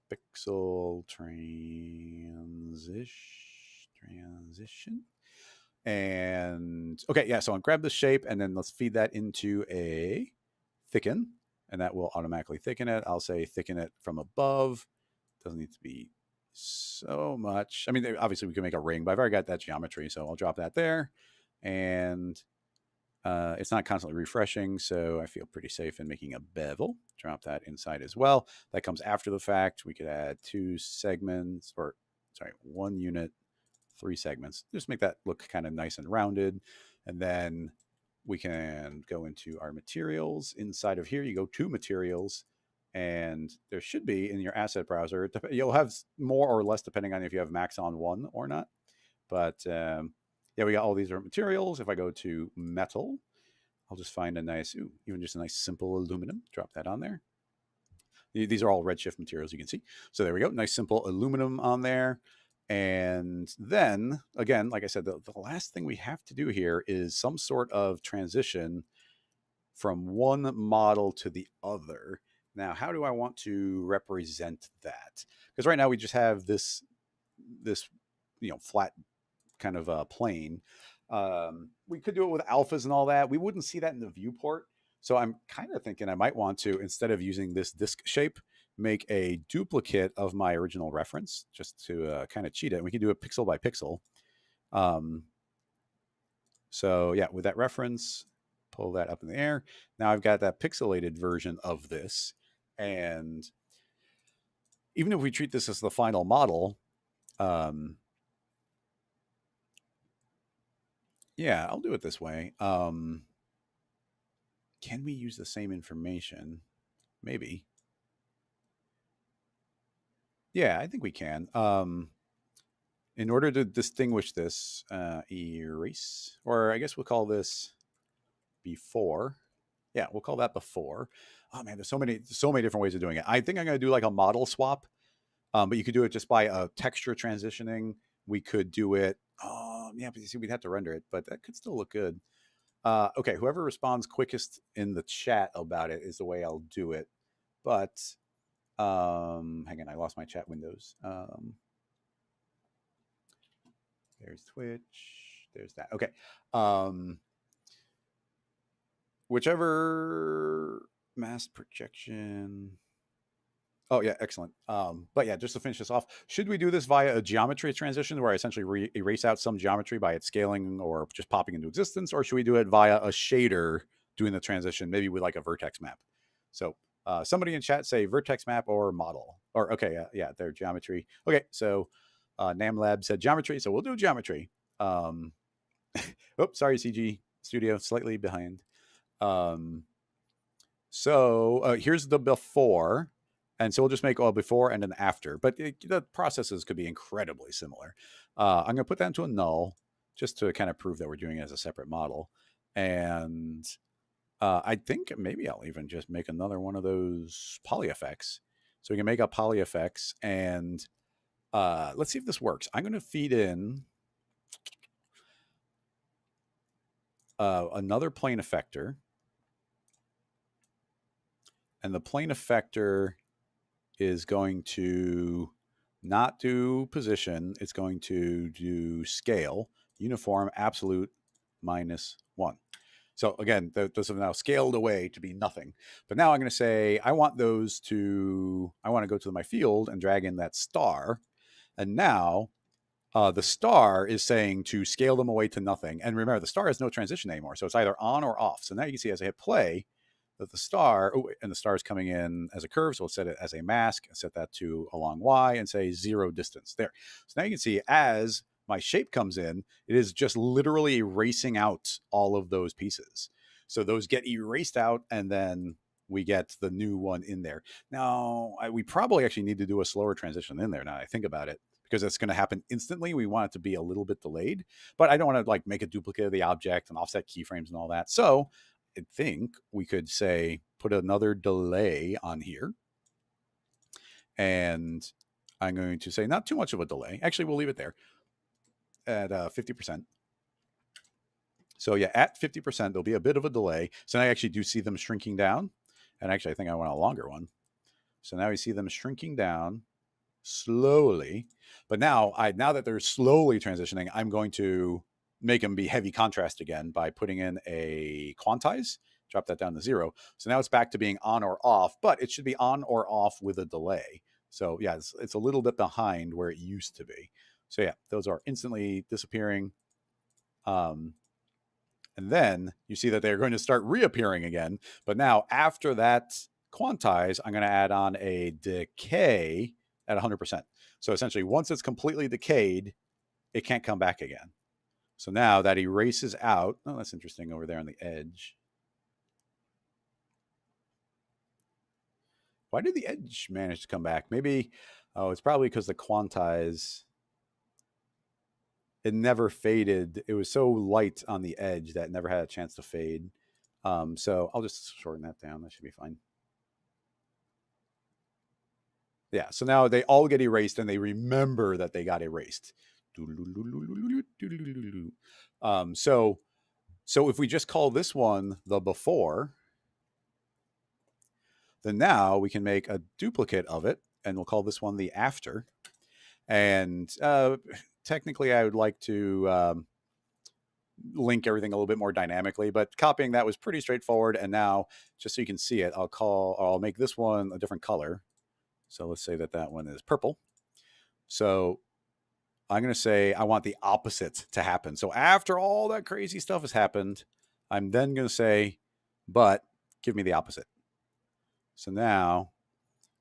pixel transition. And okay, yeah, so I'll grab the shape and then let's feed that into a thicken, and that will automatically thicken it. I'll say thicken it from above. Doesn't need to be so much. I mean, obviously we can make a ring, but I've already got that geometry, so I'll drop that there. And it's not constantly refreshing, so I feel pretty safe in making a bevel. Drop that inside as well. That comes after the fact. We could add 2 segments, or sorry, 1 unit, 3 segments. Just make that look kind of nice and rounded. And then we can go into our materials. Inside of here, you go to materials, and there should be in your asset browser, you'll have more or less depending on if you have max on 1 or not. But yeah, we got all these different materials. If I go to metal, I'll just find a nice, even just a nice simple aluminum, drop that on there. These are all redshift materials, you can see. So there we go, nice simple aluminum on there. And then again, like I said, the last thing we have to do here is some sort of transition from one model to the other. Now, how do I want to represent that? Because right now we just have this flat kind of plane. We could do it with alphas and all that. We wouldn't see that in the viewport. So I'm kind of thinking I might want to, instead of using this disc shape, make a duplicate of my original reference, just to kind of cheat it. We can do it pixel by pixel. So yeah, with that reference, pull that up in the air. Now I've got that pixelated version of this. And even if we treat this as the final model, yeah, I'll do it this way. Can we use the same information? Maybe. Yeah, I think we can. In order to distinguish this, erase, or I guess we'll call this before. Yeah, we'll call that before. Oh man, there's so many different ways of doing it. I think I'm going to do like a model swap, but you could do it just by texture transitioning. We could do it. Oh yeah, but you see, we'd have to render it, but that could still look good. Okay, whoever responds quickest in the chat about it is the way I'll do it. But hang on, I lost my chat windows. There's Twitch. There's that. Okay. Whichever mass projection. Oh yeah, excellent. But yeah, just to finish this off, should we do this via a geometry transition where I essentially erase out some geometry by its scaling or just popping into existence, or should we do it via a shader doing the transition, maybe with like a vertex map? So somebody in chat say vertex map or model, or okay, yeah, their geometry. Okay, so NamLab said geometry, so we'll do geometry. Oops, sorry, CG Studio, slightly behind. So here's the before. And so we'll just make a before and an after. But the processes could be incredibly similar. I'm going to put that into a null just to kind of prove that we're doing it as a separate model. And I think maybe I'll even just make another one of those poly effects. So we can make a poly effects. And let's see if this works. I'm going to feed in another plane effector. And the plane effector is going to not do position. It's going to do scale, uniform, absolute, -1. So again, those have now scaled away to be nothing. But now I'm going to say, I want to go to my field and drag in that star. And now the star is saying to scale them away to nothing. And remember, the star has no transition anymore. So it's either on or off. So now you can see as I hit play, that the star, and the star is coming in as a curve, so we'll set it as a mask and set that to along Y and say 0 distance there. So now you can see as my shape comes in, it is just literally erasing out all of those pieces. So those get erased out, and then we get the new one in there. Now, we probably actually need to do a slower transition in there now I think about it, because it's going to happen instantly. We want it to be a little bit delayed, but I don't want to like make a duplicate of the object and offset keyframes and all that. So think we could say put another delay on here. And I'm going to say not too much of a delay. Actually, we'll leave it there at 50%. So yeah, at 50%, there'll be a bit of a delay. So now I actually do see them shrinking down. And actually, I think I want a longer one. So now we see them shrinking down slowly. But now that they're slowly transitioning, I'm going to make them be heavy contrast again by putting in a quantize, drop that down to 0. So now it's back to being on or off, but it should be on or off with a delay. So yeah, it's a little bit behind where it used to be. So yeah, those are instantly disappearing. And then you see that they're going to start reappearing again. But now after that quantize, I'm going to add on a decay at 100%. So essentially, once it's completely decayed, it can't come back again. So now that erases out. Oh, that's interesting over there on the edge. Why did the edge manage to come back? Maybe, it's probably because the quantize, it never faded. It was so light on the edge that it never had a chance to fade. So I'll just shorten that down. That should be fine. Yeah, so now they all get erased and they remember that they got erased. So if we just call this one the before, then now we can make a duplicate of it and we'll call this one the after. And technically I would like to link everything a little bit more dynamically, but copying that was pretty straightforward. And now just so you can see it, I'll make this one a different color. So let's say that one is purple. So I'm going to say I want the opposite to happen. So after all that crazy stuff has happened, I'm then going to say, but give me the opposite. So now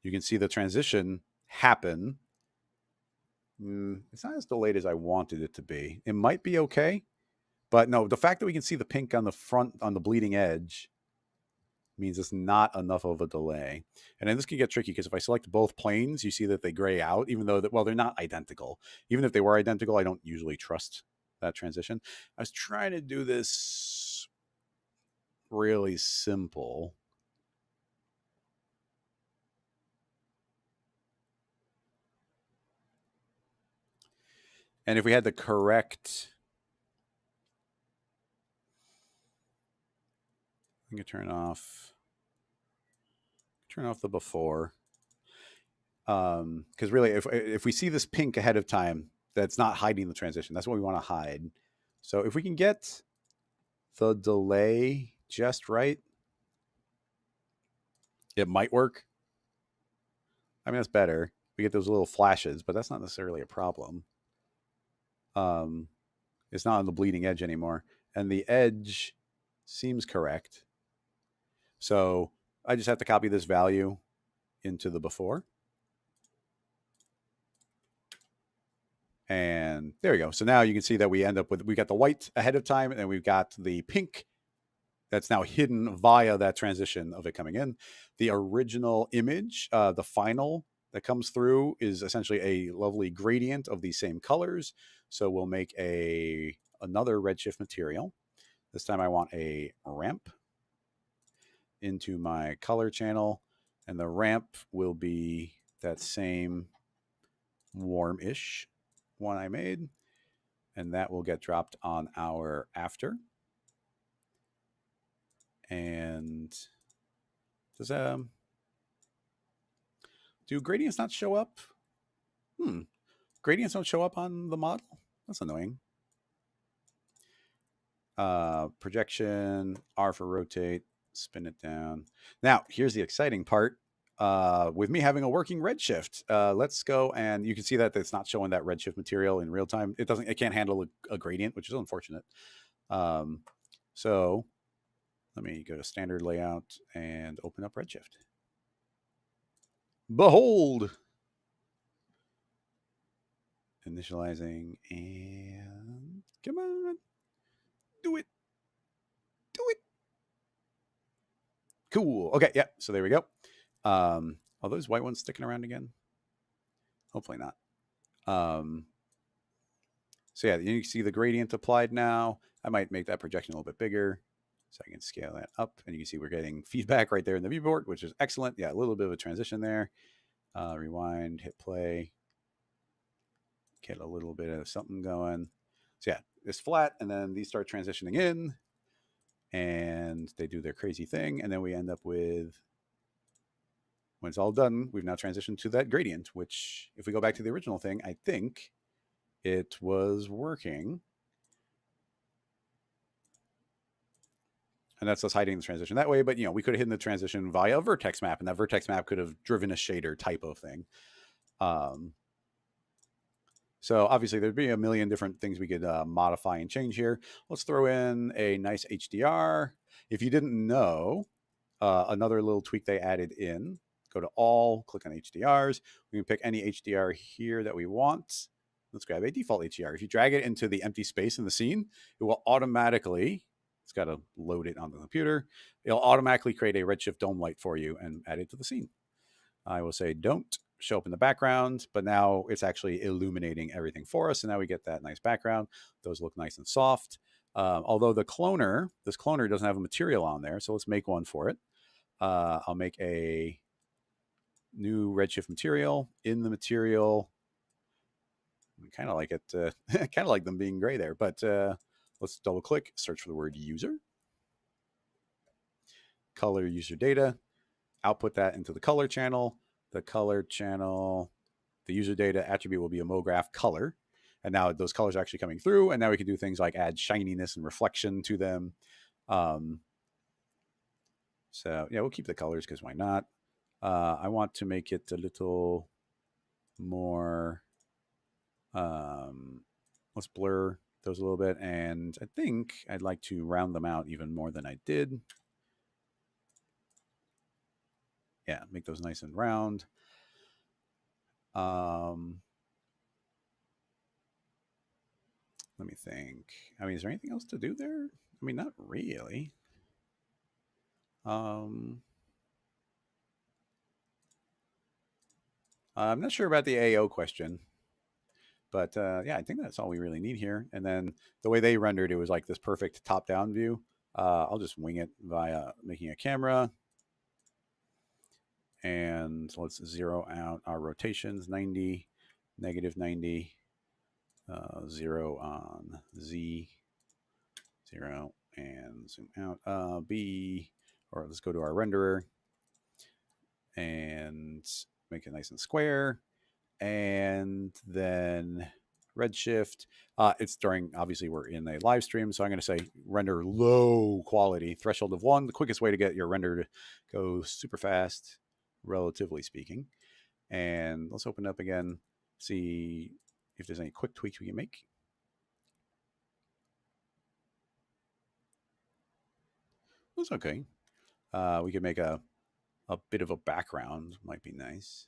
you can see the transition happen. It's not as delayed as I wanted it to be. It might be okay, but no, the fact that we can see the pink on the front, on the bleeding edge, means it's not enough of a delay. And then this can get tricky because if I select both planes, you see that they gray out, even though well, they're not identical. Even if they were identical, I don't usually trust that transition. I was trying to do this really simple. And if we had the correct, I can turn off the before. Because really, if we see this pink ahead of time, that's not hiding the transition. That's what we want to hide. So if we can get the delay just right, it might work. I mean, that's better. We get those little flashes, but that's not necessarily a problem. It's not on the bleeding edge anymore. And the edge seems correct. So I just have to copy this value into the before. And there we go. So now you can see that we end up with, we got the white ahead of time, and then we've got the pink that's now hidden via that transition of it coming in. The original image, the final that comes through, is essentially a lovely gradient of these same colors. So we'll make another redshift material. This time I want a ramp into my color channel, and the ramp will be that same warm-ish one I made, and that will get dropped on our after. And does do gradients not show up? Gradients don't show up on the model? That's annoying. Projection, R for rotate, spin it down. Now, here's the exciting part. With me having a working redshift, let's go, and you can see that it's not showing that redshift material in real time. It can't handle a gradient, which is unfortunate. So let me go to standard layout and open up redshift. Behold, initializing, and come on, do it. Cool. Okay, yeah, so there we go. Are those white ones sticking around again? Hopefully not. So yeah, you can see the gradient applied now. I might make that projection a little bit bigger. So I can scale that up, and you can see we're getting feedback right there in the viewport, which is excellent. Yeah, a little bit of a transition there. Rewind, hit play, get a little bit of something going. So yeah, it's flat, and then these start transitioning in, and they do their crazy thing, and then we end up with, when it's all done, we've now transitioned to that gradient, which, if we go back to the original thing, I think it was working. And that's us hiding the transition that way. But, we could have hidden the transition via a vertex map, and that vertex map could have driven a shader type of thing. So obviously there'd be a million different things we could modify and change here. Let's throw in a nice HDR. If you didn't know, another little tweak they added in, go to all, click on HDRs. We can pick any HDR here that we want. Let's grab a default HDR. If you drag it into the empty space in the scene, it will automatically, it's got to load it on the computer. It'll automatically create a redshift dome light for you and add it to the scene. I will say don't show up in the background, but now it's actually illuminating everything for us. And now we get that nice background. Those look nice and soft. Although this cloner doesn't have a material on there. So let's make one for it. I'll make a new redshift material. In the material, I kind of like it, kind of like them being gray there, but let's double click, search for the word user, color user data, output that into the color channel. The color channel, the user data attribute will be a MoGraph color. And now those colors are actually coming through. And now we can do things like add shininess and reflection to them. So yeah, we'll keep the colors because why not? I want to make it a little more, let's blur those a little bit. And I think I'd like to round them out even more than I did. Yeah, make those nice and round. Let me think. I mean, is there anything else to do there? I mean, not really. I'm not sure about the AO question, but yeah, I think that's all we really need here. And then the way they rendered it was like this perfect top-down view. I'll just wing it via making a camera. And let's zero out our rotations, 90, negative 90, 0 on Z, 0, and zoom out. B, or let's go to our renderer and make it nice and square. And then redshift. It's during, obviously, we're in a live stream, so I'm going to say render low quality, threshold of 1, the quickest way to get your render to go super fast, relatively speaking. And let's open up again, see if there's any quick tweaks we can make. That's okay. We could make a bit of a background, might be nice.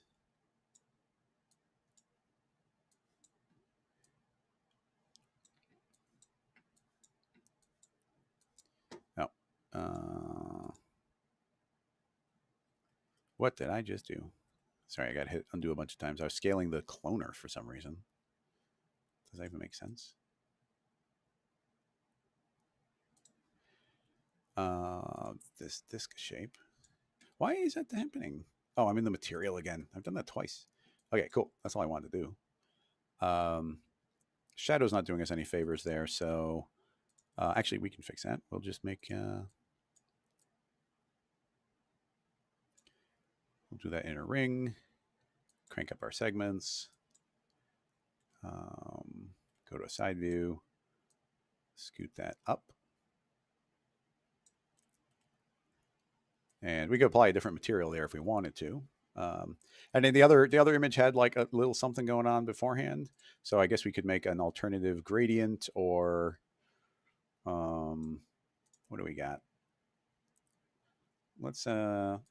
Oh. What did I just do? Sorry, I got hit undo a bunch of times. I was scaling the cloner for some reason. Does that even make sense? This disc shape. Why is that happening? Oh, I'm in the material again. I've done that twice. Okay, cool. That's all I wanted to do. Shadow's not doing us any favors there, so actually we can fix that. We'll just make we'll do that in a ring. Crank up our segments. Go to a side view. Scoot that up. And we could apply a different material there if we wanted to. And then the other image had like a little something going on beforehand. So I guess we could make an alternative gradient, or what do we got? Let's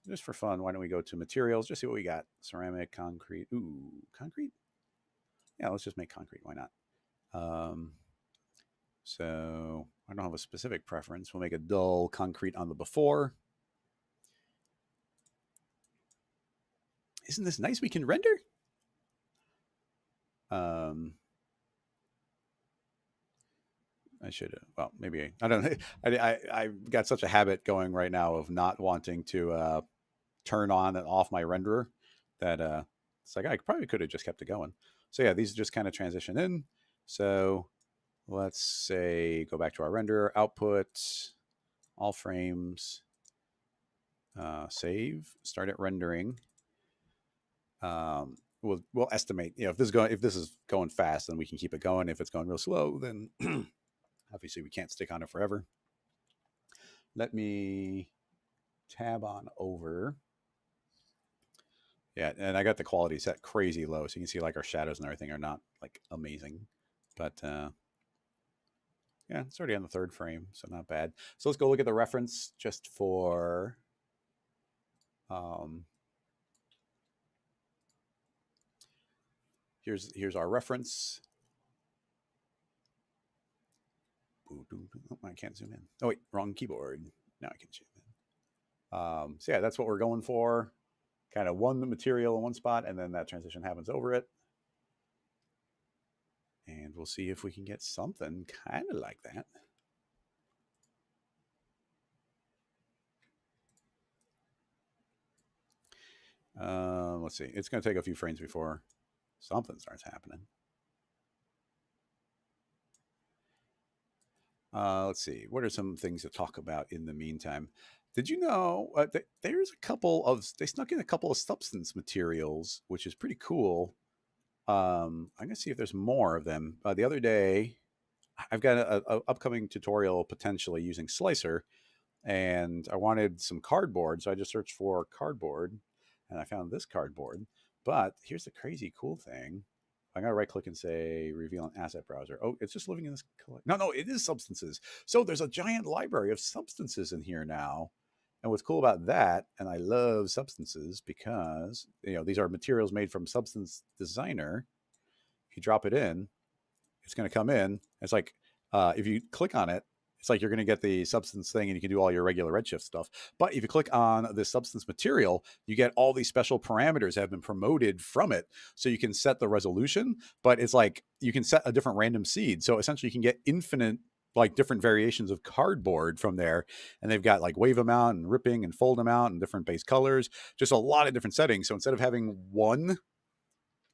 just for fun, why don't we go to materials, just see what we got? Ceramic, concrete. Ooh, concrete? Yeah, let's just make concrete. Why not? So I don't have a specific preference. We'll make a dull concrete on the before. Isn't this nice? We can render. I should have. Well, maybe I don't know. I got such a habit going right now of not wanting to turn on and off my renderer that it's like I probably could have just kept it going. So yeah, these just kind of transition in. So let's say go back to our renderer output, all frames, save, start it rendering. We'll estimate, you know, if this is going fast, then we can keep it going. If it's going real slow, then obviously we can't stick on it forever. Let me tab on over. Yeah, and I got the quality set crazy low, so you can see like our shadows and everything are not like amazing, but yeah, it's already on the third frame, so not bad. So let's go look at the reference just for here's our reference. Oh, I can't zoom in. Oh wait, wrong keyboard. Now I can zoom in. So yeah, that's what we're going for. Kind of one material in one spot, and then that transition happens over it. And we'll see if we can get something kind of like that. Let's see. It's going to take a few frames before something starts happening. Let's see. What are some things to talk about in the meantime? Did you know there's a couple of, they snuck in a couple of substance materials, which is pretty cool. I'm going to see if there's more of them. The other day, I've got a upcoming tutorial potentially using Slicer, and I wanted some cardboard. So I just searched for cardboard, and I found this cardboard. But here's the crazy cool thing. I'm going to right click and say reveal an asset browser. Oh, it's just living in this. No, it is substances. So there's a giant library of substances in here now. And what's cool about that, and I love substances because, you know, these are materials made from Substance Designer. If you drop it in, it's going to come in. It's like, if you click on it, it's like you're going to get the substance thing and you can do all your regular Redshift stuff. But if you click on the substance material, you get all these special parameters that have been promoted from it. So you can set the resolution, but it's like you can set a different random seed. So essentially you can get infinite, like different variations of cardboard from there. And they've got like wave amount and ripping and fold amount and different base colors, just a lot of different settings. So instead of having one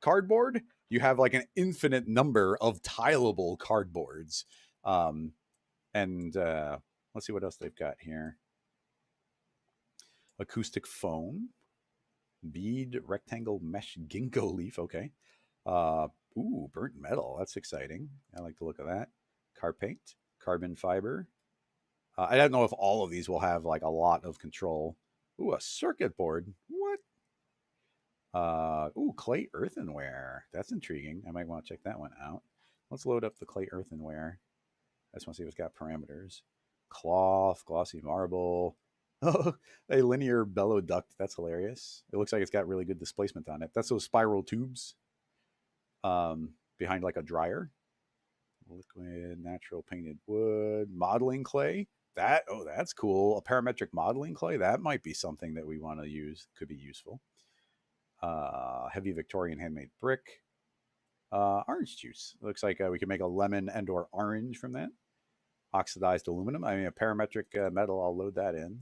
cardboard, you have like an infinite number of tileable cardboards. And let's see what else they've got here. Acoustic foam, bead, rectangle, mesh, ginkgo leaf. Okay. Ooh, burnt metal. That's exciting. I like the look of that. Car paint, carbon fiber. I don't know if all of these will have like a lot of control. Ooh, a circuit board. What? Ooh, clay earthenware. That's intriguing. I might want to check that one out. Let's load up the clay earthenware. I just want to see if it's got parameters. Cloth, glossy marble. Oh, a linear bellow duct. That's hilarious. It looks like it's got really good displacement on it. That's those spiral tubes behind like a dryer. Liquid, natural painted wood, modeling clay. That's cool. A parametric modeling clay. That might be something that we want to use. Could be useful. Heavy Victorian handmade brick. Orange juice. Looks like we can make a lemon and or orange from that. Oxidized aluminum. I mean, a parametric metal. I'll load that in.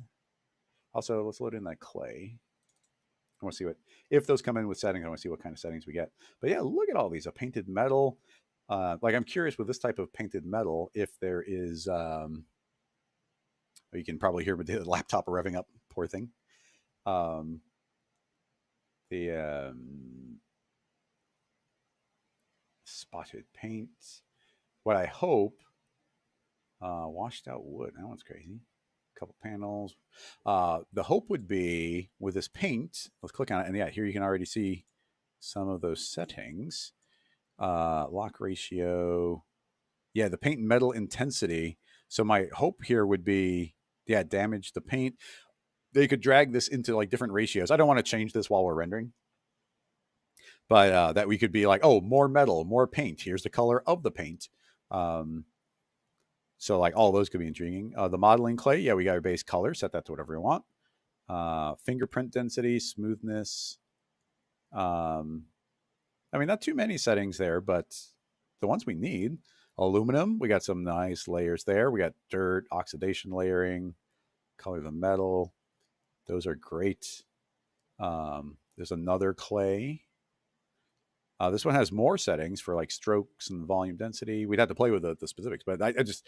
Also, let's load in that clay. I want to see what, if those come in with settings, I want to see what kind of settings we get. But yeah, look at all these. A painted metal. Like I'm curious with this type of painted metal, if there is, you can probably hear the laptop revving up, poor thing. The spotted paint. What I hope, washed out wood. That one's crazy. Couple panels. The hope would be with this paint, let's click on it. And yeah, here you can already see some of those settings. Lock ratio. Yeah, the paint metal intensity. So my hope here would be, yeah, damage the paint. They could drag this into like different ratios. I don't want to change this while we're rendering, but that we could be like, oh, more metal, more paint. Here's the color of the paint. So like all those could be intriguing. The modeling clay, yeah, we got our base color. Set that to whatever you want. Fingerprint density, smoothness. I mean, not too many settings there, but the ones we need. aluminum. We got some nice layers there. We got dirt, oxidation layering, color the metal. Those are great. There's another clay. This one has more settings for like strokes and volume density. We'd have to play with the specifics, but I just,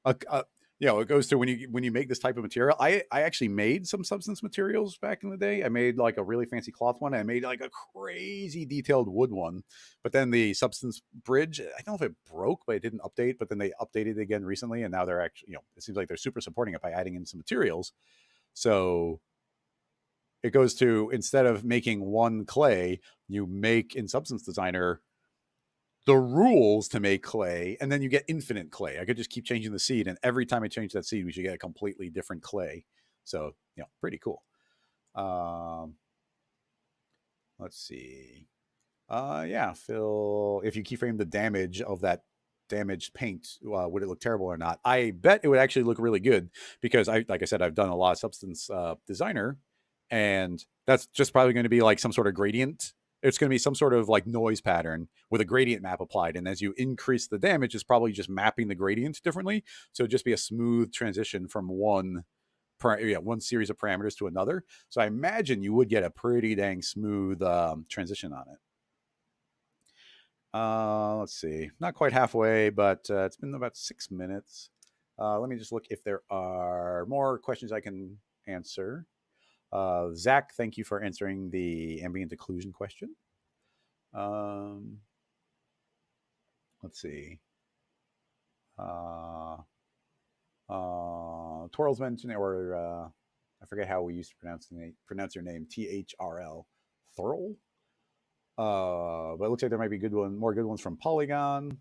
it goes to when you make this type of material. I actually made some substance materials back in the day. I made like a really fancy cloth one. I made like a crazy detailed wood one, but then the substance bridge, I don't know if it broke, but it didn't update. But then they updated it again recently, and now they're actually, it seems like they're super supporting it by adding in some materials. So it goes to, instead of making one clay, you make in Substance Designer the rules to make clay, and then you get infinite clay. I could just keep changing the seed, and every time I change that seed, we should get a completely different clay. So, pretty cool. Let's see. Phil, if you keyframe the damage of that damaged paint, would it look terrible or not? I bet it would actually look really good, because like I said, I've done a lot of Substance Designer, and that's just probably going to be like some sort of gradient. It's going to be some sort of like noise pattern with a gradient map applied. And as you increase the damage, it's probably just mapping the gradient differently. So it'd just be a smooth transition from one series of parameters to another. So I imagine you would get a pretty dang smooth transition on it. Let's see. Not quite halfway, but it's been about 6 minutes. Let me just look if there are more questions I can answer. Zach, thank you for answering the ambient occlusion question. Let's see. Twirls mentioned, or I forget how we used to pronounce your name, THRL, Thurl. But it looks like there might be more good ones from Polygon.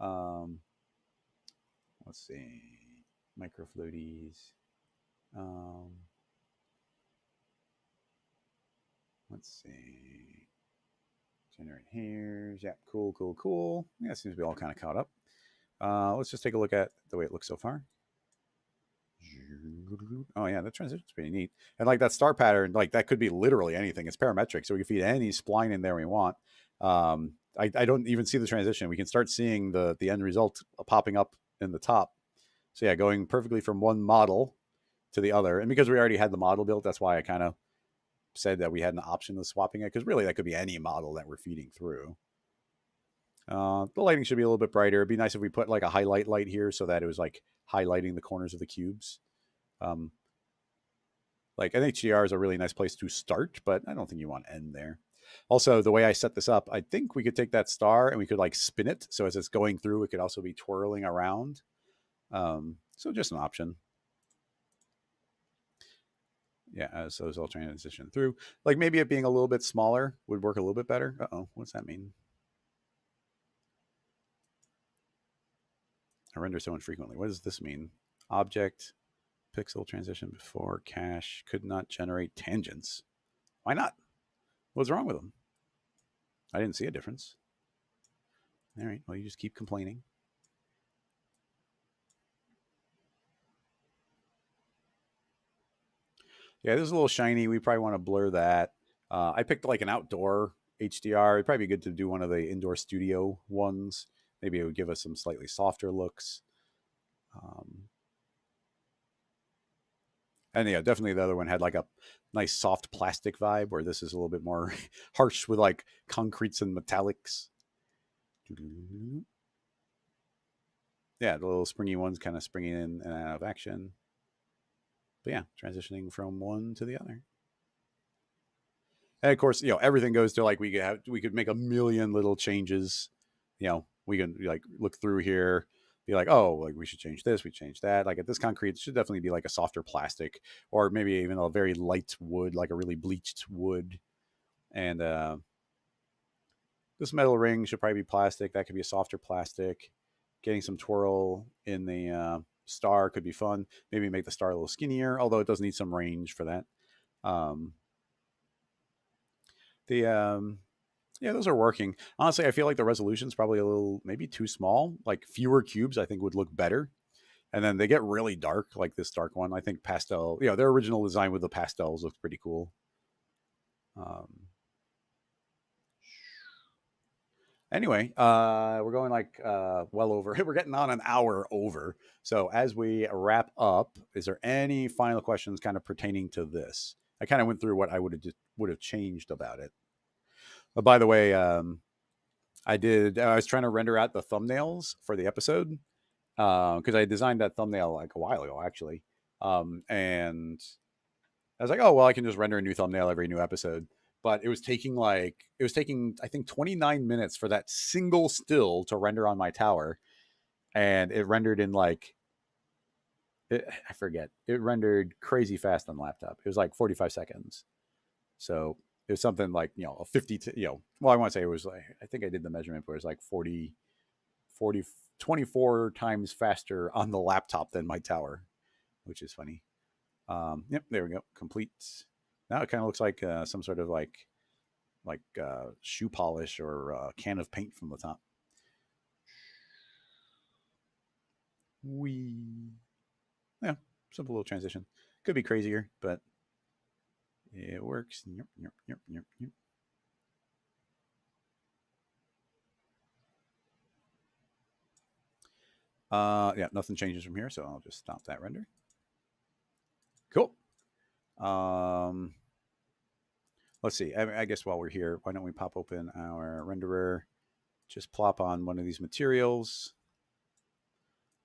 Let's see, microfluities. Let's see. Generate hairs. Yeah, cool. Yeah, seems to be all kind of caught up. Let's just take a look at the way it looks so far. Oh yeah, that transition's pretty neat. And like that star pattern, like that could be literally anything. It's parametric, so we can feed any spline in there we want. I don't even see the transition. We can start seeing the end result popping up in the top. So yeah, going perfectly from one model to the other. And because we already had the model built, that's why I kind of said that we had an option of swapping it, because really that could be any model that we're feeding through. The lighting should be a little bit brighter. It'd be nice if we put like a highlight light here so that it was like highlighting the corners of the cubes. Like an HDR is a really nice place to start, but I don't think you want to end there. Also, the way I set this up, I think we could take that star and we could like spin it. So as it's going through, it could also be twirling around. So just an option. Yeah, so it's all transition through. Like maybe it being a little bit smaller would work a little bit better. Uh-oh, what's that mean? I render so infrequently. What does this mean? Object, pixel transition before cache could not generate tangents. Why not? What's wrong with them? I didn't see a difference. All right, well, you just keep complaining. Yeah, this is a little shiny. We probably want to blur that. I picked like an outdoor HDR. It'd probably be good to do one of the indoor studio ones. Maybe it would give us some slightly softer looks. And yeah, definitely the other one had like a nice soft plastic vibe, where this is a little bit more harsh with like concretes and metallics. Yeah, the little springy ones kind of springing in and out of action. But yeah, transitioning from one to the other. And of course, everything goes to like we could make a million little changes. We can like look through here, be like, oh, like we should change this, we change that. Like at this concrete, it should definitely be like a softer plastic, or maybe even a very light wood, like a really bleached wood. And this metal ring should probably be plastic. That could be a softer plastic. Getting some twirl in the star could be fun. Maybe make the star a little skinnier, although it does need some range for that. Yeah, those are working. Honestly, I feel like the resolution is probably a little, maybe too small. Like fewer cubes, I think would look better. And then they get really dark, like this dark one. I think pastel, their original design with the pastels looks pretty cool. Anyway, we're going like well over. We're getting on an hour over. So as we wrap up, is there any final questions kind of pertaining to this? I kind of went through what I would have changed about it. But by the way, I did. I was trying to render out the thumbnails for the episode because I designed that thumbnail like a while ago, actually. And I was like, oh well, I can just render a new thumbnail every new episode. But it was taking I think 29 minutes for that single still to render on my tower, and it rendered in like I forget. It rendered crazy fast on the laptop. It was like 45 seconds. So it was something like a 50 to well, I want to say it was like I think I did the measurement, but it was like 40 24 times faster on the laptop than my tower, which is funny. Yep, there we go. Complete. Now it kind of looks like some sort of like shoe polish or a can of paint from the top. We Yeah, simple little transition. Could be crazier, but it works. Yep, yep, yep, yep, yep. Yeah, nothing changes from here, so I'll just stop that render. Cool. Let's see. I guess while we're here, why don't we pop open our renderer? Just plop on one of these materials.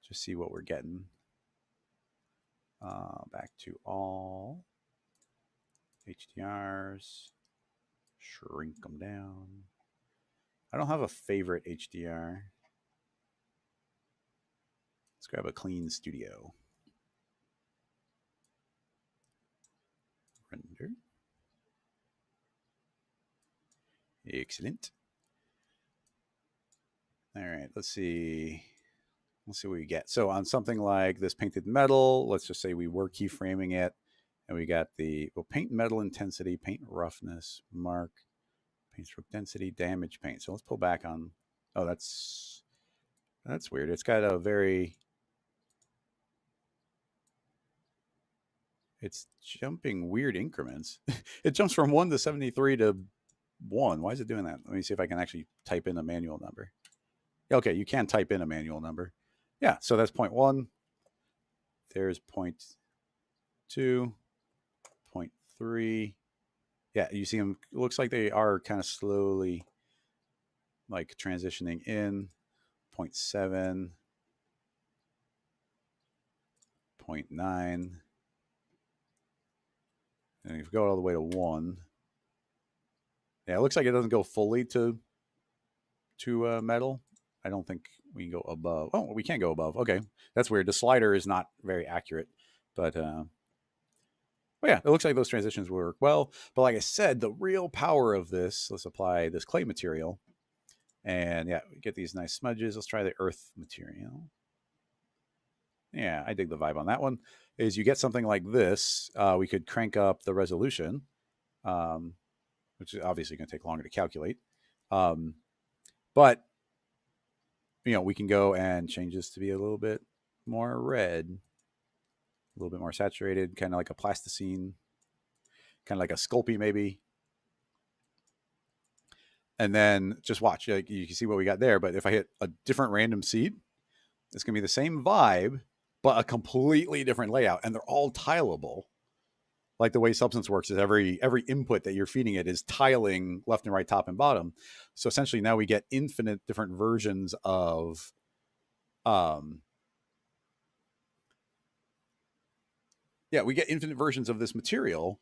Just see what we're getting. Back to all HDRs. Shrink them down. I don't have a favorite HDR. Let's grab a clean studio. Render. Excellent. All right, let's see. Let's see what we get. So on something like this painted metal, let's just say we were keyframing it, and we got the paint metal intensity, paint roughness, mark, paint stroke density, damage paint. So let's pull back on. Oh, that's weird. It's got a very. It's jumping weird increments. It jumps from 1 to 73 to 1. Why is it doing that? Let me see if I can actually type in a manual number. Okay, you can type in a manual number. Yeah, so that's 0.1. There's 0.2, 0.3. Yeah, you see them. It looks like they are kind of slowly like transitioning in. 0.7, 0.9. And if you go all the way to 1, yeah, it looks like it doesn't go fully to metal. I don't think we can go above. Oh, we can't go above. Okay, that's weird. The slider is not very accurate, but yeah, it looks like those transitions work well. But like I said, the real power of this. Let's apply this clay material, and yeah, we get these nice smudges. Let's try the earth material. Yeah, I dig the vibe on that one. Is you get something like this, we could crank up the resolution, um, which is obviously going to take longer to calculate. But we can go and change this to be a little bit more red, a little bit more saturated, kind of like a plasticine, kind of like a Sculpey maybe. And then just watch, like you can see what we got there. But if I hit a different random seed, it's going to be the same vibe, but a completely different layout. And they're all tileable. Like the way Substance works is every input that you're feeding it is tiling left and right, top and bottom. So essentially now we get infinite different versions of we get infinite versions of this material.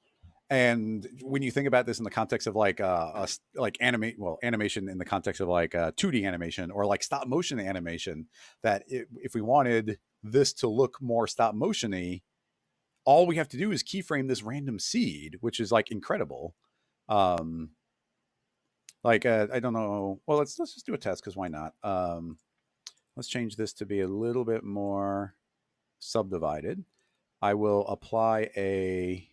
And when you think about this in the context of like animation in the context of like 2D animation or like stop motion animation, that if we wanted this to look more stop motion-y, all we have to do is keyframe this random seed, which is like incredible. I don't know. Well, let's just do a test because why not? Let's change this to be a little bit more subdivided. I will apply a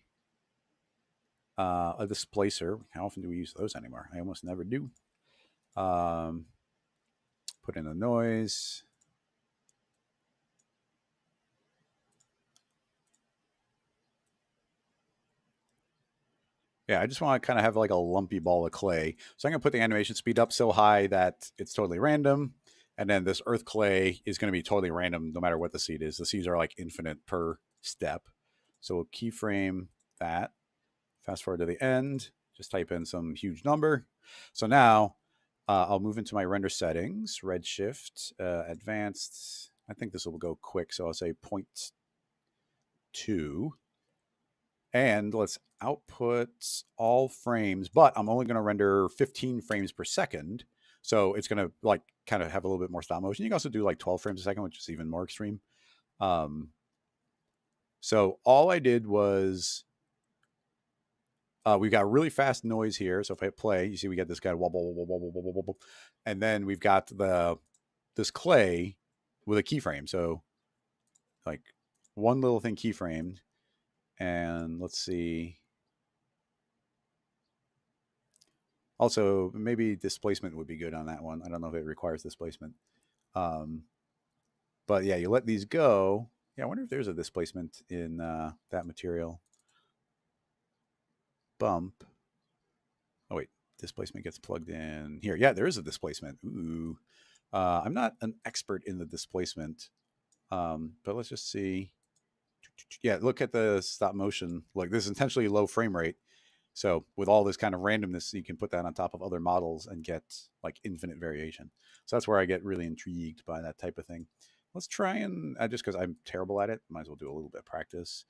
displacer. How often do we use those anymore? I almost never do. Put in a noise. Yeah, I just want to kind of have like a lumpy ball of clay. So I'm going to put the animation speed up so high that it's totally random. And then this earth clay is going to be totally random no matter what the seed is. The seeds are like infinite per step. So we'll keyframe that. Fast forward to the end. Just type in some huge number. So now I'll move into my render settings, redshift, advanced. I think this will go quick. So I'll say 0.2. And let's output all frames, but I'm only going to render 15 frames per second. So it's going to like kind of have a little bit more stop motion. You can also do like 12 frames a second, which is even more extreme. So all I did was we've got really fast noise here. So if I hit play, you see we get this guy wobble, wobble, wobble, wobble, wobble, and then we've got this clay with a keyframe. So like one little thing keyframed, and let's see. Also, maybe displacement would be good on that one. I don't know if it requires displacement. But yeah, you let these go. Yeah, I wonder if there's a displacement in that material. Bump. Oh, wait. Displacement gets plugged in here. Yeah, there is a displacement. Ooh. I'm not an expert in the displacement, but let's just see. Yeah, look at the stop motion. Like, this is intentionally low frame rate. So with all this kind of randomness, you can put that on top of other models and get like infinite variation. So that's where I get really intrigued by that type of thing. Let's try and just because I'm terrible at it, might as well do a little bit of practice.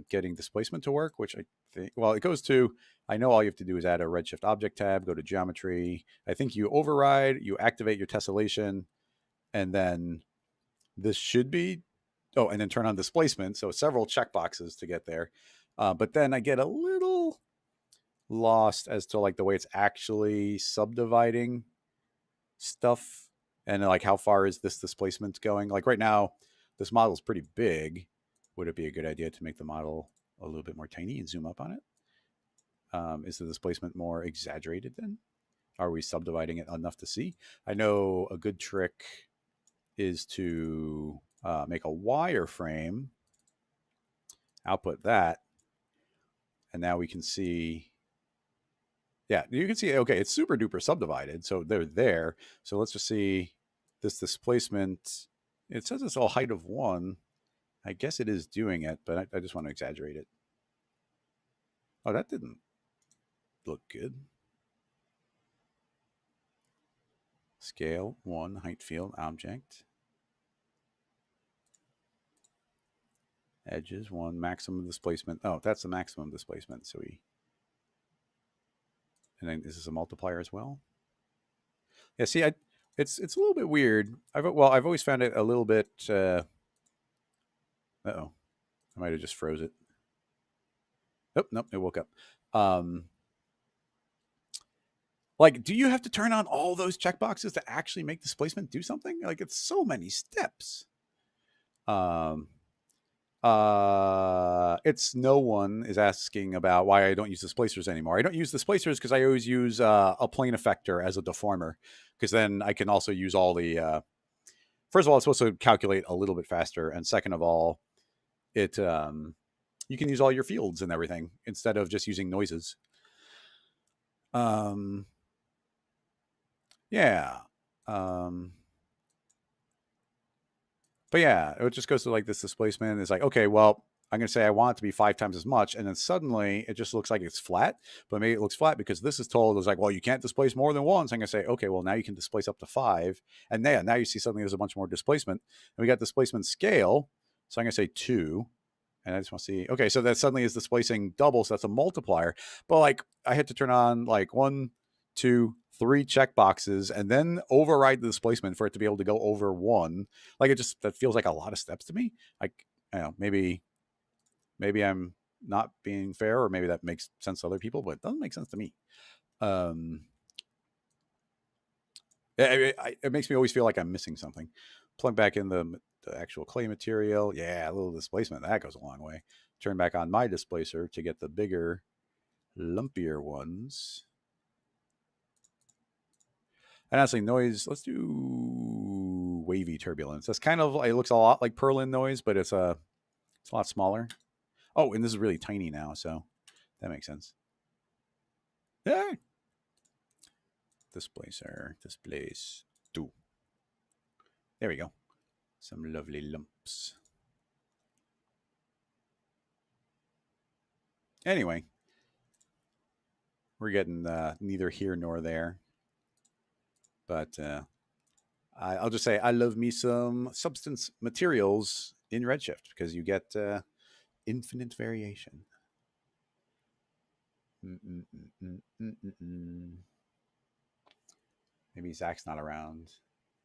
Getting displacement to work, which I think, well, it goes to, I know all you have to do is add a Redshift object tab, go to geometry. I think you override, you activate your tessellation, and then this should be, oh, and then turn on displacement. So several checkboxes to get there. But then I get a little lost as to like the way it's actually subdividing stuff and like how far is this displacement going. Like right now, this model is pretty big. Would it be a good idea to make the model a little bit more tiny and zoom up on it? Is the displacement more exaggerated then? Are we subdividing it enough to see? I know a good trick is to make a wireframe, output that, and now we can see, yeah, you can see, okay, it's super duper subdivided. So they're there. So let's just see this displacement. It says it's all height of 1. I guess it is doing it, but I just want to exaggerate it. Oh, that didn't look good. Scale 1, height field, object. Edges 1, maximum displacement. Oh, that's the maximum displacement. So and then is this a multiplier as well? Yeah, see, it's a little bit weird. I've always found it a little bit. Uh-oh, I might have just froze it. Oh, nope, it woke up. Like, do you have to turn on all those checkboxes to actually make displacement do something? Like, it's so many steps. It's no one is asking about why I don't use displacers anymore. I don't use displacers because I always use a plane effector as a deformer, because then I can also use all the. First of all, it's supposed to calculate a little bit faster, and second of all, it you can use all your fields and everything instead of just using noises. Yeah. But yeah, it just goes to like this displacement. It's like, okay, well, I'm going to say I want it to be 5 times as much. And then suddenly it just looks like it's flat. But maybe it looks flat because this is told it's like, well, you can't displace more than once. I'm going to say, okay, well, now you can displace up to 5. And now you see suddenly there's a bunch more displacement. And we got displacement scale. So I'm going to say 2. And I just want to see, okay, so that suddenly is displacing double. So that's a multiplier. But like I had to turn on like 1, 2, 3 checkboxes and then override the displacement for it to be able to go over 1. Like that feels like a lot of steps to me. Like, I don't know, maybe I'm not being fair, or maybe that makes sense to other people, but it doesn't make sense to me. It makes me always feel like I'm missing something. Plug back in the actual clay material. Yeah, a little displacement. That goes a long way. Turn back on my displacer to get the bigger, lumpier ones. And honestly, noise, let's do wavy turbulence. That's kind of, it looks a lot like Perlin noise, but it's a lot smaller. Oh, and this is really tiny now, so that makes sense. Yeah. Displacer, displace 2. There we go. Some lovely lumps. Anyway, we're getting neither here nor there. But I'll just say I love me some substance materials in Redshift because you get infinite variation. Maybe Zach's not around.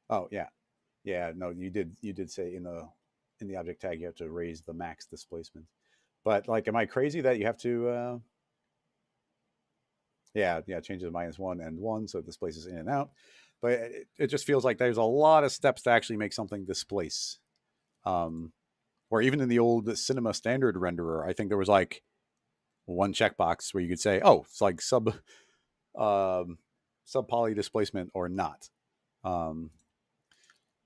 Oh yeah, yeah. No, you did say in the object tag you have to raise the max displacement. But like, am I crazy that you have to? Yeah, changes -1 and 1, so it displaces in and out. But it just feels like there's a lot of steps to actually make something displace. Or even in the old cinema standard renderer, I think there was like one checkbox where you could say, oh, it's like sub poly displacement or not. Yeah,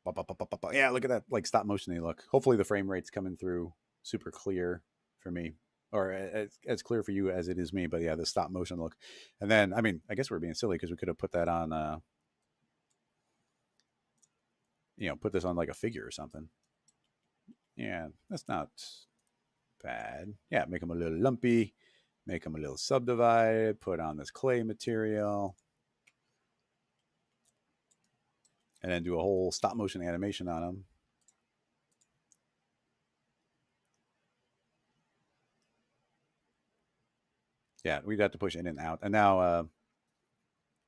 look at that, like stop motiony look. Hopefully the frame rate's coming through super clear for me, or as clear for you as it is me. But yeah, the stop motion look. And then, I mean, I guess we're being silly because we could have put that on, put this on like a figure or something. Yeah, that's not bad. Yeah, make them a little lumpy, make them a little subdivided, put on this clay material, and then do a whole stop motion animation on them. Yeah, we'd have to push in and out. And now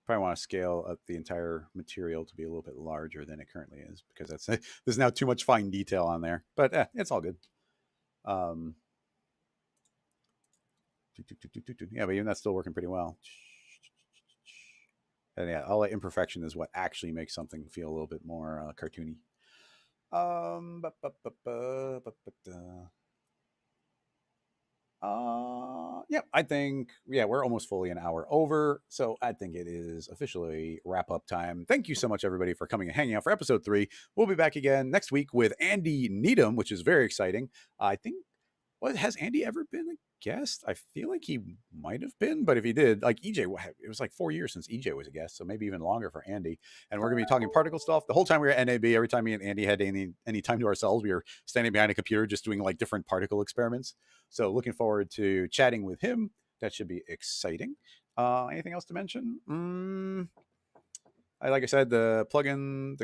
probably want to scale up the entire material to be a little bit larger than it currently is because there's now too much fine detail on there. But it's all good. Yeah, but even that's still working pretty well. And yeah, all that imperfection is what actually makes something feel a little bit more cartoony. Yeah, I think we're almost fully an hour over, so I think it is officially wrap up time. Thank you so much, everybody, for coming and hanging out for episode 3. We'll be back again next week with Andy Needham, which is very exciting. I think. What, has Andy ever been a guest? I feel like he might have been, but if he did, like EJ, it was like 4 years since EJ was a guest, so maybe even longer for Andy. And we're gonna be talking particle stuff the whole time we were at NAB. Every time me and Andy had any time to ourselves, we were standing behind a computer just doing like different particle experiments. So looking forward to chatting with him. That should be exciting. Anything else to mention? Like I said, the plugin,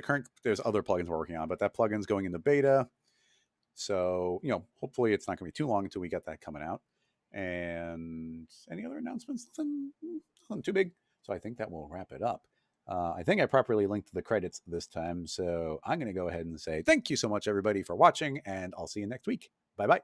there's other plugins we're working on, but that plugin's going into beta. So, hopefully it's not going to be too long until we get that coming out. And any other announcements? Nothing too big. So I think that will wrap it up. I think I properly linked the credits this time. So I'm going to go ahead and say thank you so much, everybody, for watching. And I'll see you next week. Bye-bye.